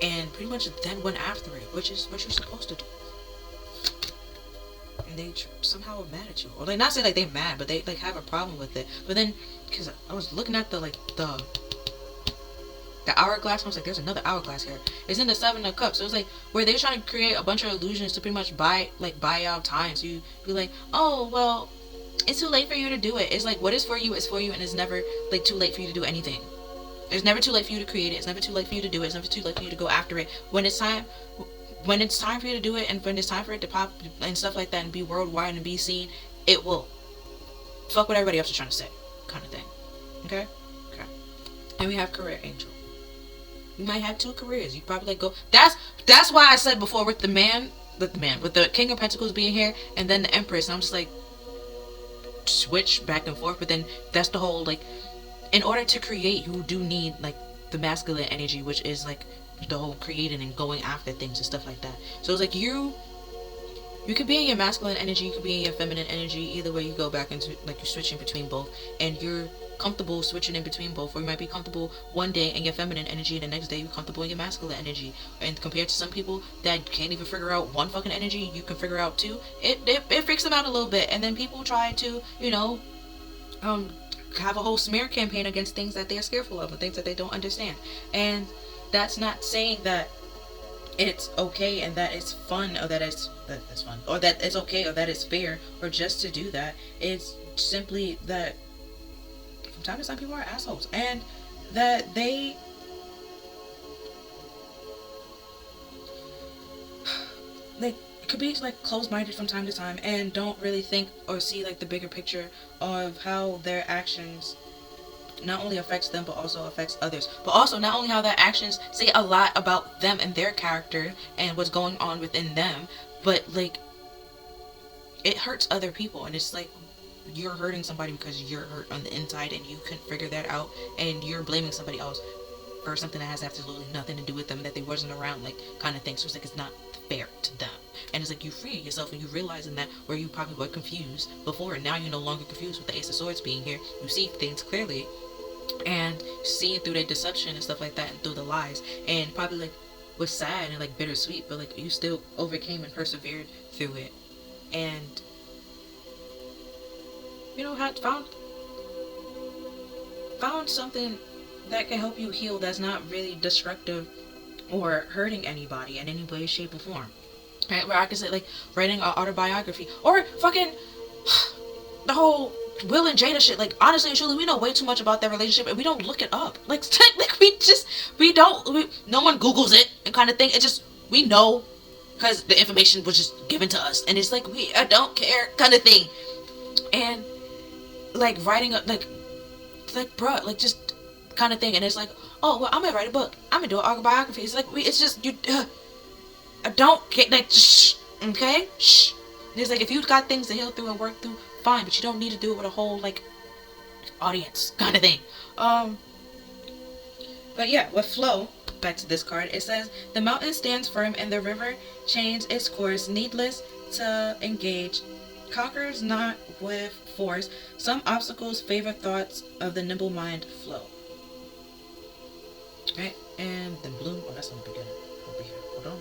And pretty much then went after it, which is what you're supposed to do. And they somehow are mad at you, or they not say like they mad, but they like have a problem with it. But then, because I was looking at the hourglass, I was like, there's another hourglass here. It's in the Seven of Cups. So it's like where they're trying to create a bunch of illusions to pretty much buy out time. So you be like, oh well, it's too late for you to do it. It's like what is for you is for you, and it's never like too late for you to do anything. It's never too late for you to create it. It's never too late for you to do it. It's never too late for you to go after it. When it's time for you to do it, and when it's time for it to pop and stuff like that and be worldwide and be seen, it will. Fuck what everybody else is trying to say, kind of thing. Okay? And we have Career Angel. You might have two careers. You probably like go. That's why I said before with with the King of Pentacles being here and then the Empress. I'm just like switch back and forth. But then that's the whole like. In order to create, you do need like the masculine energy, which is like the whole creating and going after things and stuff like that. So it's like you could be in your masculine energy, you could be in your feminine energy. Either way, you go back into like you're switching between both, and you're comfortable switching in between both. Or you might be comfortable one day in your feminine energy, and the next day you're comfortable in your masculine energy. And compared to some people that can't even figure out one fucking energy, you can figure out two. It freaks them out a little bit, and then people try to have a whole smear campaign against things that they're scared of and things that they don't understand. And that's not saying that it's okay and that it's fun, or that it's fun, or that it's okay, or that it's fair, or just to do that. It's simply that from time to time people are assholes, and that they could be like closed-minded from time to time and don't really think or see like the bigger picture of how their actions not only affects them but also affects others, but also not only how their actions say a lot about them and their character and what's going on within them, but like it hurts other people. And it's like you're hurting somebody because you're hurt on the inside and you couldn't figure that out, and you're blaming somebody else for something that has absolutely nothing to do with them, that they wasn't around, like kind of thing. So it's like it's not fair to them. And it's like you freeing yourself and you realizing that where you probably were confused before, and now you're no longer confused with the Ace of Swords being here. You see things clearly and seeing through their deception and stuff like that, and through the lies, and probably like was sad and like bittersweet, but like you still overcame and persevered through it, and had found found something that can help you heal that's not really destructive or hurting anybody in any way, shape, or form. Right? Where I can say, like, writing an autobiography. Or fucking the whole Will and Jada shit. Like, honestly and truly, we know way too much about their relationship and we don't look it up. Like, no one Googles it and kind of thing. It just, we know because the information was just given to us. And it's like, I don't care kind of thing. And, like, writing, like, bruh, like, just kind of thing. And it's like, oh, well, I'm gonna write a book. I'm gonna do an autobiography. It's like, it's just, I don't get, like, shh, okay? Shh. It's like, if you've got things to heal through and work through, fine, but you don't need to do it with a whole, like, audience kind of thing. But yeah, with flow, back to this card, it says, the mountain stands firm and the river changes its course, needless to engage, conquers not with force, some obstacles favor thoughts of the nimble mind flow. Right? And then bloom, oh, that's in the beginning. Over here, hold on.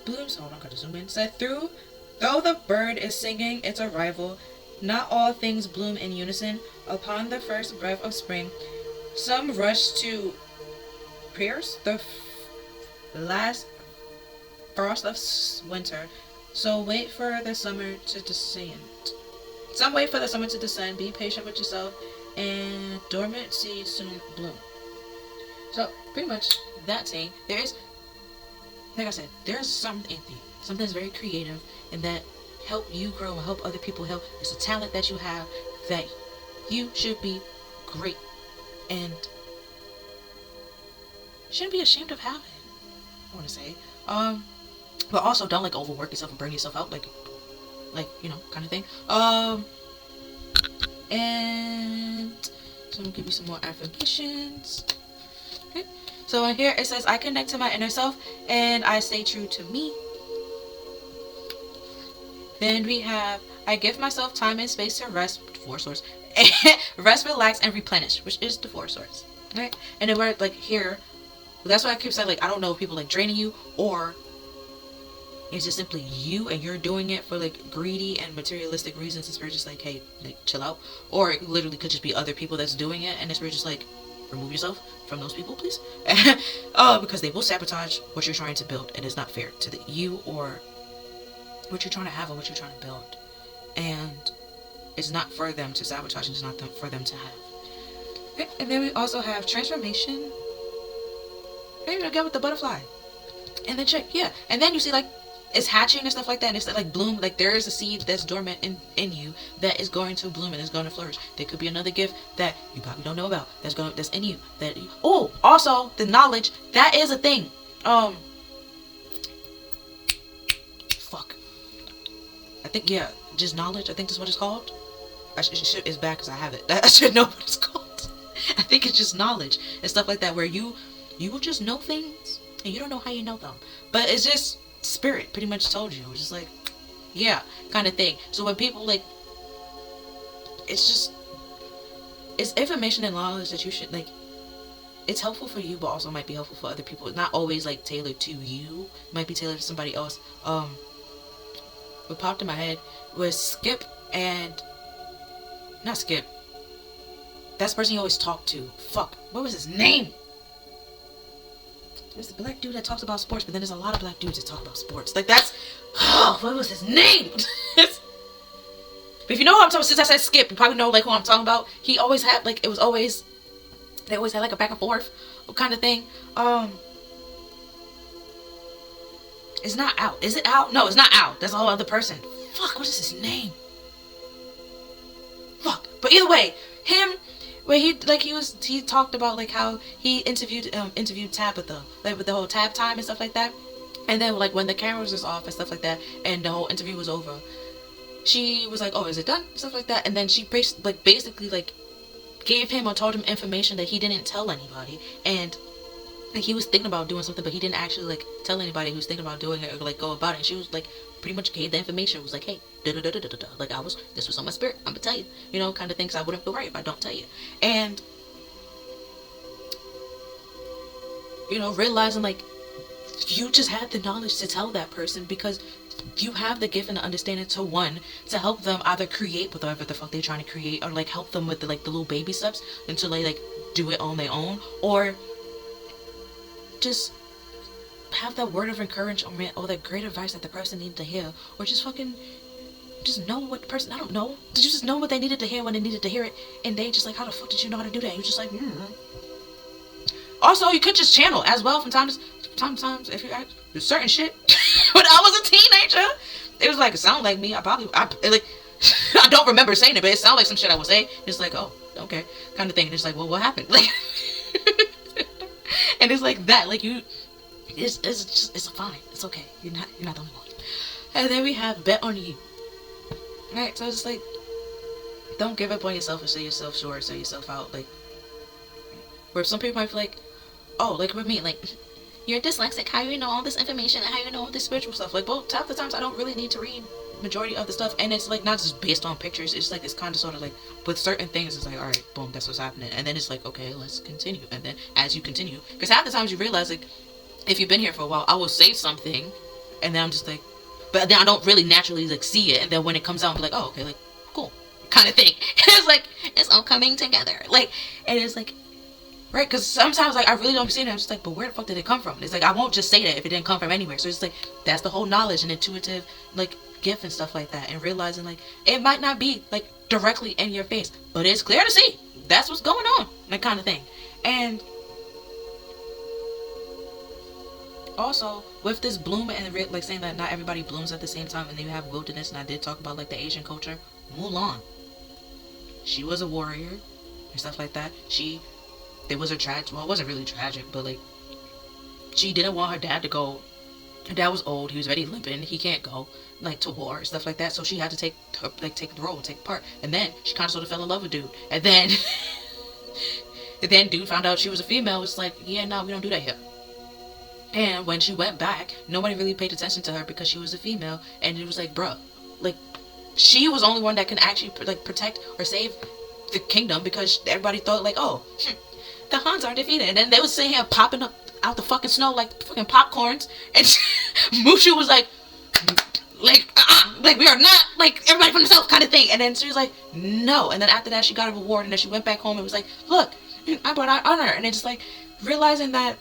Blooms, hold on, gotta zoom in. Said, though the bird is singing its arrival, not all things bloom in unison. Upon the first breath of spring, some rush to pierce the last frost of winter. So wait for the summer to descend. Some wait for the summer to descend. Be patient with yourself, and dormant seeds soon bloom. So pretty much that saying, there is, like I said, there's something that's very creative and that help you grow and help other people help. It's a talent that you have that you should be great and shouldn't be ashamed of having, I want to say. But also don't, like, overwork yourself and burn yourself out, like, you know, kind of thing. And so I'm gonna give you some more affirmations. Okay. So in here it says, I connect to my inner self and I stay true to me. Then we have, I give myself time and space to rest, 4 swords, rest, relax, and replenish, which is the 4 swords, right? And then we're, like, here, that's why I keep saying, like, I don't know if people, like, draining you, or it's just simply you and you're doing it for, like, greedy and materialistic reasons, and we're just like, hey, like, chill out. Or it literally could just be other people that's doing it, and it's we're just like, remove yourself from those people, please. Because they will sabotage what you're trying to build, and it's not fair to you or what you're trying to have or what you're trying to build. And it's not for them to sabotage, and it's not for them to have. Okay. And then we also have transformation. Maybe again with the butterfly. And then check, yeah. And then you see, like, it's hatching and stuff like that, and it's like bloom, like there is a seed that's dormant in you that is going to bloom and is going to flourish. There could be another gift that you probably don't know about that's in you that you, oh, also the knowledge that is a thing. Fuck, I think, yeah, just knowledge, I think that's what it's called. It's back because I have it. I should know what it's called. I think it's just knowledge and stuff like that, where you will just know things and you don't know how you know them, but it's just spirit pretty much told you. It's just like, yeah, kind of thing. So when people, like, it's information and knowledge that you should, like, it's helpful for you, but also might be helpful for other people. It's not always, like, tailored to you. It might be tailored to somebody else. What popped in my head was Skip and, not Skip, that's the person you always talk to. Fuck, what was his name? There's the black dude that talks about sports, but then there's a lot of black dudes that talk about sports. Like, that's, oh, what was his name? But if you know who I'm talking about, since I said Skip, you probably know, like, who I'm talking about. He always had, like, they always had, like, a back and forth kind of thing. It's not out. Is it out? No, it's not out. That's a whole other person. Fuck, what is his name? Fuck. But either way, him, where he talked about, like, how he interviewed Tabitha, like, with the whole tab time and stuff like that. And then, like, when the cameras was off and stuff like that, and the whole interview was over, she was like, oh, is it done? Stuff like that. And then she basically gave him or told him information that he didn't tell anybody. And, like, he was thinking about doing something, but he didn't actually, like, tell anybody he was thinking about doing it or, like, go about it. And she was, like, pretty much gave the information. It was like, hey, da-da-da-da-da-da. Like, this was on my spirit. I'm gonna tell you. You know, kind of thing, 'cause I wouldn't feel right if I don't tell you. And, you know, realizing, like, you just had the knowledge to tell that person because you have the gift and the understanding to help them either create whatever the fuck they're trying to create, or like help them with the little baby steps until they like do it on their own, or just have that word of encouragement or that great advice that the person needed to hear, or just fucking just know what the person, I don't know, did you just know what they needed to hear when they needed to hear it, and they just like, how the fuck did you know how to do that? You're just like, Also, you could just channel as well from time to time if you act certain shit. When I was a teenager, it was like, it sounded like me. I I don't remember saying it, but it sounded like some shit I would say. It's like, oh, okay, kind of thing. And it's like, well, what happened? Like, and it's like that. Like it's fine. It's okay. You're not the only one. And then we have bet on you. Right. So it's just like, don't give up on yourself or sell yourself short, sell yourself out. Like, where some people might feel like, oh, like with me, like, you're dyslexic, how you know all this information, and how you know all this spiritual stuff. Like, well, half the times I don't really need to read majority of the stuff, and it's like not just based on pictures. It's like, it's kind of sort of like with certain things, it's like, all right, boom, that's what's happening, and then it's like, okay, let's continue. And then as you continue, because half the times you realize, like, if you've been here for a while, I will say something, and then I'm just like, but then I don't really naturally like see it, and then when it comes out, I'm like, oh, okay, like, cool, kind of thing. It's like, it's all coming together, like, and it's like, right, because sometimes, like, I really don't see it, I'm just like, but where the fuck did it come from? It's like, I won't just say that if it didn't come from anywhere. So it's like, that's the whole knowledge and intuitive, like, gift and stuff like that, and realizing, like, it might not be, like, directly in your face, but it's clear to see. That's what's going on, that kind of thing. And also, with this bloom and, like, saying that not everybody blooms at the same time, and then you have wilderness, and I did talk about, like, the Asian culture. Mulan. She was a warrior, and stuff like that. It was well, it wasn't really tragic, but like, she didn't want her dad to go. Her dad was old, he was already limping, he can't go, like, to war and stuff like that, so she had to take the role, take part, and then she kind of sort of fell in love with dude, and then, dude found out she was a female, it's like, yeah, no, we don't do that here. And when she went back, nobody really paid attention to her because she was a female, and it was like, bruh, like, she was the only one that can actually, like, protect or save the kingdom, because everybody thought, like, oh, the Huns are defeated, and then they was sitting here popping up out the fucking snow like fucking popcorns, and Mushu was like we are not, like, everybody for themselves kind of thing, and then she was like, no, and then after that she got a reward, and then she went back home and was like, look, I brought our honor, and it's like realizing that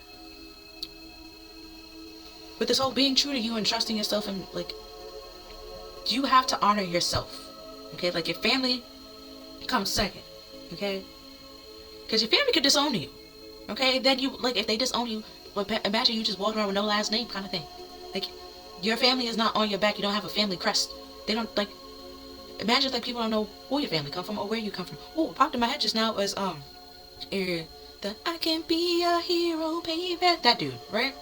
with this whole being true to you and trusting yourself, and like, you have to honor yourself, okay? Like, your family comes second, okay? Because your family could disown you, okay? Then you, like, if they disown you, imagine you just walking around with no last name kind of thing. Like, your family is not on your back. You don't have a family crest. They don't, like, imagine, like, people don't know who your family come from or where you come from. Oh, popped in my head just now was, the I can be a hero, baby. That dude, right?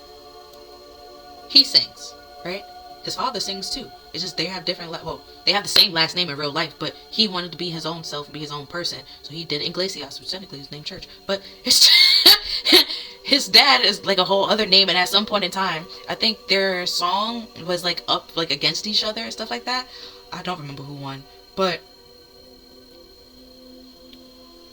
He sings, right? His father sings too. It's just they have different, they have the same last name in real life, but he wanted to be his own self, be his own person. So he did Iglesias, which technically is named Church. But his dad is like a whole other name, and at some point in time, I think their song was like up, like, against each other and stuff like that. I don't remember who won, but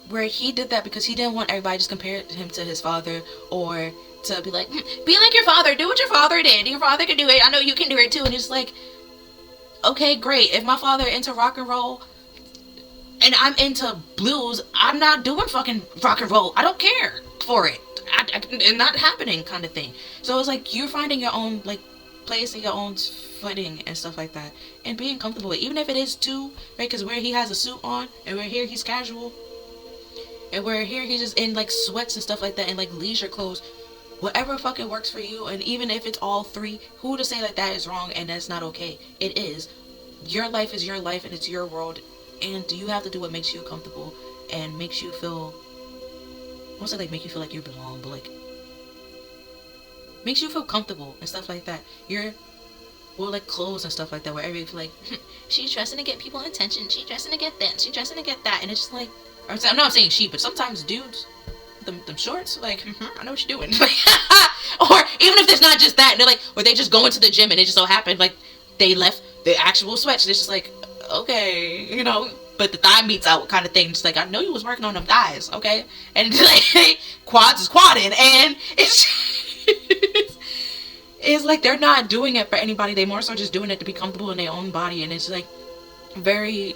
where he did that because he didn't want everybody just compare him to his father, or to be like, be like your father, do what your father did, your father can do it, I know you can do it too. And it's like, okay, great, if my father into rock and roll and I'm into blues, I'm not doing fucking rock and roll, I don't care for it, it's not happening kind of thing. So it's like, you're finding your own, like, place and your own footing and stuff like that, and being comfortable with it, even if it is too, right? Because where he has a suit on, and where here he's casual, and where here he's just in, like, sweats and stuff like that, and, like, leisure clothes. Whatever fucking works for you, and even if it's all three, who to say that is wrong and that's not okay? It is. Your life is your life, and it's your world, and you have to do what makes you comfortable and makes you feel, I won't say like make you feel like you belong, but like makes you feel comfortable and stuff like that. Like clothes and stuff like that, where everybody feel like, she's dressing to get people attention, she's dressing to get this, she's dressing to get that, and it's just like, I'm not saying she, but sometimes dudes, them shorts, like, I know what you're doing. Or even if there's not just that, and they're like, or they just go into the gym and it just so happened, like, they left the actual sweats, and it's just like, okay, you know, but the thigh meets out kind of thing. It's like, I know you was working on them thighs, okay? And like, quads is quadding, and it's it's like they're not doing it for anybody. They more so just doing it to be comfortable in their own body, and it's like very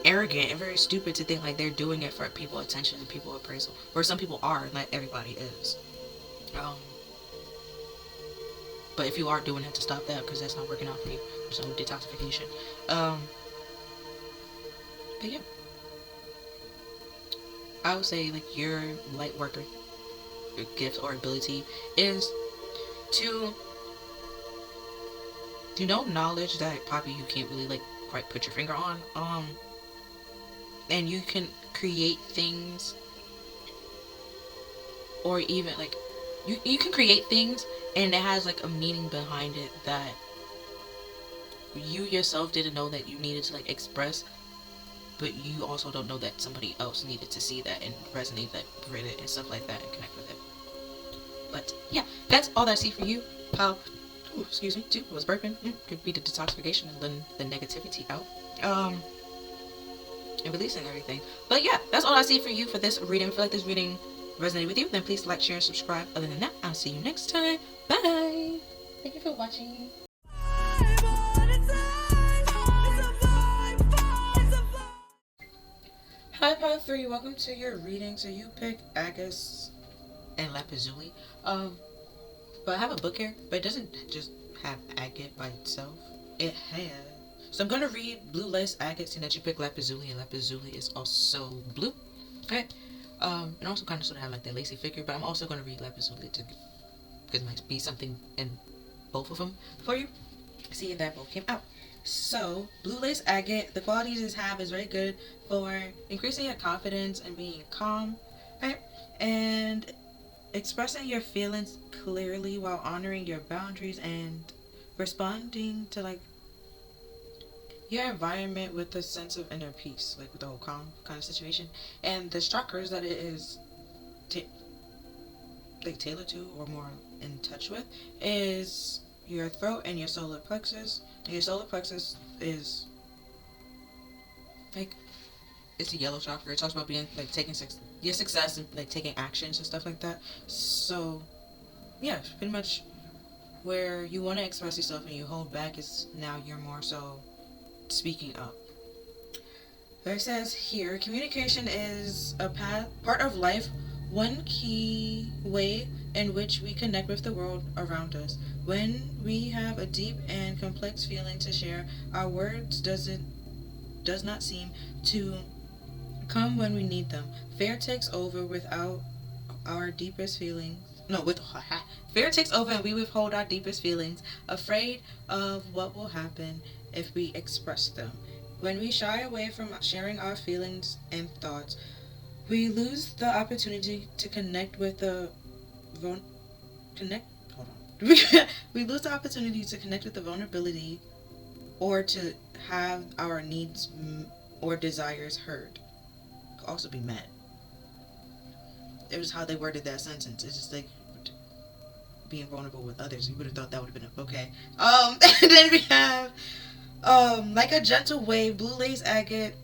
arrogant and very stupid to think like they're doing it for people attention and people appraisal. Or some people are, and not everybody is. Um, but if you are doing it to stop that, because that's not working out for you, there's no detoxification. But yeah, I would say like your light worker, your gift or ability is to know knowledge that probably you can't really like quite put your finger on. And you can create things, or even like you can create things and it has like a meaning behind it that you yourself didn't know that you needed to like express, but you also don't know that somebody else needed to see that and resonate that with it and stuff like that and connect with it. But yeah, that's all that I see for you, pal. Ooh, excuse me, too. I was burping. Could be the detoxification and then the negativity out. And releasing everything. But yeah, that's all I see for you for this reading. If you feel like this reading resonated with you, then please like, share, and subscribe. Other than that, I'll see you next time. Bye. Thank you for watching. Hi, part 3. Welcome to your reading. So you pick Agus and Lapizuli. But I have a book here, but it doesn't just have agate by itself. It has. So I'm gonna read Blue Lace Agate, seeing that you pick Lapizuli, and Lapizuli is also blue. Okay. And also kind of sort of have like the lacy figure, but I'm also gonna read Lapizuli to, because it might be something in both of them for you. Seeing that both came out. So Blue Lace Agate, the qualities it have is very good for increasing your confidence and being calm, right? And expressing your feelings clearly while honoring your boundaries and responding to like your environment with a sense of inner peace, like with the whole calm kind of situation. And the chakras that it is like tailored to or more in touch with is your throat and your solar plexus. And your solar plexus is like, it's a yellow chakra. It talks about being like taking your success and like taking actions and stuff like that. So yeah, pretty much where you want to express yourself and you hold back is now you're more so speaking up. So it says here, communication is a part of life, one key way in which we connect with the world around us. When we have a deep and complex feeling to share, our words does not seem to come when we need them. Fear takes over without our deepest feelings. No, with fear takes over and we withhold our deepest feelings, afraid of what will happen if we express them. When we shy away from sharing our feelings and thoughts, we lose the opportunity to connect with the connect. Hold on. We lose the opportunity to connect with the vulnerability, or to have our needs or desires heard. Could also be met. It was how they worded that sentence. It's just like being vulnerable with others. You would have thought that would have been okay. And then we have like a gentle wave, Blue Lace Agate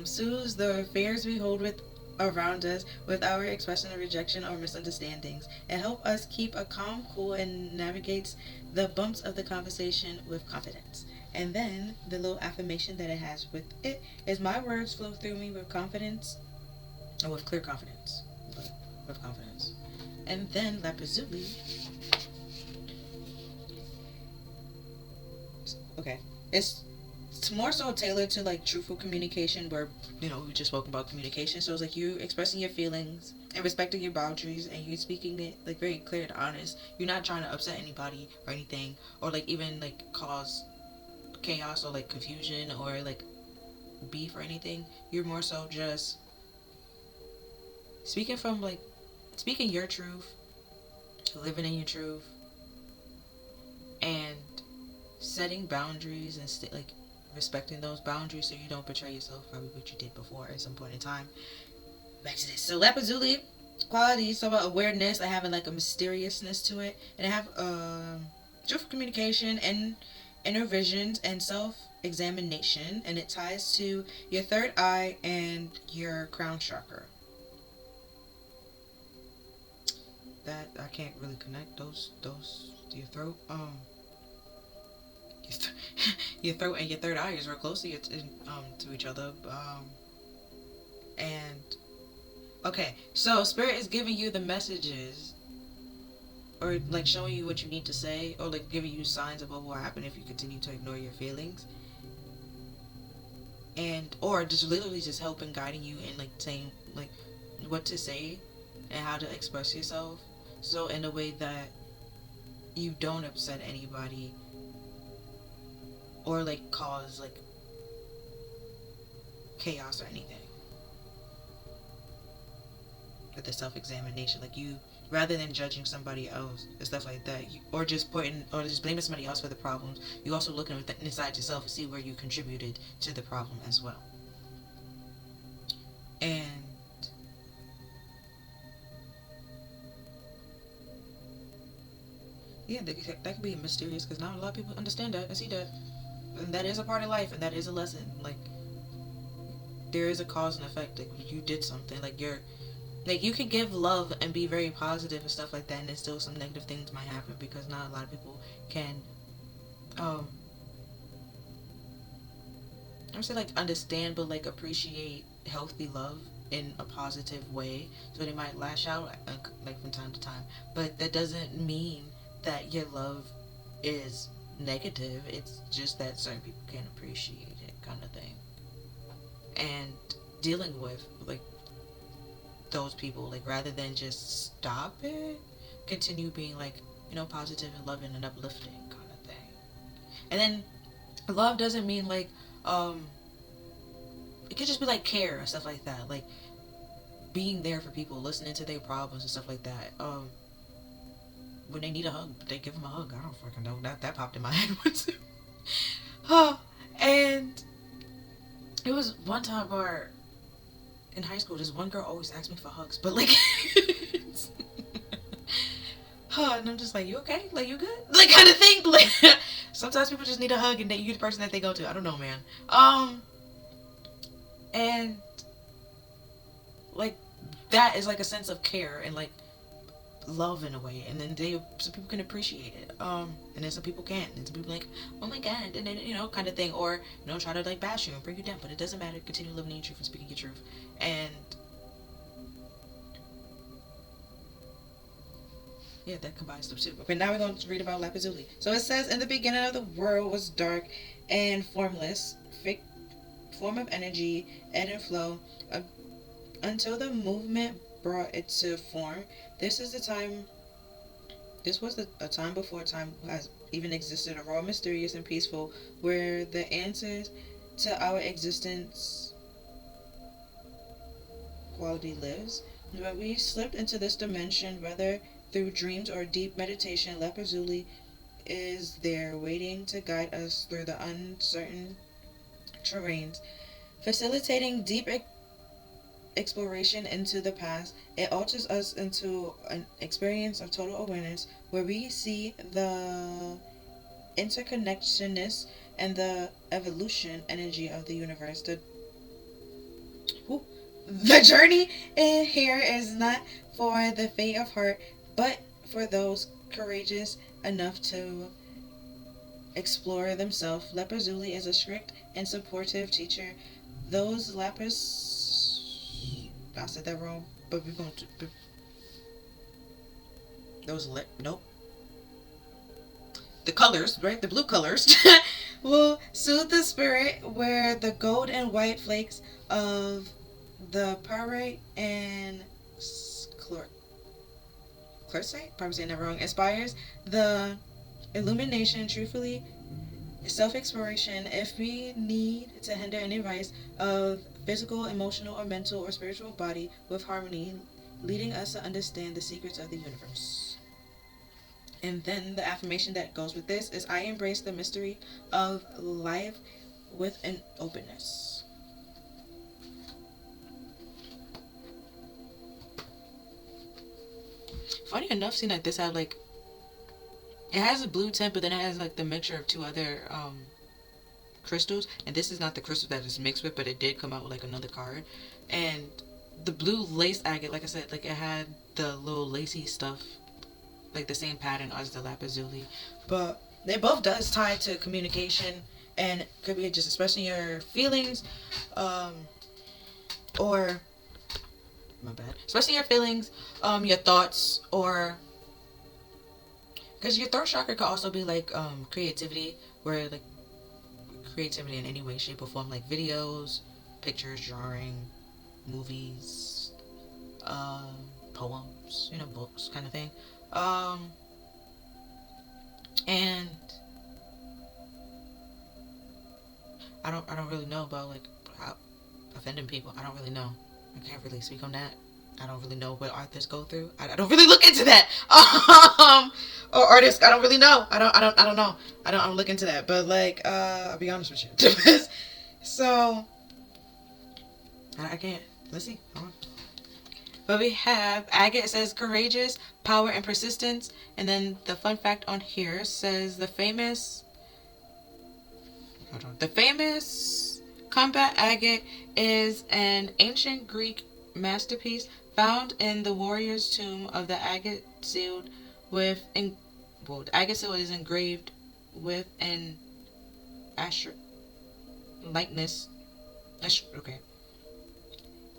soothes the fears we hold with around us with our expression of rejection or misunderstandings, and help us keep a calm, cool, and navigates the bumps of the conversation with confidence. And then the little affirmation that it has with it is, my words flow through me with confidence, or with clear confidence, but with confidence. And then Lapizuli. Okay, it's more so tailored to like truthful communication, where we just spoke about communication. So it's like you expressing your feelings and respecting your boundaries, and you speaking it like very clear and honest. You're not trying to upset anybody or anything, or like even like cause chaos or like confusion or like beef or anything. You're more so just speaking your truth, living in your truth, and setting boundaries and like respecting those boundaries so you don't betray yourself, probably what you did before at some point in time. Back to this. So Lapizuli qualities, so about awareness, I having like a mysteriousness to it, and I have truthful communication and inner visions and self-examination, and it ties to your third eye and your crown chakra. That I can't really connect those your throat. Your throat and your third eye is real close to each other. And okay, so spirit is giving you the messages, or like showing you what you need to say, or like giving you signs of what will happen if you continue to ignore your feelings, and or just literally just helping guiding you and like saying like what to say and how to express yourself, so in a way that you don't upset anybody or like cause like chaos or anything. With the self-examination, like you, rather than judging somebody else and stuff like that, or just blaming somebody else for the problems, you also looking inside yourself and see where you contributed to the problem as well. And yeah, that could be mysterious because not a lot of people understand that and see that, and that is a part of life, and that is a lesson. Like there is a cause and effect. Like you did something. Like you could give love and be very positive and stuff like that, and then still some negative things might happen because not a lot of people can, I would say like understand, but like appreciate healthy love in a positive way. So they might lash out like from time to time, but that doesn't mean that your love is negative. It's just that certain people can't appreciate it, kind of thing. And dealing with like those people, like rather than just stop it, continue being like, positive and loving and uplifting kind of thing. And then love doesn't mean like it could just be like care and stuff like that, like being there for people, listening to their problems and stuff like that. When they need a hug, they give them a hug. I don't fucking know, that popped in my head once. And it was one time where in high school, this one girl always asked me for hugs, but like, and I'm just like, you okay? Like, you good? Like, kind of thing. Like, sometimes people just need a hug, and then you're the person that they go to. I don't know, man. And like that is like a sense of care and like love in a way, and then some people can appreciate it, and then some people can't, and some people like, oh my god, and then kind of thing, or try to like bash you and bring you down, but it doesn't matter. Continue living in your truth and speaking your truth. And yeah, that combines them too. Okay, now we're going to read about Lapazuli. So it says, in the beginning of the world was dark and formless, form of energy, ebb and flow, until the movement brought it to form. This was a time before time has even existed, a raw, mysterious, and peaceful, where the answers to our existence quality lives. But we slipped into this dimension, whether through dreams or deep meditation. Leperzuli is there, waiting to guide us through the uncertain terrains, facilitating deep exploration into the past. It alters us into an experience of total awareness, where we see the interconnectedness and the evolution energy of the universe. The journey in here is not for the faint of heart, but for those courageous enough to explore themselves. Leperzuli is a strict and supportive teacher. Those I said that wrong, but we're going to nope. The colors, right? The blue colors will soothe the spirit, where the gold and white flakes of the pyrite and quartzite, probably saying that wrong, inspires the illumination, truthfully, self-exploration. If we need to hinder any rise of physical, emotional, or mental or spiritual body with harmony, leading us to understand the secrets of the universe. And then the affirmation that goes with this is, I embrace the mystery of life with an openness. Funny enough, seeing like this had like, it has a blue tint, but then it has like the mixture of two other crystals, and this is not the crystal that it's mixed with, but it did come out with like another card. And the blue lace agate, like I said, like it had the little lacy stuff like the same pattern as the lapazuli, but they both does tie to communication, and could be just expressing your feelings, or my bad, expressing your feelings, your thoughts, or because your throat chakra could also be like creativity, where like creativity in any way, shape, or form, like videos, pictures, drawing, movies, poems, books, kind of thing. And I don't really know about like how offending people. I don't really know. I can't really speak on that. I don't really know what artists go through. I don't really look into that. Or artists, I don't really know. I don't know. I don't look into that. But like, I'll be honest with you. So I can't. Let's see. Hold on. But we have agate says courageous, power, and persistence. And then the fun fact on here says the famous combat agate is an ancient Greek masterpiece found in the warrior's tomb of the agate sealed with the agate seal is engraved with an likeness. Okay.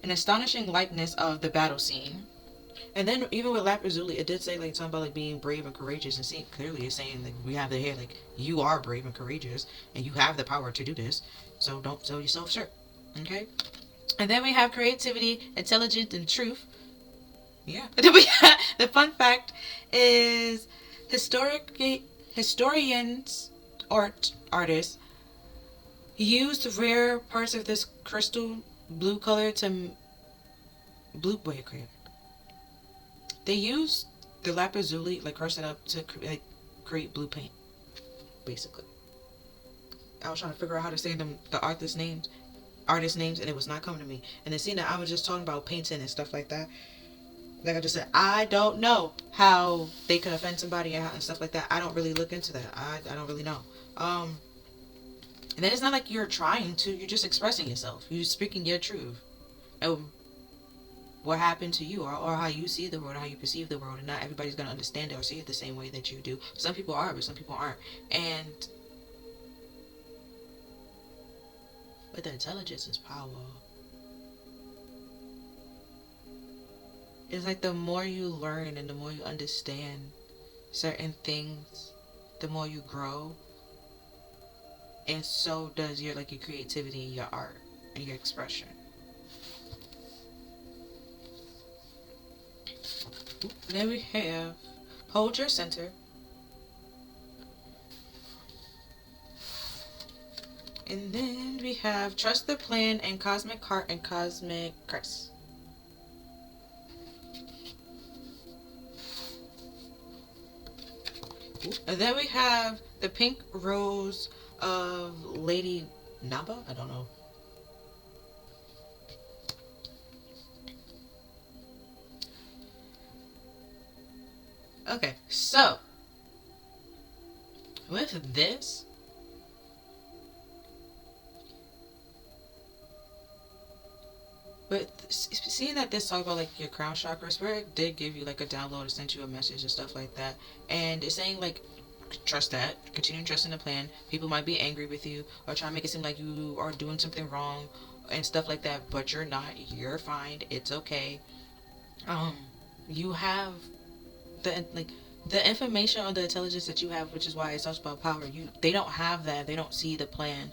An astonishing likeness of the battle scene. And then even with lapazuli, it did say like something about like being brave and courageous, and see clearly it's saying like we have the here like you are brave and courageous and you have the power to do this. So don't sell yourself short. Okay? And then we have creativity, intelligence, and truth. Yeah. And then we have, the fun fact is historians artists used rare parts of this crystal blue color to they used the lapazuli, like crushed it up to create blue paint, basically. I was trying to figure out how to say the artist names, and it was not coming to me. And then seeing that I was just talking about painting and stuff like that. Like I just said, I don't know how they could offend somebody and stuff like that. I don't really look into that. I don't really know. And then it's not like you're trying to. You're just expressing yourself. You're speaking your truth. And what happened to you, or how you see the world, how you perceive the world, and not everybody's going to understand it or see it the same way that you do. Some people are, but some people aren't. And but the intelligence is power. It's like the more you learn and the more you understand certain things, the more you grow. And so does your creativity and your art and your expression. Then we have hold your center. And then we have trust the plan and cosmic heart and cosmic curse. And then we have the pink rose of Lady Naba. I don't know. Okay, so with this, but seeing that this talk about your crown chakra, Spirit did give you a download or sent you a message and stuff like that, and it's saying trust that, continue trusting the plan. People might be angry with you or try to make it seem like you are doing something wrong and stuff like that, but you're not. You're fine. It's okay. You have the information or the intelligence that you have, which is why it talks about power. They don't have that. They don't see the plan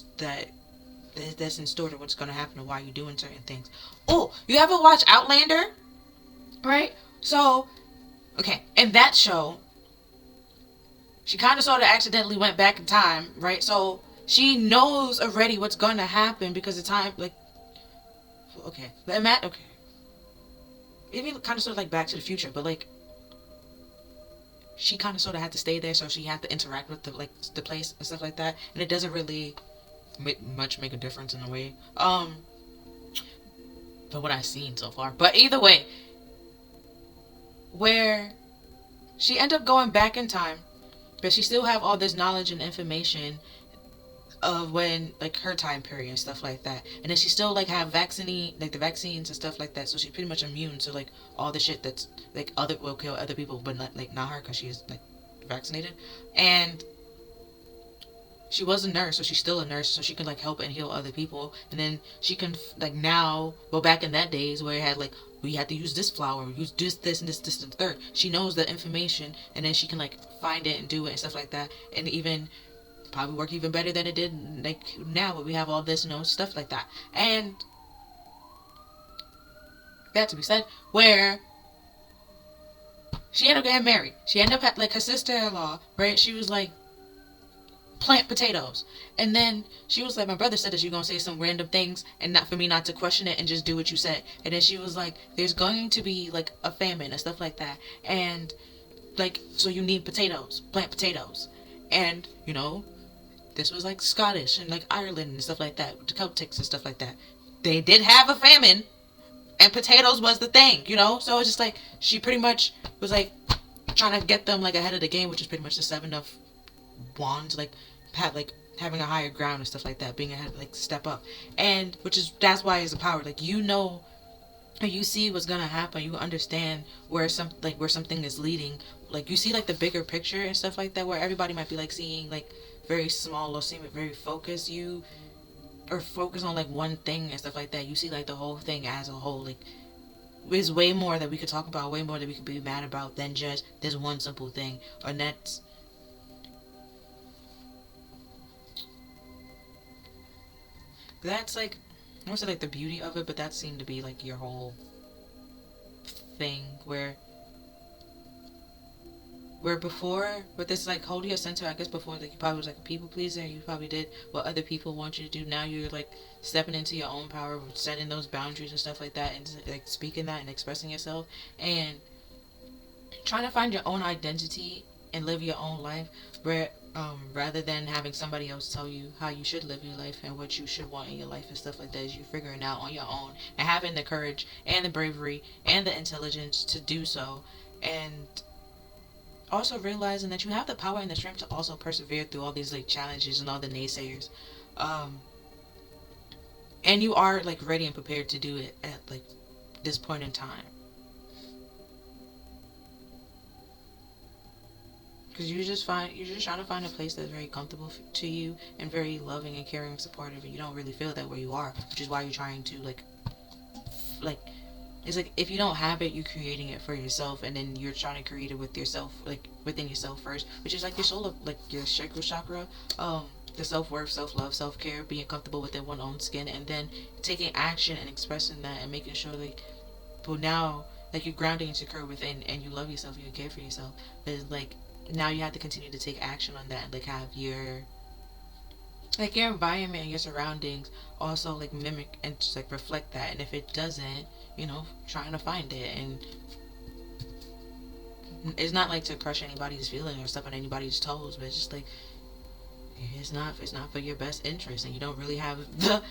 that's in store to what's going to happen and why you're doing certain things. Oh, you ever watch Outlander? Right? So, okay, in that show, she kind of sort of accidentally went back in time, right? So she knows already what's going to happen because the time, okay, okay. Even kind of sort of Back to the Future, but she kind of sort of had to stay there, so she had to interact with the place and stuff like that, and it doesn't really make a difference in a way. But what I've seen so far. But either way, where she ended up going back in time, but she still have all this knowledge and information of when like her time period and stuff like that, and then she still like have vaccine like the vaccines and stuff like that, so she's pretty much immune to like all the shit that's like other will kill other people, but not her because she's like vaccinated. And she was a nurse, so she's still a nurse, so she can like help and heal other people. And then she can like now go back in that days where it had like we had to use this flower, use this and this and the third. She knows the information, and then she can like find it and do it and stuff like that, and even probably work even better than it did like now, but we have all this, stuff like that. And that to be said, where she ended up getting married. She ended up like her sister-in-law, right? She was like, plant potatoes. And then she was like, my brother said that you're gonna say some random things and not for me not to question it and just do what you said. And then she was like, there's going to be like a famine and stuff like that, and like so you need potatoes, plant potatoes. And this was like Scottish and like Ireland and stuff like that, the Celtics and stuff like that. They did have a famine, and potatoes was the thing, So it's just like she pretty much was like trying to get them like ahead of the game, which is pretty much the Seven of Wands, like having a higher ground and stuff like that, being ahead, like step up, and that's why it's a power. Like you see what's gonna happen, you understand where something is leading. Like you see like the bigger picture and stuff like that, where everybody might be like seeing like very small or seem very focused. You or focus on like one thing and stuff like that. You see like the whole thing as a whole. Like there's way more that we could talk about, way more that we could be mad about than just this one simple thing. Or that's like I won't say like the beauty of it, but that seemed to be like your whole thing where before with this like holding your center, I guess before like you probably was like a people pleaser and you probably did what other people want you to do. Now you're like stepping into your own power, setting those boundaries and stuff like that, and like speaking that and expressing yourself and trying to find your own identity and live your own life, where rather than having somebody else tell you how you should live your life and what you should want in your life and stuff like that, is you figuring out on your own and having the courage and the bravery and the intelligence to do so, and also realizing that you have the power and the strength to also persevere through all these like challenges and all the naysayers, and you are like ready and prepared to do it at like this point in time. Because you're just trying to find a place that's very comfortable to you and very loving and caring and supportive, and you don't really feel that where you are, which is why you're trying to like it's like if you don't have it, you're creating it for yourself, and then you're trying to create it with yourself, like within yourself first, which is like your soul of like your sacral chakra, the self-worth, self-love, self-care, being comfortable within one's own skin, and then taking action and expressing that and making sure like, well now like you're grounding and secure within, and you love yourself, you care for yourself, but it's like now you have to continue to take action on that and like have your environment and your surroundings also like mimic and just like reflect that. And if it doesn't, trying to find it. And it's not like to crush anybody's feelings or step on anybody's toes, but it's just like it's not for your best interest, and you don't really have the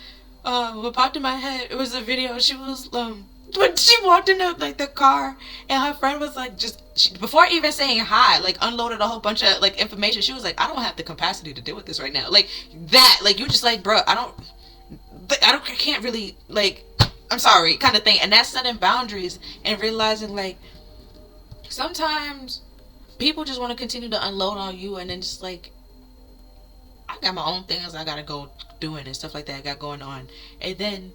what popped in my head, it was a video. She was when she walked into like the car, and her friend was like before even saying hi, like unloaded a whole bunch of like information. She was like, I don't have the capacity to deal with this right now. Like that, like you just like, bro, I can't really, like, I'm sorry, kind of thing. And that's setting boundaries and realizing like sometimes people just want to continue to unload on you, and then just like I got my own things I gotta go doing and stuff like that I got going on, and then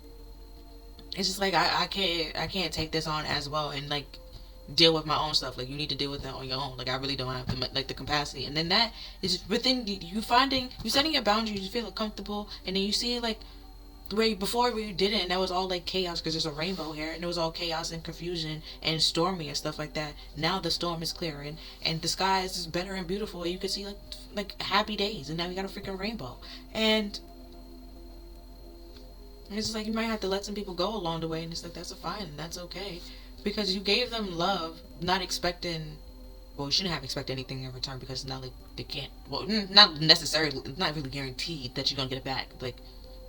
it's just like I can't take this on as well and like deal with my own stuff. Like you need to deal with that on your own. Like I really don't have the capacity. And then that is within you setting your boundaries. You feel comfortable, and then you see like where before we didn't, and that was all like chaos because there's a rainbow here, and it was all chaos and confusion and stormy and stuff like that. Now the storm is clearing and the sky is better and beautiful, and you can see like happy days, and now we got a freaking rainbow. And it's just like you might have to let some people go along the way, and it's like that's fine and that's okay, because you gave them love, not expecting. Well, you shouldn't have expected anything in return, because now like they can't. Well, not necessarily, not really guaranteed that you're gonna get it back, like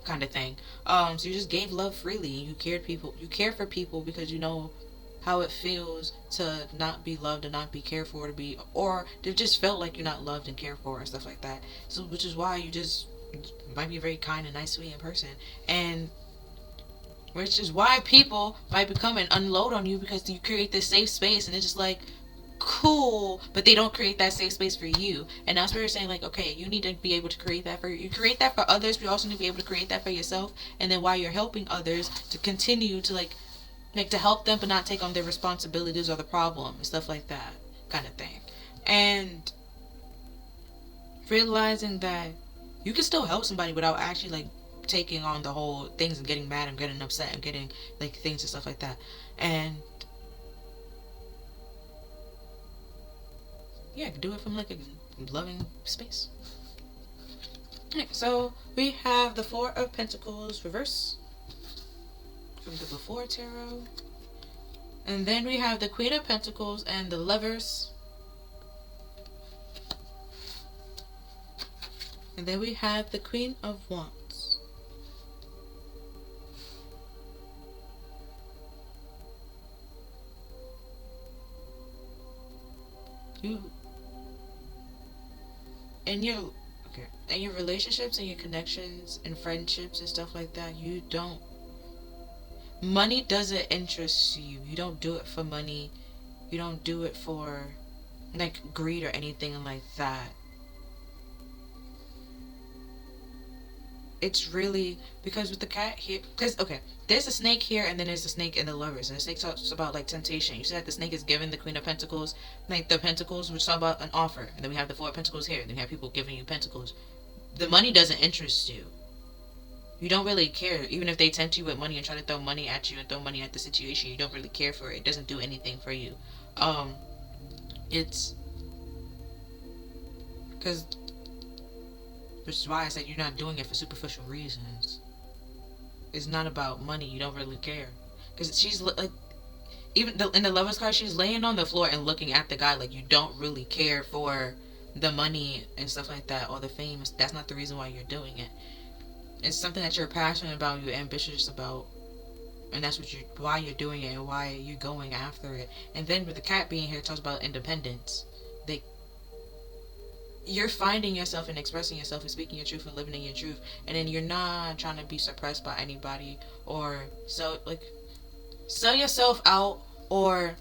kind of thing. So you just gave love freely, and you care for people because you know how it feels to not be loved and not be cared for, or to just felt like you're not loved and cared for and stuff like that. So which is why you just might be a very kind and nice, sweet person, and which is why people might become and unload on you because you create this safe space, and it's just like cool, but they don't create that safe space for you. And that's where you're saying like, okay, you need to be able to create that for you. Create that for others, but you also need to be able to create that for yourself. And then while you're helping others, to continue to like to help them, but not take on their responsibilities or the problem and stuff like that, kind of thing. And realizing that you can still help somebody without actually like taking on the whole things and getting mad and getting upset and getting like things and stuff like that. And yeah, do it from like a loving space. Okay, so we have the Four of Pentacles reverse from the before tarot, and then we have the Queen of Pentacles and the Lovers, and then we have the Queen of Wands. You in your okay, in your relationships and your connections and friendships and stuff like that, you don't, money doesn't interest you. You don't do it for money. You don't do it for like greed or anything like that. It's really because with the cat here, because okay, there's a snake here, and then there's a snake in the Lovers, and the snake talks about like temptation. You said the snake is given the Queen of Pentacles, like the Pentacles, which talk about an offer, and then we have the Four of Pentacles here, and then we have people giving you Pentacles. The money doesn't interest you. You don't really care, even if they tempt you with money and try to throw money at you and throw money at the situation. You don't really care for it. It doesn't do anything for you. It's because, which is why I said you're not doing it for superficial reasons. It's not about money. You don't really care. Because she's like, even in the Lovers card, she's laying on the floor and looking at the guy like you don't really care for the money and stuff like that or the fame. That's not the reason why you're doing it. It's something that you're passionate about, you're ambitious about, and that's why you're doing it and why you're going after it. And then with the cat being here, it talks about independence. You're finding yourself and expressing yourself and speaking your truth and living in your truth, and then you're not trying to be suppressed by anybody or sell yourself out or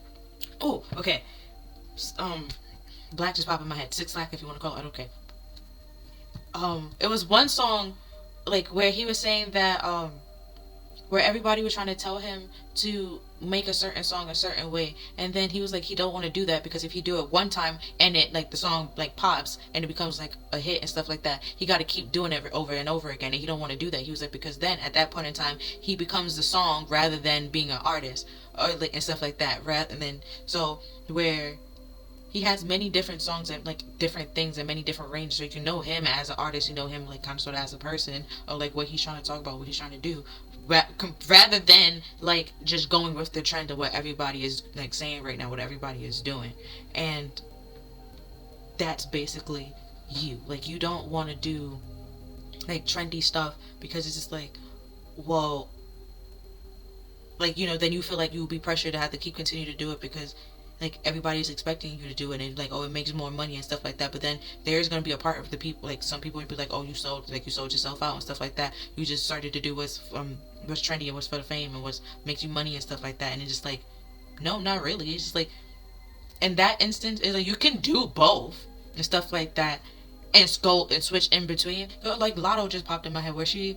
okay. Black just popped in my head. Six Slack, if you want to call it. Okay. It was one song like where he was saying that where everybody was trying to tell him to make a certain song a certain way, and then he was like he don't want to do that because if he do it one time and it like the song like pops and it becomes like a hit and stuff like that, he got to keep doing it over and over again, and he don't want to do that. He was like because then at that point in time he becomes the song rather than being an artist or like and stuff like that, and then so where he has many different songs and like different things and many different ranges. So you know him as an artist, you know him like kind of sort of as a person, or like what he's trying to talk about, what he's trying to do, rather than like just going with the trend of what everybody is like saying right now, what everybody is doing. And that's basically you. Like you don't want to do like trendy stuff because it's just like, well, like then you feel like you'll be pressured to have to keep continue to do it because like everybody's expecting you to do it, and like it makes more money and stuff like that. But then there's gonna be a part of the people, like some people would be like, oh, you sold yourself out and stuff like that. You just started to do what's trendy and what's for the fame and what makes you money and stuff like that. And it's just like, no, not really. It's just like in that instance, it's like you can do both and stuff like that, and go and switch in between. Like Lotto just popped in my head where she.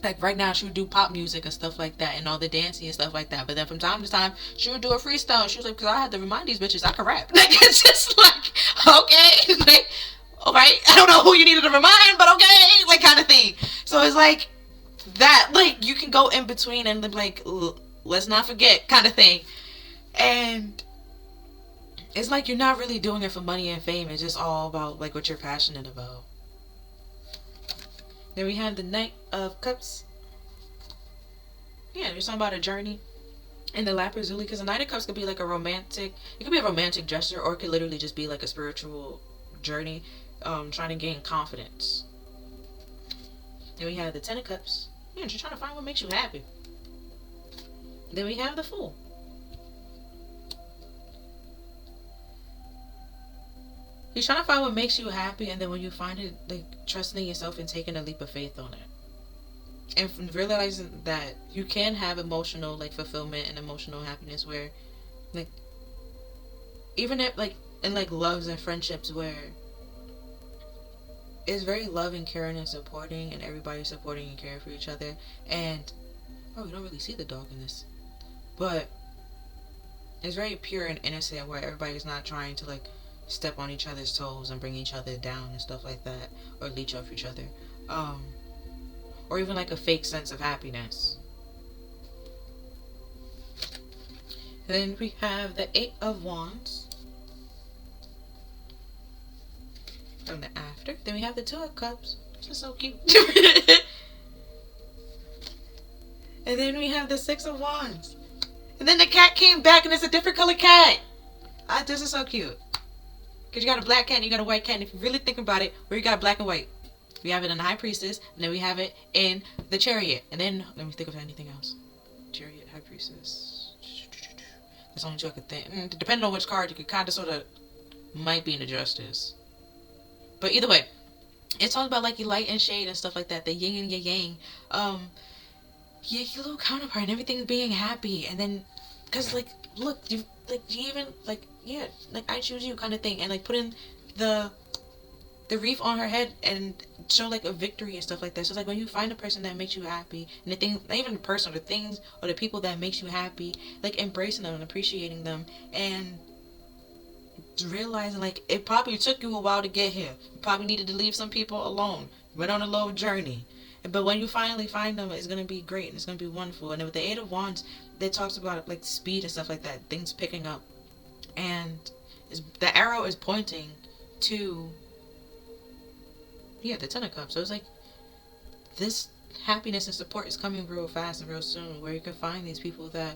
Like right now, she would do pop music and stuff like that, and all the dancing and stuff like that. But then from time to time, she would do a freestyle. And she was like, "Because I had to remind these bitches I can rap." Like it's just like, okay, like, all right, I don't know who you needed to remind, but okay, like kind of thing. So it's like that, like you can go in between and like let's not forget kind of thing, and it's like you're not really doing it for money and fame. It's just all about like what you're passionate about. Then we have the Knight of Cups. Yeah, there's something about a journey. And the Lapazuli, because the Knight of Cups could be like a romantic, it could be a romantic gesture, or it could literally just be like a spiritual journey, trying to gain confidence. Then we have the Ten of Cups. Yeah, just trying to find what makes you happy. Then we have the Fool. He's trying to find what makes you happy, and then when you find it, like trusting yourself and taking a leap of faith on it, and realizing that you can have emotional like fulfillment and emotional happiness where, like, even if like in like loves and friendships where it's very loving, caring, and supporting, and everybody supporting and caring for each other. And oh, you don't really see the dog in this, but it's very pure and innocent where everybody's not trying to like step on each other's toes and bring each other down and stuff like that, or leech off each other, um, or even like a fake sense of happiness. Then we have the Eight of Wands from the after. Then we have the Two of Cups, which is so cute. And then we have the Six of Wands. And then the cat came back and it's a different color cat. This is so cute. Because you got a black cat and you got a white cat. And if you really think about it, where you got black and white? We have it in the High Priestess. And then we have it in the Chariot. And then, let me think of anything else. Chariot, High Priestess. There's only two I could think. Depending on which card, you could kind of sort of might be in the Justice. But either way, it's all about like your light and shade and stuff like that. The yin and your yang. Yeah, your little counterpart and everything's being happy. And then, because like, look, you even like, yeah, like I choose you kind of thing. And like putting the wreath on her head and show like a victory and stuff like that. So it's like when you find a person that makes you happy, and the things, not even the person, or the things or the people that makes you happy, like embracing them and appreciating them, and realizing like it probably took you a while to get here. You probably needed to leave some people alone. Went on a little journey. But when you finally find them, it's gonna be great and it's gonna be wonderful. And with the Eight of Wands, they talks about like speed and stuff like that, things picking up, and the arrow is pointing to the Ten of Cups. So it's like this happiness and support is coming real fast and real soon, where you can find these people that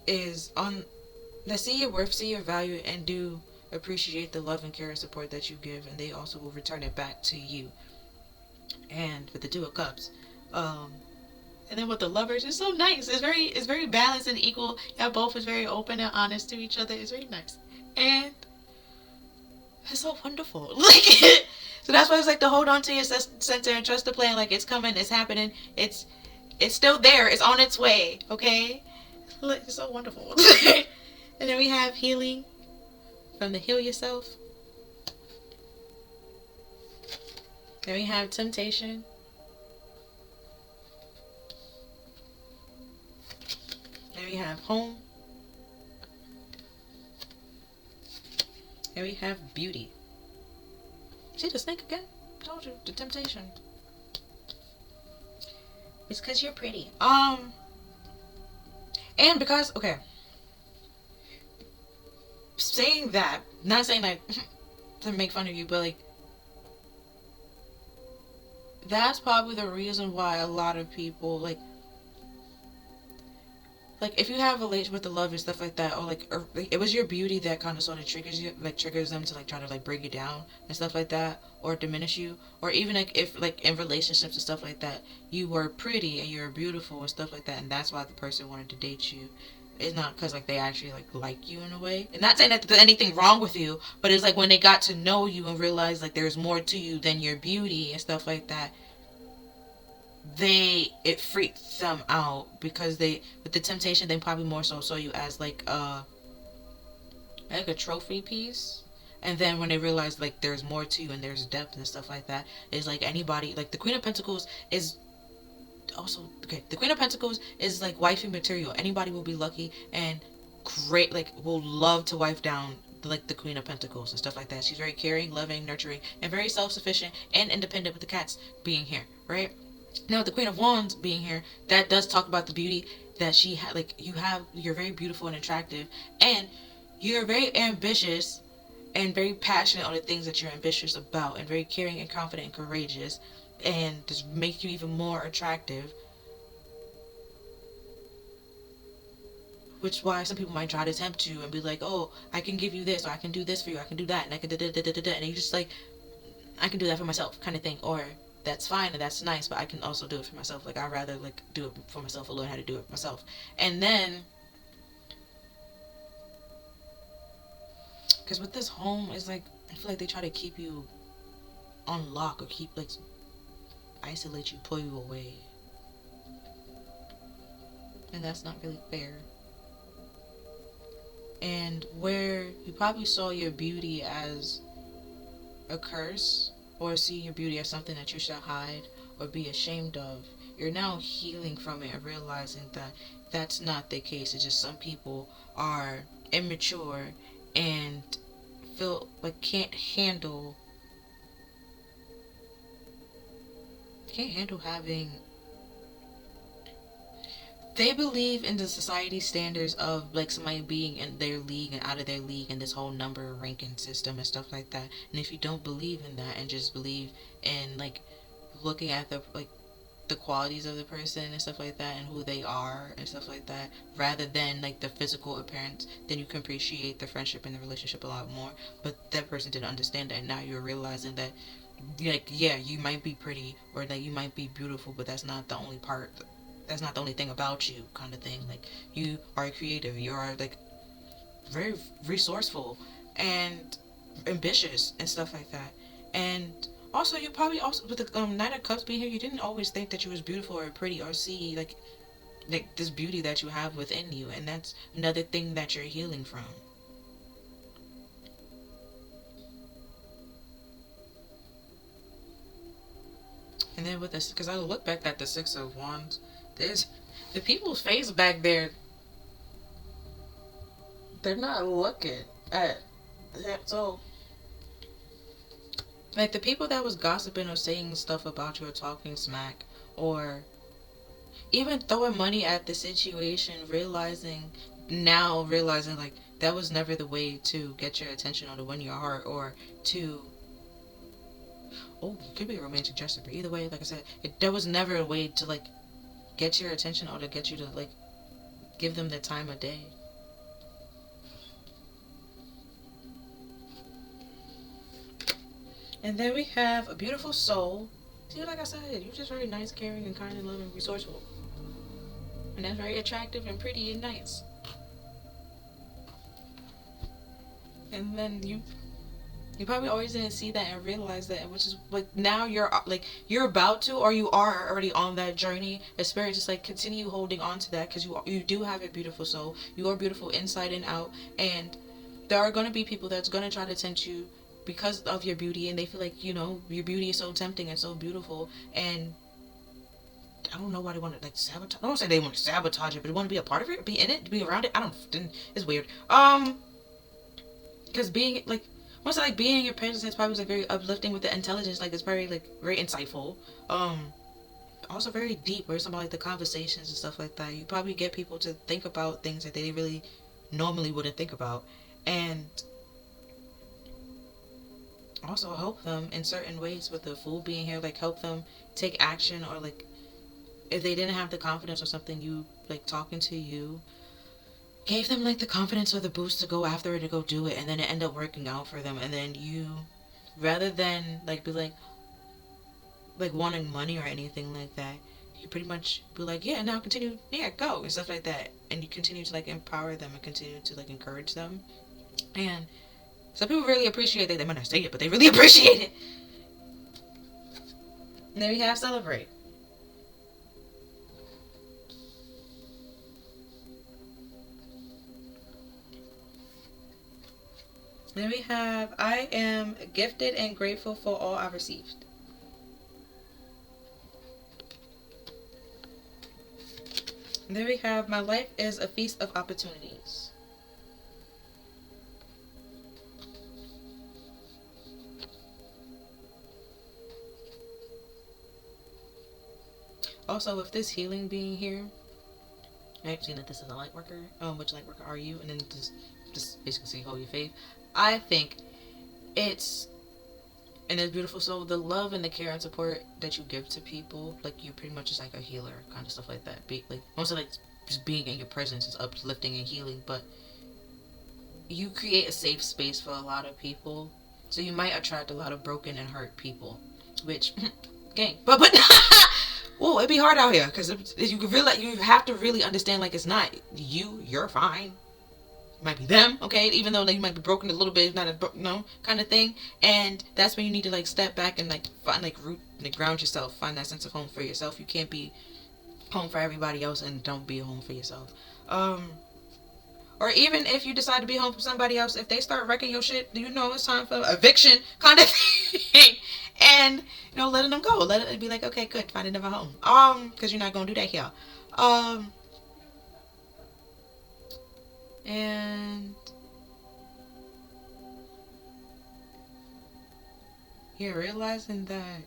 is on that see your worth, see your value, and do appreciate the love and care and support that you give, and they also will return it back to you. And with the Two of Cups, and then with the Lovers, it's so nice. It's very balanced and equal. Yeah, both is very open and honest to each other. It's very nice, and it's so wonderful. Like, so that's why it's like to hold on to your center and trust the plan. Like it's coming, it's happening, it's still there, it's on its way. Okay, look, it's so wonderful. And then we have healing from the Heal Yourself. Then we have temptation. Then we have home. Then we have beauty. See the snake again? I told you, the temptation. It's because you're pretty. And because, okay. Saying that, not saying like to make fun of you, but like that's probably the reason why a lot of people like if you have a relation with the love and stuff like that, or like it was your beauty that kind of sort of triggers you, like triggers them to like try to like break you down and stuff like that, or diminish you, or even like if like in relationships and stuff like that, you were pretty and you were beautiful and stuff like that, and that's why the person wanted to date you. It's not because like they actually like you in a way. And not saying that there's anything wrong with you, but it's like when they got to know you and realized like there's more to you than your beauty and stuff like that, it freaked them out, because they, with the temptation, they probably more so saw you as like a trophy piece. And then when they realized like there's more to you and there's depth and stuff like that, it's like anybody, like the Queen of Pentacles is also okay. The Queen of Pentacles is like wifey material. Anybody will be lucky and great, like will love to wife down like the Queen of Pentacles and stuff like that. She's very caring, loving, nurturing, and very self-sufficient and independent, with the cats being here, right? Now with the Queen of Wands being here, that does talk about the beauty that she had. Like you're very beautiful and attractive, and you're very ambitious and very passionate on the things that you're ambitious about, and very caring and confident and courageous, and just make you even more attractive. Which is why some people might try to tempt you and be like, oh, I can give you this, or I can do this for you, I can do that, and I can da-da-da-da-da-da, and you just like, I can do that for myself kind of thing. Or that's fine and that's nice, but I can also do it for myself. Like I'd rather like do it for myself or learn how to do it myself. And then, because with this home, it's like I feel like they try to keep you on lock or keep like isolate you, pull you away, and that's not really fair. And where you probably saw your beauty as a curse or see your beauty as something that you should hide or be ashamed of, you're now healing from it and realizing that that's not the case. It's just some people are immature and feel like can't handle having. They believe in the society standards of like somebody being in their league and out of their league and this whole number ranking system and stuff like that. And if you don't believe in that and just believe in like looking at the qualities of the person and stuff like that and who they are and stuff like that rather than like the physical appearance, then you can appreciate the friendship and the relationship a lot more. But that person didn't understand that, and now you're realizing that like yeah, you might be pretty or that you might be beautiful, but that's not the only thing about you, kind of thing. Like you are creative, you are like very resourceful and ambitious and stuff like that. And also, you probably also with the Knight of Cups being here, you didn't always think that you was beautiful or pretty or see like this beauty that you have within you, and that's another thing that you're healing from. And then with this, because I look back at the Six of Wands, there's the people's face back there. They're not looking at that. So like the people that was gossiping or saying stuff about you or talking smack or even throwing money at the situation, realizing like that was never the way to get your attention or to win your heart or to it could be a romantic gesture, but either way, like I said, there was never a way to like get your attention or to get you to like give them the time of day. And then we have a beautiful soul. See, like I said, you're just very nice, caring, and kind and loving, resourceful. And that's very attractive and pretty and nice. And then you probably always didn't see that and realize that, which is like now you're about to or you are already on that journey. And spirit just like continue holding on to that because you do have a beautiful soul. You are beautiful inside and out, and there are gonna be people that's gonna try to tempt you because of your beauty, and they feel like your beauty is so tempting and so beautiful, and I don't know why they want to like sabotage. I don't say they want to sabotage it, but they want to be a part of it, be in it, be around it. I don't. It's weird. Because being like once like being in your parents' is probably like very uplifting with the intelligence. Like it's very insightful. Also very deep. Where some of like the conversations and stuff like that. You probably get people to think about things that they really normally wouldn't think about, and also help them in certain ways with the food being here. Like help them take action or like if they didn't have the confidence or something, you like talking to you gave them like the confidence or the boost to go after it, to go do it, and then it ended up working out for them. And then you, rather than like be like wanting money or anything like that, you pretty much be like, yeah, now continue, yeah, go and stuff like that, and you continue to like empower them and continue to like encourage them. And some people really appreciate it. They might not say it, but they really appreciate it. And then we have celebrate. Then we have I am gifted and grateful for all I received. And then we have my life is a feast of opportunities. Also, with this healing being here, I've seen that this is a light worker. Which light worker are you? And then just basically see hold your faith. I think it's and it's beautiful. So the love and the care and support that you give to people, like you're pretty much just like a healer, kind of stuff like that. Be like mostly like just being in your presence is uplifting and healing, but you create a safe space for a lot of people. So you might attract a lot of broken and hurt people, which gang, but well, it'd be hard out here because you have to really understand like it's not you. You're fine. might be them, okay, even though they might be broken a little bit, not a no kind of thing. And that's when you need to like step back and like find like root, like ground yourself, find that sense of home for yourself. You can't be home for everybody else and don't be a home for yourself. Or even if you decide to be home for somebody else, if they start wrecking your shit, you know it's time for eviction kind of thing. And letting them go, let it be like, okay, good, find another home. Because you're not gonna do that here. Um, and yeah, realizing that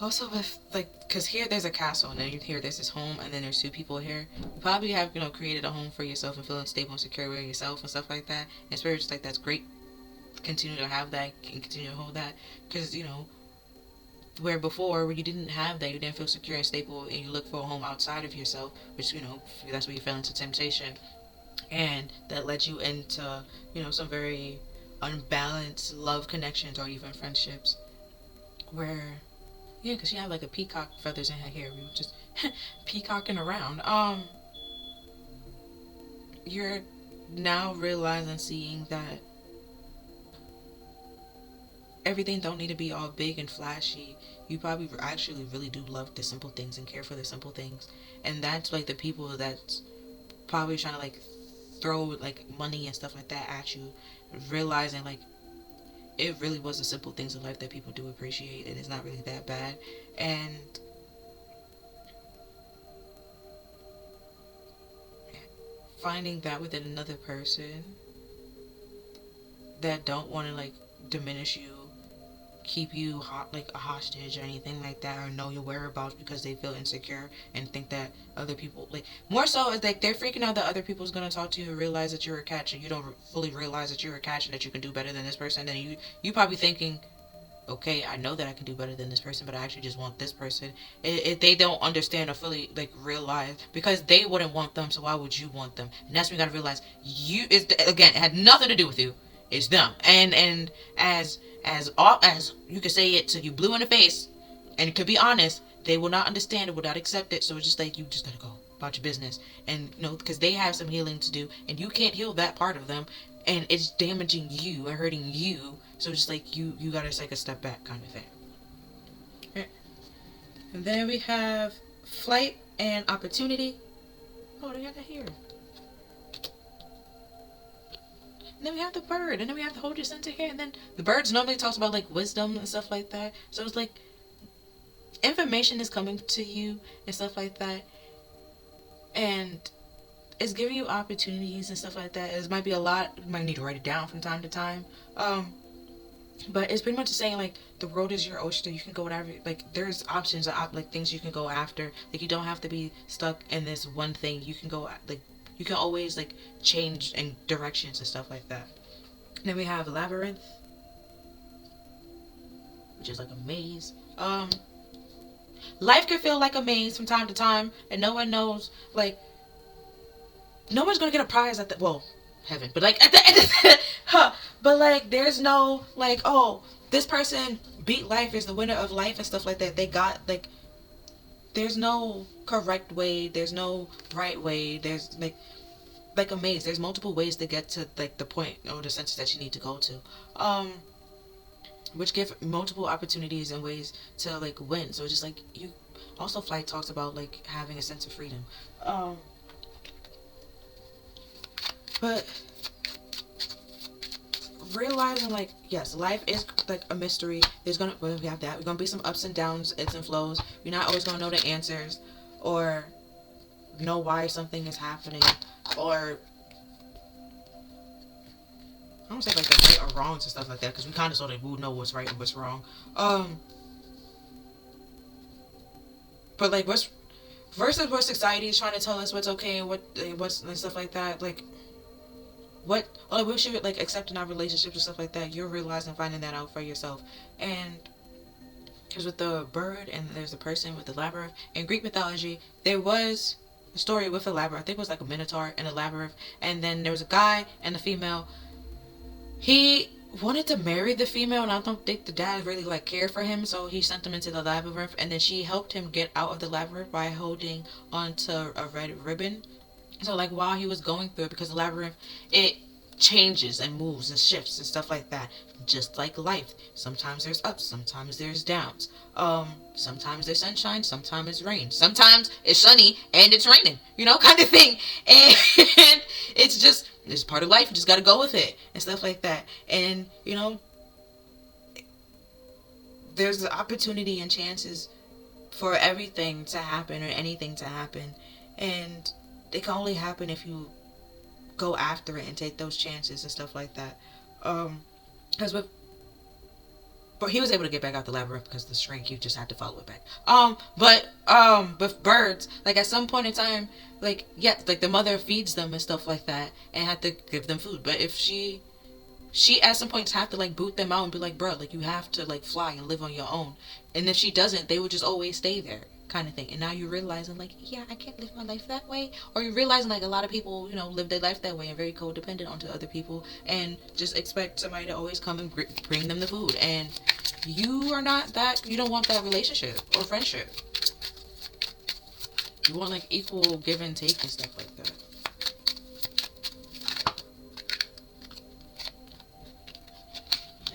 also with like, because here there's a castle and then here there's this home and then there's two people here. You probably have created a home for yourself and feeling stable and secure with yourself and stuff like that. And spirits like that's great. Continue to have that and continue to hold that, because where before, where you didn't have that, you didn't feel secure and stable, and you look for a home outside of yourself, which that's where you fell into temptation, and that led you into some very unbalanced love connections or even friendships, where because she had like a peacock feathers in her hair, we were just peacocking around. You're now realizing, seeing that everything don't need to be all big and flashy. You probably actually really do love the simple things and care for the simple things. And that's like the people that's probably trying to like throw like money and stuff like that at you, realizing like it really was the simple things in life that people do appreciate, and it's not really that bad. And finding that within another person that don't want to like diminish you, keep you like a hostage or anything like that, or know your whereabouts because they feel insecure and think that other people, like, more so it's like they're freaking out that other people's gonna talk to you and realize that you're a catch, and you don't fully realize that you're a catch and that you can do better than this person. Then you probably thinking, okay, I know that I can do better than this person, but I actually just want this person. They don't understand or fully like realize, because they wouldn't want them, so why would you want them? And that's when you gotta realize again, it had nothing to do with you. It's them. And as you can say it till you blue in the face, and to be honest, they will not understand it, will not accept it. So it's just like, you just gotta go about your business, and because they have some healing to do, and you can't heal that part of them, and it's damaging you and hurting you. So just like you gotta take a step back, kind of thing. Okay. And then we have flight and opportunity. Oh, they got that here. And then we have the bird, and then we have the hold your center here, and then the birds normally talks about like wisdom and stuff like that. So it's like information is coming to you and stuff like that, and it's giving you opportunities and stuff like that. It might be a lot. You might need to write it down from time to time. But it's pretty much saying like the world is your oyster. You can go whatever. Like there's options, like things you can go after. Like you don't have to be stuck in this one thing. You can go like. You can always like change and directions and stuff like that. And then we have labyrinth, which is like a maze. Life can feel like a maze from time to time, and no one knows. Like, no one's gonna get a prize at the heaven, but like at the end, but like there's no like, oh, this person beat life, is the winner of life and stuff like that. They got like. There's no correct way. There's no right way. There's like a maze. There's multiple ways to get to like the point or the center that you need to go to. Which give multiple opportunities and ways to like win. So it's just like you. Also, flight talks about like having a sense of freedom. But realizing like, yes, life is like a mystery. There's gonna we have that. We're gonna be some ups and downs, ebbs and flows. You're not always gonna know the answers or know why something is happening, or I don't say like the right or wrongs and stuff like that, because we kind of sort of will know what's right and what's wrong. But like what's versus what society is trying to tell us what's okay and what's and stuff like that. Like what we should like accept in our relationships and stuff like that. You're realizing, finding that out for yourself. And because with the bird and there's a person with the labyrinth in Greek mythology, there was a story with a labyrinth. I think it was like a minotaur and a labyrinth, and then there was a guy and a female. He wanted to marry the female, and I don't think the dad really like cared for him, so he sent him into the labyrinth, and then she helped him get out of the labyrinth by holding onto a red ribbon. So like while he was going through it, because the labyrinth, it changes and moves and shifts and stuff like that, just like life. Sometimes there's ups, sometimes there's downs. Sometimes there's sunshine, sometimes it's rain, sometimes it's sunny and it's raining, kind of thing. And it's part of life. You just got to go with it and stuff like that. And there's the opportunity and chances for everything to happen or anything to happen, and it can only happen if you go after it and take those chances and stuff like that. Because but he was able to get back out the labyrinth because the shrink, you just had to follow it back. But with birds, like at some point in time, like yeah, like the mother feeds them and stuff like that, and had to give them food. But if she at some points have to like boot them out and be like, bro, like you have to like fly and live on your own. And if she doesn't, they would just always stay there, kind of thing. And now you're realizing like, yeah, I can't live my life that way. Or you're realizing like a lot of people, live their life that way and very codependent onto other people, and just expect somebody to always come and bring them the food. And you are not that. You don't want that relationship or friendship. You want like equal give and take and stuff like that.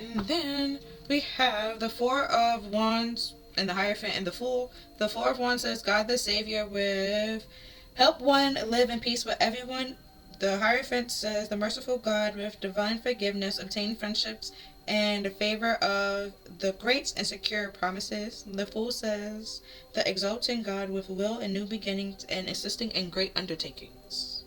And then we have the Four of Wands and the Hierophant and the Fool. The Four of Wands says, God the Savior with help one live in peace with everyone. The Hierophant says, the merciful God with divine forgiveness obtain friendships and the favor of the great and secure promises. The Fool says, the exalting God with will and new beginnings and assisting in great undertakings.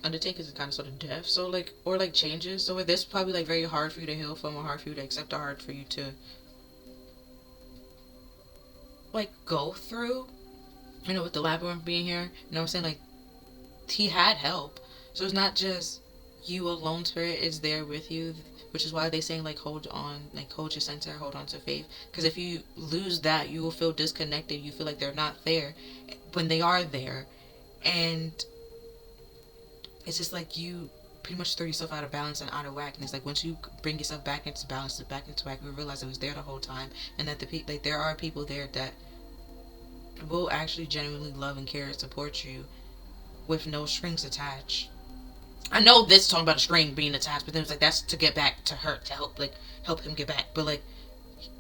Undertakings is kind of sort of death, so like, or like changes. So with this, probably like very hard for you to heal from, or hard for you to accept, or hard for you to like go through. With the labyrinth being here, what I'm saying? Like, he had help, so it's not just you alone. Spirit is there with you, which is why they saying like hold on, like hold your center, hold on to faith. Because if you lose that, you will feel disconnected. You feel like they're not there when they are there, and it's just like you pretty much throw yourself out of balance and out of whack. And it's like once you bring yourself back into balance, back into whack, you realize it was there the whole time, and that like there are people there that will actually genuinely love and care and support you with no strings attached. I know this is talking about a string being attached, but then it's like that's to get back to her, to help him get back. But like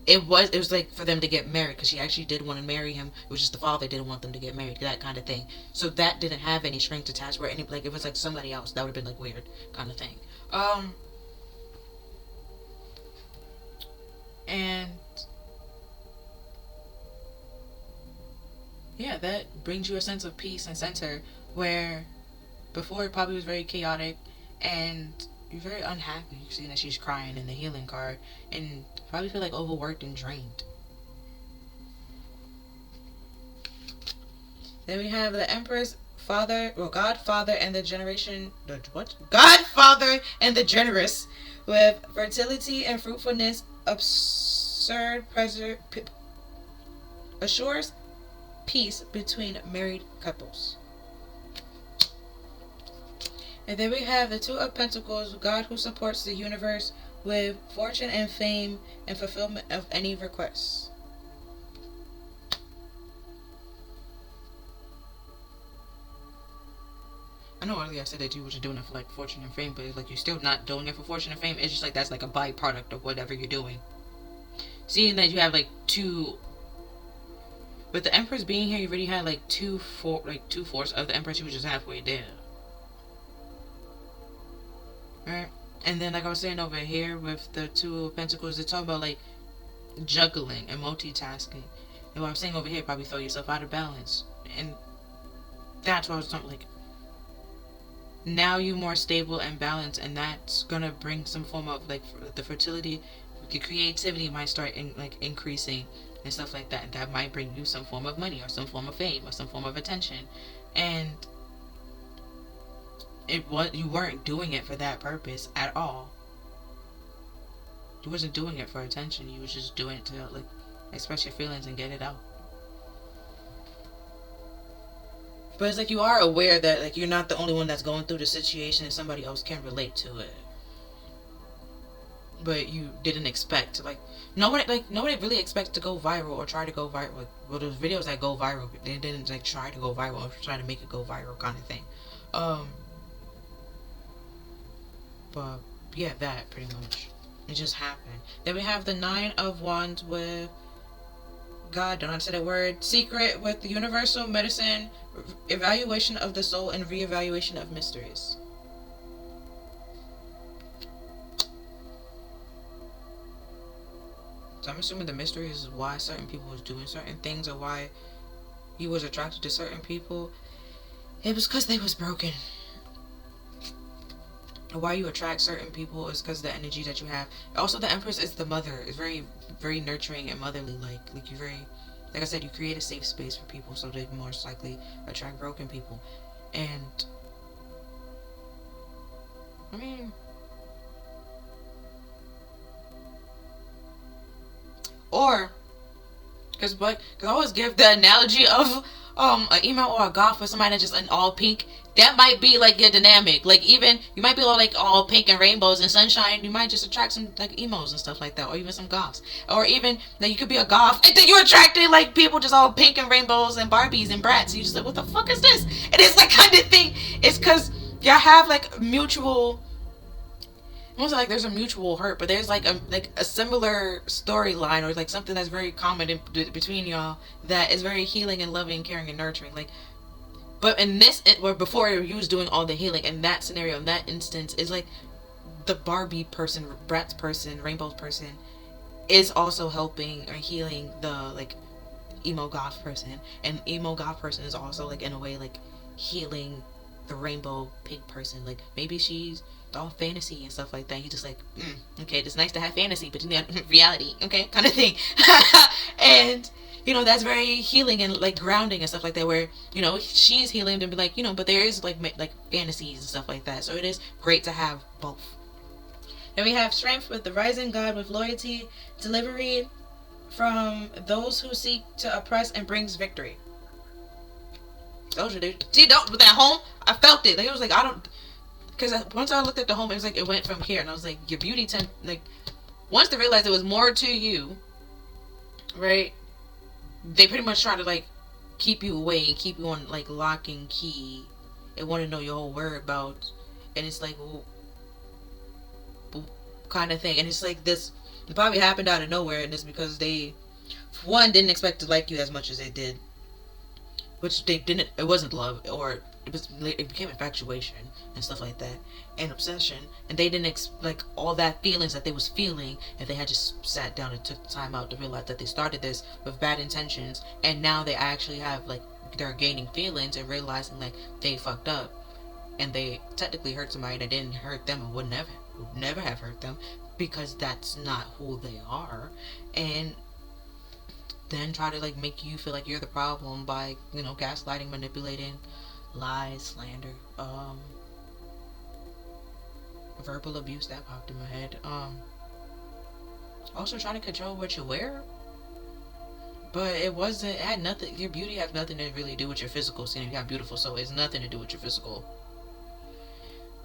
it was like for them to get married, because she actually did want to marry him. It was just the father didn't want them to get married, that kind of thing. So that didn't have any strings attached. Where any like it was like somebody else, that would have been like weird kind of thing. And yeah, that brings you a sense of peace and center, where before it probably was very chaotic and you're very unhappy. You see that she's crying in the healing card, and probably feel like overworked and drained. Then we have the Empress, Godfather and the generation. What? Godfather and the generous, with fertility and fruitfulness, assures peace between married couples. And then we have the Two of Pentacles, God who supports the universe with fortune and fame and fulfillment of any requests. I know earlier I said that you were just doing it for like fortune and fame, but it's like you're still not doing it for fortune and fame. It's just like that's like a byproduct of whatever you're doing. Seeing that you have like two, with the Empress being here, you already had like two-fourths of the Empress. You were just halfway there. Right? And then like I was saying over here with the Two of Pentacles, they talk about like juggling and multitasking. And what I'm saying over here, probably throw yourself out of balance. And that's what I was talking like. Now you're more stable and balanced, and that's gonna bring some form of like the fertility, the creativity might start increasing and stuff like that. And that might bring you some form of money or some form of fame or some form of attention. And you weren't doing it for that purpose at all. You wasn't doing it for attention. You was just doing it to like express your feelings and get it out. But it's like you are aware that like you're not the only one that's going through the situation and somebody else can relate to it. But you didn't expect nobody really expects to go viral or try to go viral. Like, well, those videos that go viral, they didn't like try to go viral or try to make it go viral kind of thing. Um, but yeah, that pretty much it just happened. Then we have the 9 of Wands with God, don't know how to say that word. Secret with the universal medicine, evaluation of the soul, and reevaluation of mysteries. So I'm assuming the mystery is why certain people was doing certain things or why he was attracted to certain people. It was because they was broken. Why you attract certain people is because of the energy that you have. Also, the Empress is the mother. It's very, very nurturing and motherly. Like you very, like I said, you create a safe space for people, so they most likely attract broken people. And I mean, or because I always give the analogy of an emo or a goth with somebody that's just in all pink. That might be like your dynamic. Like even you might be like all pink and rainbows and sunshine. You might just attract some like emos and stuff like that, or even some goths. Or even that you could be a goth and then you're attracting like people just all pink and rainbows and Barbies and brats. You just like, what the fuck is this? And it's like kind of thing. It's because y'all have like mutual. Almost like there's a mutual hurt, but there's like a similar storyline or like something that's very common between y'all that is very healing and loving, caring and nurturing. Like, but in this, where before you was doing all the healing, in that scenario, in that instance, is like the Barbie person, Bratz person, Rainbows person is also helping or healing the like emo goth person, and emo goth person is also like in a way like healing the rainbow pink person. Like maybe she's all fantasy and stuff like that. You just like, okay, it's nice to have fantasy, but you need reality, okay, kind of thing. And that's very healing and like grounding and stuff like that. Where she's healing and be like, but there is like fantasies and stuff like that. So it is great to have both. Then we have strength with the rising god with loyalty, delivery from those who seek to oppress and brings victory. Those are dude. See, with that home, I felt it. Like it was like I don't. Because once I looked at the home, it was like it went from here, and I was like, your beauty once they realized there was more to you, right? They pretty much try to like keep you away and keep you on like lock and key, and want to know your whole whereabouts, and it's like, kind of thing, and it's like this. It probably happened out of nowhere, and it's because they, for one, didn't expect to like you as much as they did, which they didn't. It wasn't love, or it became infatuation and stuff like that, and obsession, and they didn't like all that feelings that they was feeling if they had just sat down and took time out to realize that they started this with bad intentions, and now they actually have like they're gaining feelings and realizing like they fucked up and they technically hurt somebody that didn't hurt them and would never have hurt them, because that's not who they are, and then try to like make you feel like you're the problem by gaslighting, manipulating, lies, slander, verbal abuse. That popped in my head. Also trying to control what you wear, but it had nothing. Your beauty has nothing to really do with your physical. Seeing you have beautiful soul, it's nothing to do with your physical.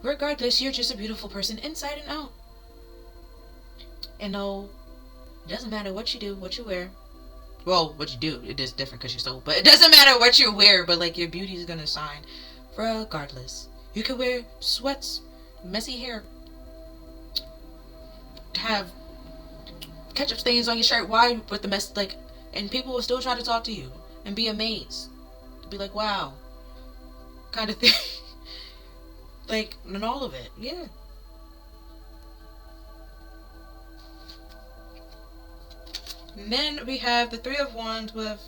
Regardless, you're just a beautiful person inside and out. And no, it doesn't matter what you do, what you wear. Well, what you do, it is different because you're soul, but it doesn't matter what you wear, but like your beauty is gonna shine regardless. You could wear sweats, messy hair, have ketchup stains on your shirt. Why with the mess, like, and people will still try to talk to you and be amazed, be like, wow, kind of thing. Like, and all of it, yeah. And then we have the 3 of Wands with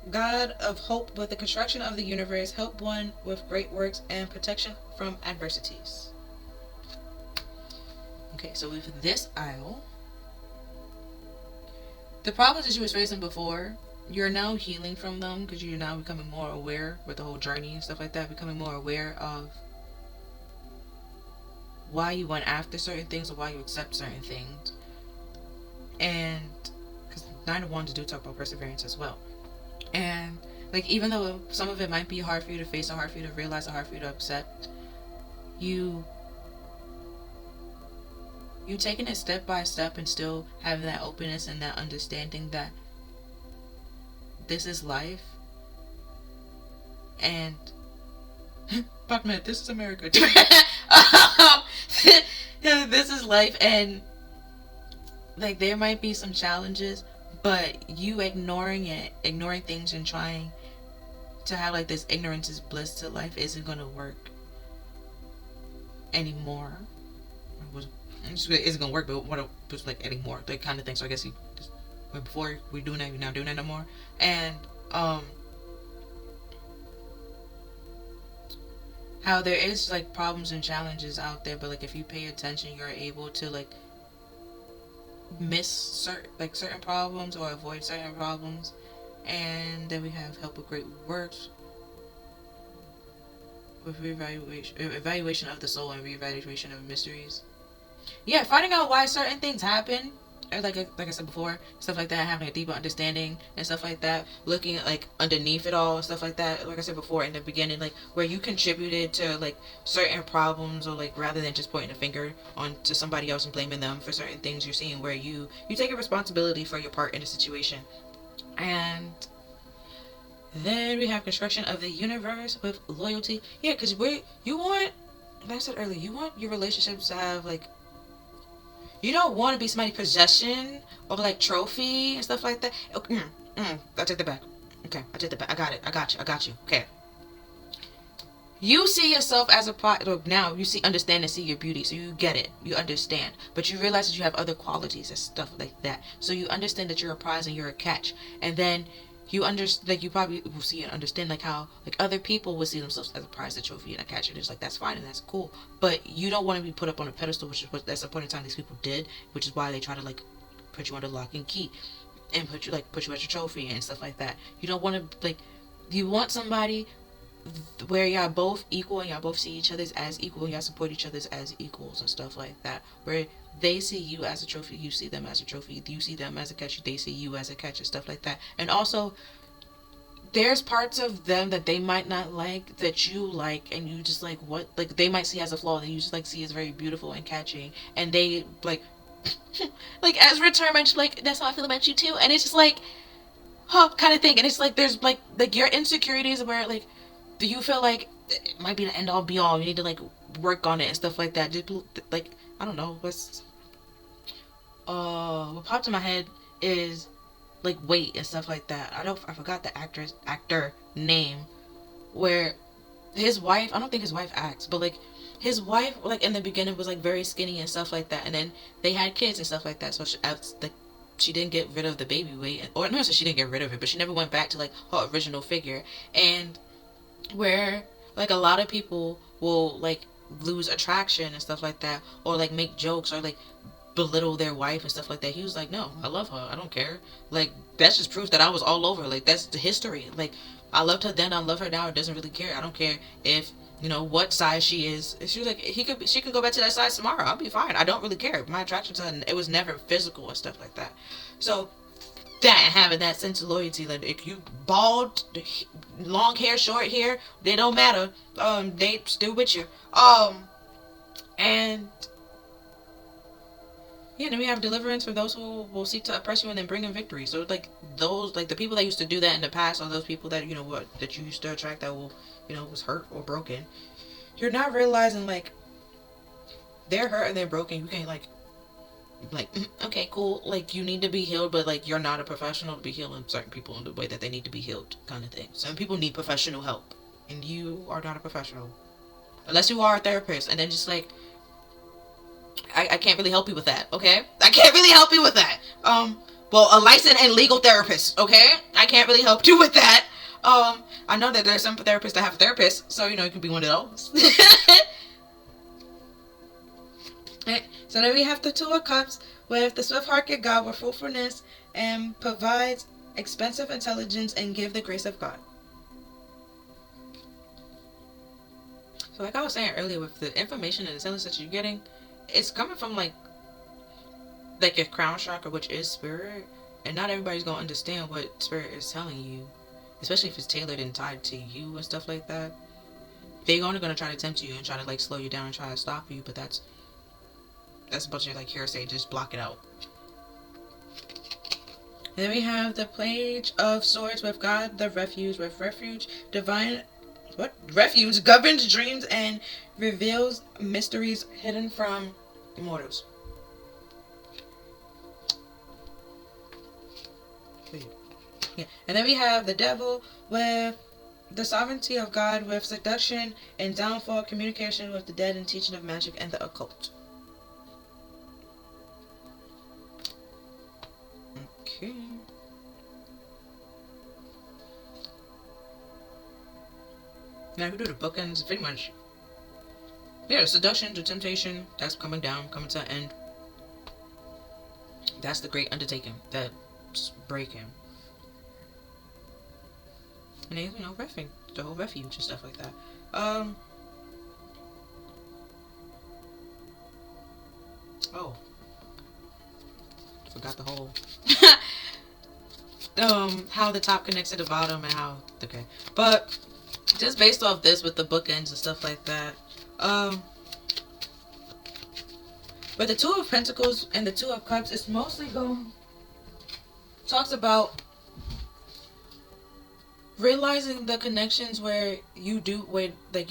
God of Hope with the construction of the universe, help one with great works and protection from adversities. Okay, so with this aisle, the problems that you was facing before, you're now healing from them because you're now becoming more aware with the whole journey and stuff like that, becoming more aware of why you went after certain things or why you accept certain things. And because 9 of Wands do talk about perseverance as well. And Like, even though some of it might be hard for you to face, or hard for you to realize, or hard for you to accept, you you taking it step by step and still having that openness and that understanding that this is life. And fuck man, this is America. This is life, and like there might be some challenges, but you ignoring things and trying to have like this ignorance is bliss to life isn't gonna work anymore. It isn't gonna work, but what was like anymore, like kind of thing. So I guess you just, before we doing that, you're not doing that no more. And how there is like problems and challenges out there, but like if you pay attention, you're able to like miss certain problems or avoid certain problems. And then we have help with great works, with evaluation of the soul and reevaluation of mysteries. Yeah, finding out why certain things happen, or like I said before, stuff like that, having a deeper understanding and stuff like that, looking like underneath it all and stuff like that. Like I said before in the beginning, like where you contributed to like certain problems, or like rather than just pointing a finger on to somebody else and blaming them for certain things you're seeing, where you take a responsibility for your part in the situation. And then we have construction of the universe with loyalty. Yeah, because you want, like I said earlier, you want your relationships to have like, you don't want to be somebody's possession or like trophy and stuff like that. Okay, I take that back. Okay, I take that back. I got it. I got you. Okay. You see yourself as a part. Now you understand and see your beauty, so you get it. You understand, but you realize that you have other qualities and stuff like that. So you understand that you're a prize and you're a catch, and then you understand, like you probably will see and understand like how like other people would see themselves as a prize, a trophy, and a catch, and it's like that's fine and that's cool, but you don't want to be put up on a pedestal, which is what at some point in time these people did, which is why they try to like put you under lock and key and put you as your trophy and stuff like that. You don't want to like, you want somebody where y'all both equal and y'all both see each other as equal and y'all support each other as equals and stuff like that, where they see you as a trophy, you see them as a trophy, you see them as a catch, they see you as a catch, and stuff like that. And also there's parts of them that they might not like that you like, and you just like what, like they might see as a flaw that you just like see as very beautiful and catching, and they like like as return I'm just like that's how I feel about you too, and it's just like huh kind of thing. And it's like there's like your insecurities where like do you feel like it might be the end all be all, you need to like work on it and stuff like that. Just like I don't know what popped in my head is like weight and stuff like that. I forgot the actor name, where his wife, I don't think his wife acts, but like his wife like in the beginning was like very skinny and stuff like that, and then they had kids and stuff like that, so she didn't get rid of the baby weight, or no, so she didn't get rid of it, but she never went back to like her original figure. And where like a lot of people will like lose attraction and stuff like that, or like make jokes or like belittle their wife and stuff like that. He was like, no, I love her, I don't care, like that's just proof that I was all over, like that's the history, like I loved her then, I love her now, it doesn't really care, I don't care if you know what size she is. She was like, she could go back to that size tomorrow, I'll be fine, I don't really care, my attraction to her, it was never physical and stuff like that. So that, having that sense of loyalty, that like, if you bald, long hair, short hair, they don't matter, they still with you. And yeah, then we have deliverance for those who will seek to oppress you and then bring in victory. So like those, like the people that used to do that in the past, or those people that you know what that you used to attract that will, you know, was hurt or broken, you're not realizing like they're hurt and they're broken. You can't like okay, cool, like you need to be healed, but like you're not a professional to be healing certain people in the way that they need to be healed, kind of thing. Some people need professional help, and you are not a professional unless you are a therapist, and then just like I can't really help you with that, okay? I can't really help you with that. Well, a licensed and legal therapist, okay? I can't really help you with that. I know that there's some therapists that have a therapist, so you know, it could be one of those. Right. So then we have the Two of Cups with the swift-hearted God with fruitfulness and provides expensive intelligence and give the grace of God. So like I was saying earlier, with the information and intelligence that you're getting, it's coming from like your crown chakra, which is spirit, and not everybody's gonna understand what spirit is telling you. especially if it's tailored and tied to you and stuff like that, they're only gonna try to tempt you and try to like slow you down and try to stop you. But that's a bunch of like hearsay. Just block it out. And then we have the Page of Swords with God, the Refuge with Refuge, Divine. What? Refuge governs dreams and reveals mysteries hidden from immortals. Yeah. And then we have the Devil with the sovereignty of God with seduction and downfall, communication with the dead, and teaching of magic and the occult. Okay. Now we do the bookends, pretty much. Yeah, seduction to temptation, that's coming down, coming to an end. That's the great undertaking, that's breaking. And then, refuge, the whole refuge and stuff like that. Oh. Forgot the whole... how the top connects to the bottom and how... Okay. But, just based off this with the bookends and stuff like that, but the Two of Pentacles and the Two of Cups is mostly talks about realizing the connections where you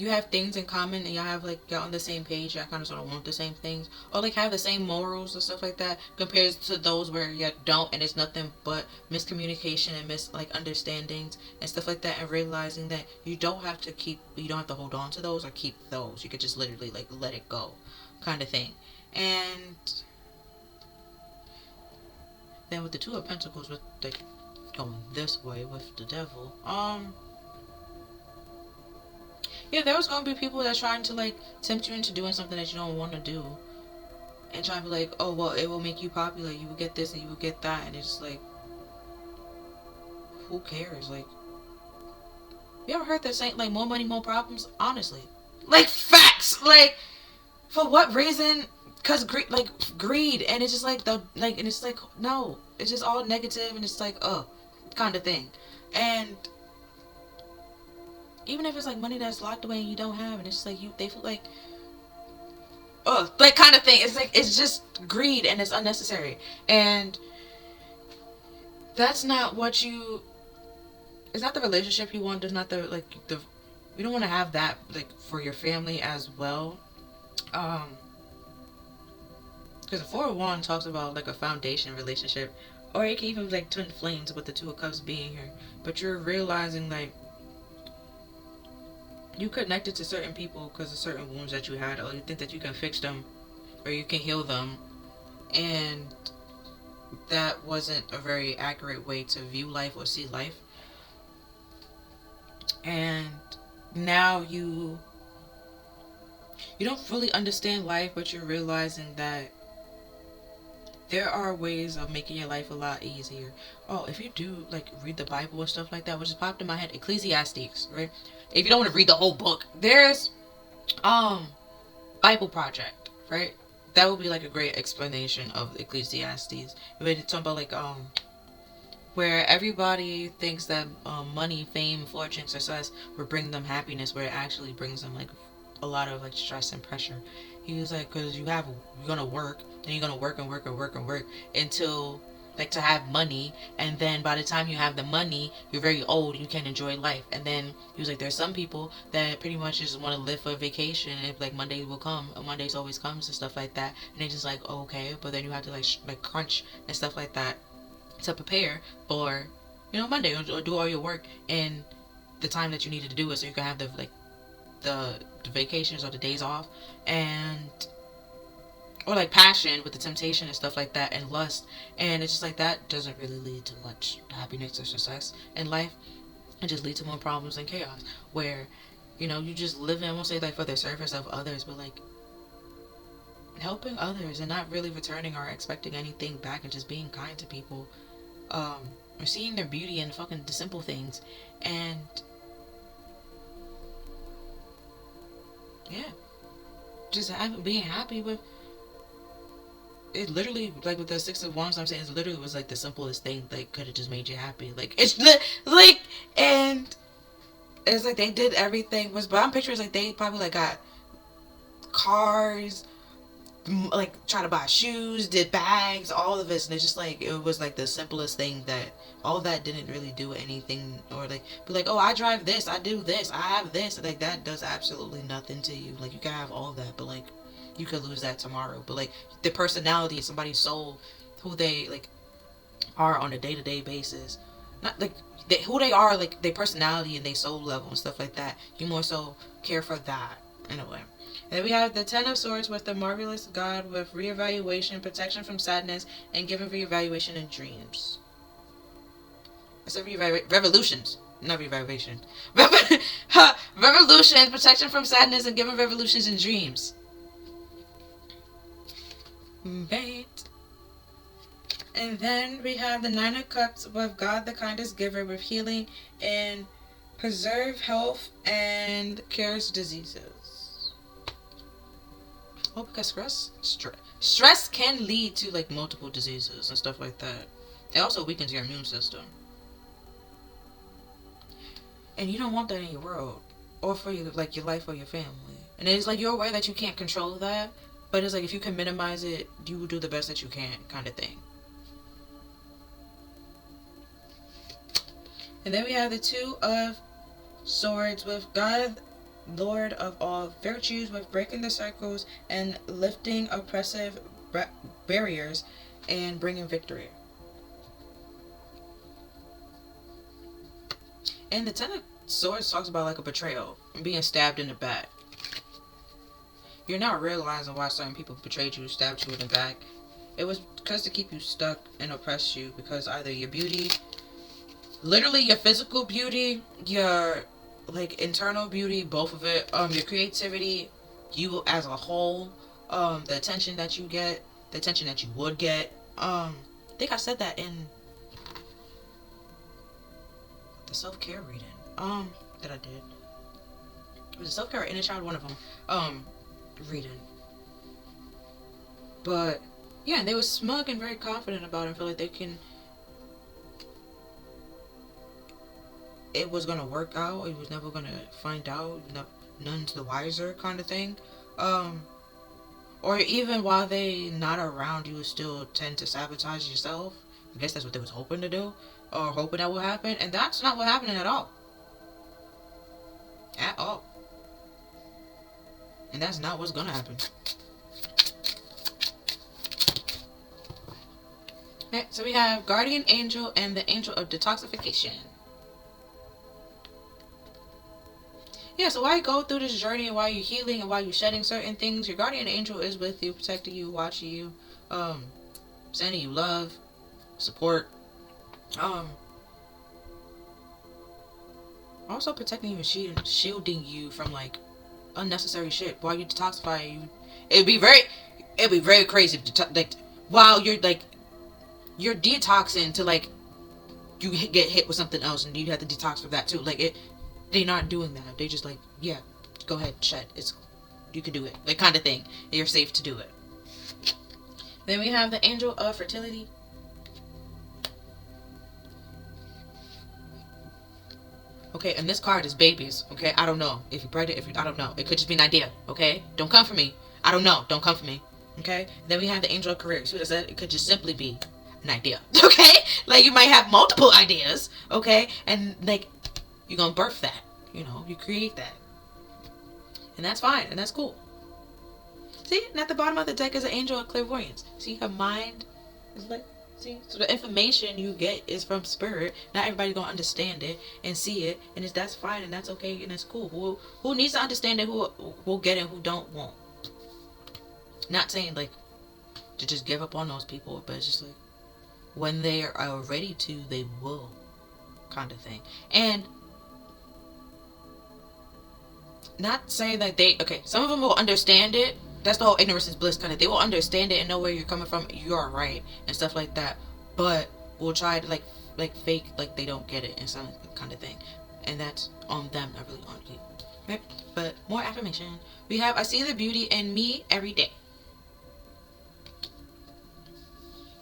have things in common and y'all have like y'all on the same page, y'all kind of sort of want the same things, or like have the same morals and stuff like that, compared to those where you don't and it's nothing but miscommunication and understandings and stuff like that, and realizing that you don't have to hold on to those or keep those. You could just literally like let it go, kind of thing. And then with the Two of Pentacles, with like going this way with the Devil, yeah, there was gonna be people that's trying to like tempt you into doing something that you don't want to do, and trying to be like, oh well, it will make you popular, you will get this and you will get that, and it's just like, who cares? Like, you ever heard that saying, like, more money, more problems? Honestly, like, facts. Like, for what reason? Cause greed, and it's just like and it's like, no, it's just all negative, and it's like, kind of thing. And even if it's like money that's locked away and you don't have, and it's like they feel like, like kind of thing. It's like, it's just greed and it's unnecessary, and that's not what it's not the relationship you want. There's not you don't want to have that like for your family as well. Because the Four of Wands talks about like a foundation relationship, or it can even be like twin flames with the Two of Cups being here. But you're realizing like you connected to certain people because of certain wounds that you had, or you think that you can fix them or you can heal them, and that wasn't a very accurate way to view life or see life. And now you don't fully understand life, but you're realizing that there are ways of making your life a lot easier. Oh, if you do like read the Bible and stuff like that, which just popped in my head, Ecclesiastes, right? If you don't want to read the whole book, there's Bible Project, right? That would be like a great explanation of Ecclesiastes. We're talking about like where everybody thinks that money, fame, fortune, success will bring them happiness, where it actually brings them like a lot of like stress and pressure. He was like, because you're gonna work, and you're gonna work and work and work and work until like to have money, and then by the time you have the money, you're very old and you can't enjoy life. And then he was like, there's some people that pretty much just want to live for a vacation, and if like Monday will come, and Mondays always comes and stuff like that, and they just like, oh, okay, but then you have to like crunch and stuff like that to prepare for Monday, or do all your work in the time that you needed to do it, so you can have the vacations or the days off, and or like passion with the temptation and stuff like that, and lust, and it's just like that doesn't really lead to much happiness or success in life. It just leads to more problems and chaos, where you just live in, I won't say like for the service of others, but like helping others and not really returning or expecting anything back, and just being kind to people, or seeing their beauty in fucking the simple things. And yeah, just being happy with it. Literally, like with the Six of Wands, I'm saying, it literally was like the simplest thing that could have just made you happy. Like, it's like And it's like they did everything. But I'm picturing like they probably like got cars, like trying to buy shoes, did bags, all of it, and it's just like it was like the simplest thing that all that didn't really do anything, or like be like, oh, I drive this, I do this, I have this, like that does absolutely nothing to you. Like you can have all that, but like you could lose that tomorrow. But like the personality of somebody's soul, who they like are on a day-to-day basis, not like who they are, like their personality and their soul level and stuff like that, you more so care for that in a way. And then we have the Ten of Swords with the marvelous God with reevaluation, protection from sadness, and giving reevaluation in dreams. It's a revolutions, not reevaluation. Revolutions, protection from sadness, and giving revolutions in dreams. Right. And then we have the Nine of Cups with God, the kindest giver, with healing and preserve health and cures diseases. Oh, because stress can lead to like multiple diseases and stuff like that. It also weakens your immune system, and you don't want that in your world or for you, like your life or your family. And it's like you're aware that you can't control that, but it's like if you can minimize it, you will do the best that you can, kind of thing. And then we have the Two of Swords with God, Lord of all virtues, with breaking the cycles and lifting oppressive barriers and bringing victory. And the Ten of Swords talks about like a betrayal and being stabbed in the back. You're not realizing why certain people betrayed you, stabbed you in the back. It was because to keep you stuck and oppress you, because either your beauty, literally your physical beauty, your like internal beauty, both of it, your creativity, you as a whole, the attention that you get, the attention that you would get. I think I said that in the self-care reading that I did. It was a self-care or inner child, one of them reading. But yeah, they were smug and very confident about it and feel like they can, it was gonna work out, it was never gonna find out, none's the wiser kind of thing. Or even while they not around, you still tend to sabotage yourself. I guess that's what they was hoping to do, or hoping that will happen, and that's not what happened at all. At all. And that's not what's gonna happen. Okay, so we have Guardian Angel and the Angel of Detoxification. Yeah, so while you go through this journey and while you're healing and while you're shedding certain things, your guardian angel is with you, protecting you, watching you, sending you love, support, also protecting you and shielding you from like unnecessary shit while you detoxify you. It'd be very crazy to like while you're like you're detoxing to like you get hit with something else and you have to detox from that too. Like it. They're not doing that. They just like, yeah, go ahead, shed. You can do it. Like kind of thing. You're safe to do it. Then we have the Angel of Fertility. Okay, and this card is babies. Okay, I don't know if you're pregnant. I don't know. It could just be an idea. Okay, don't come for me. I don't know. Don't come for me. Okay. Then we have the Angel of Careers. Who said it could just simply be an idea. Okay, like you might have multiple ideas. Okay, and like. You're going to birth that. You know, you create that. And that's fine. And that's cool. See? And at the bottom of the deck is an Angel of Clairvoyance. See? Her mind is like... See? So the information you get is from spirit. Not everybody's going to understand it and see it. And that's fine. And that's okay. And that's cool. Who needs to understand it, who will get it, who won't. Not saying, like, to just give up on those people. But it's just like... When they are ready to, they will. Kind of thing. And... Not saying that some of them will understand it. That's the whole ignorance is bliss kind of. They will understand it and know where you're coming from. You're right and stuff like that. But we'll try to like fake like they don't get it and some kind of thing. And that's on them, not really on you. Right? But more affirmation. We have I see the beauty in me every day.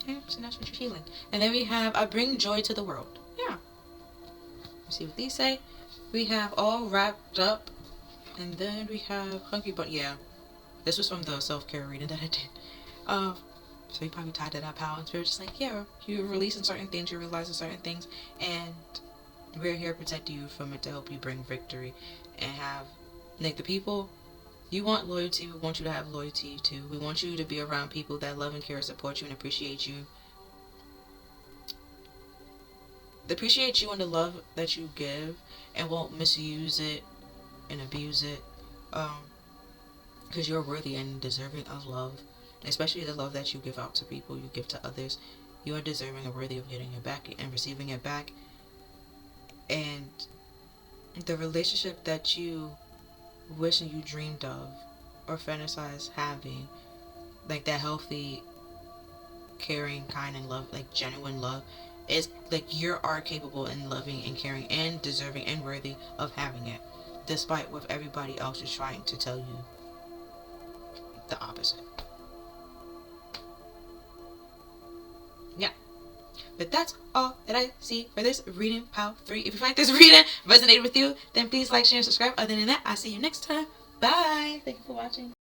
Okay, so that's what you're healing. And then we have I bring joy to the world. Yeah. Let's see what these say. We have all wrapped up, and then we have hungry, but yeah, this was from the self-care reading that I did. So you probably tied it up how and spirit just like, yeah, you're releasing certain things, you're realizing certain things, and we're here to protect you from it to help you bring victory and have like the people you want loyalty. We want you to have loyalty too. We want you to be around people that love and care, support you, and appreciate you. They appreciate you and the love that you give, and won't misuse it and abuse it. Because you're worthy and deserving of love, especially the love that you give out to people, you give to others. You are deserving and worthy of getting it back and receiving it back. And the relationship that you wish and you dreamed of or fantasize having, like that healthy, caring, kind, and love, like genuine love, is like you are capable and loving and caring and deserving and worthy of having it, despite what everybody else is trying to tell you the opposite. Yeah. But that's all that I see for this reading, Pal 3. If you find this reading resonated with you, then please like, share, and subscribe. Other than that, I'll see you next time. Bye. Thank you for watching.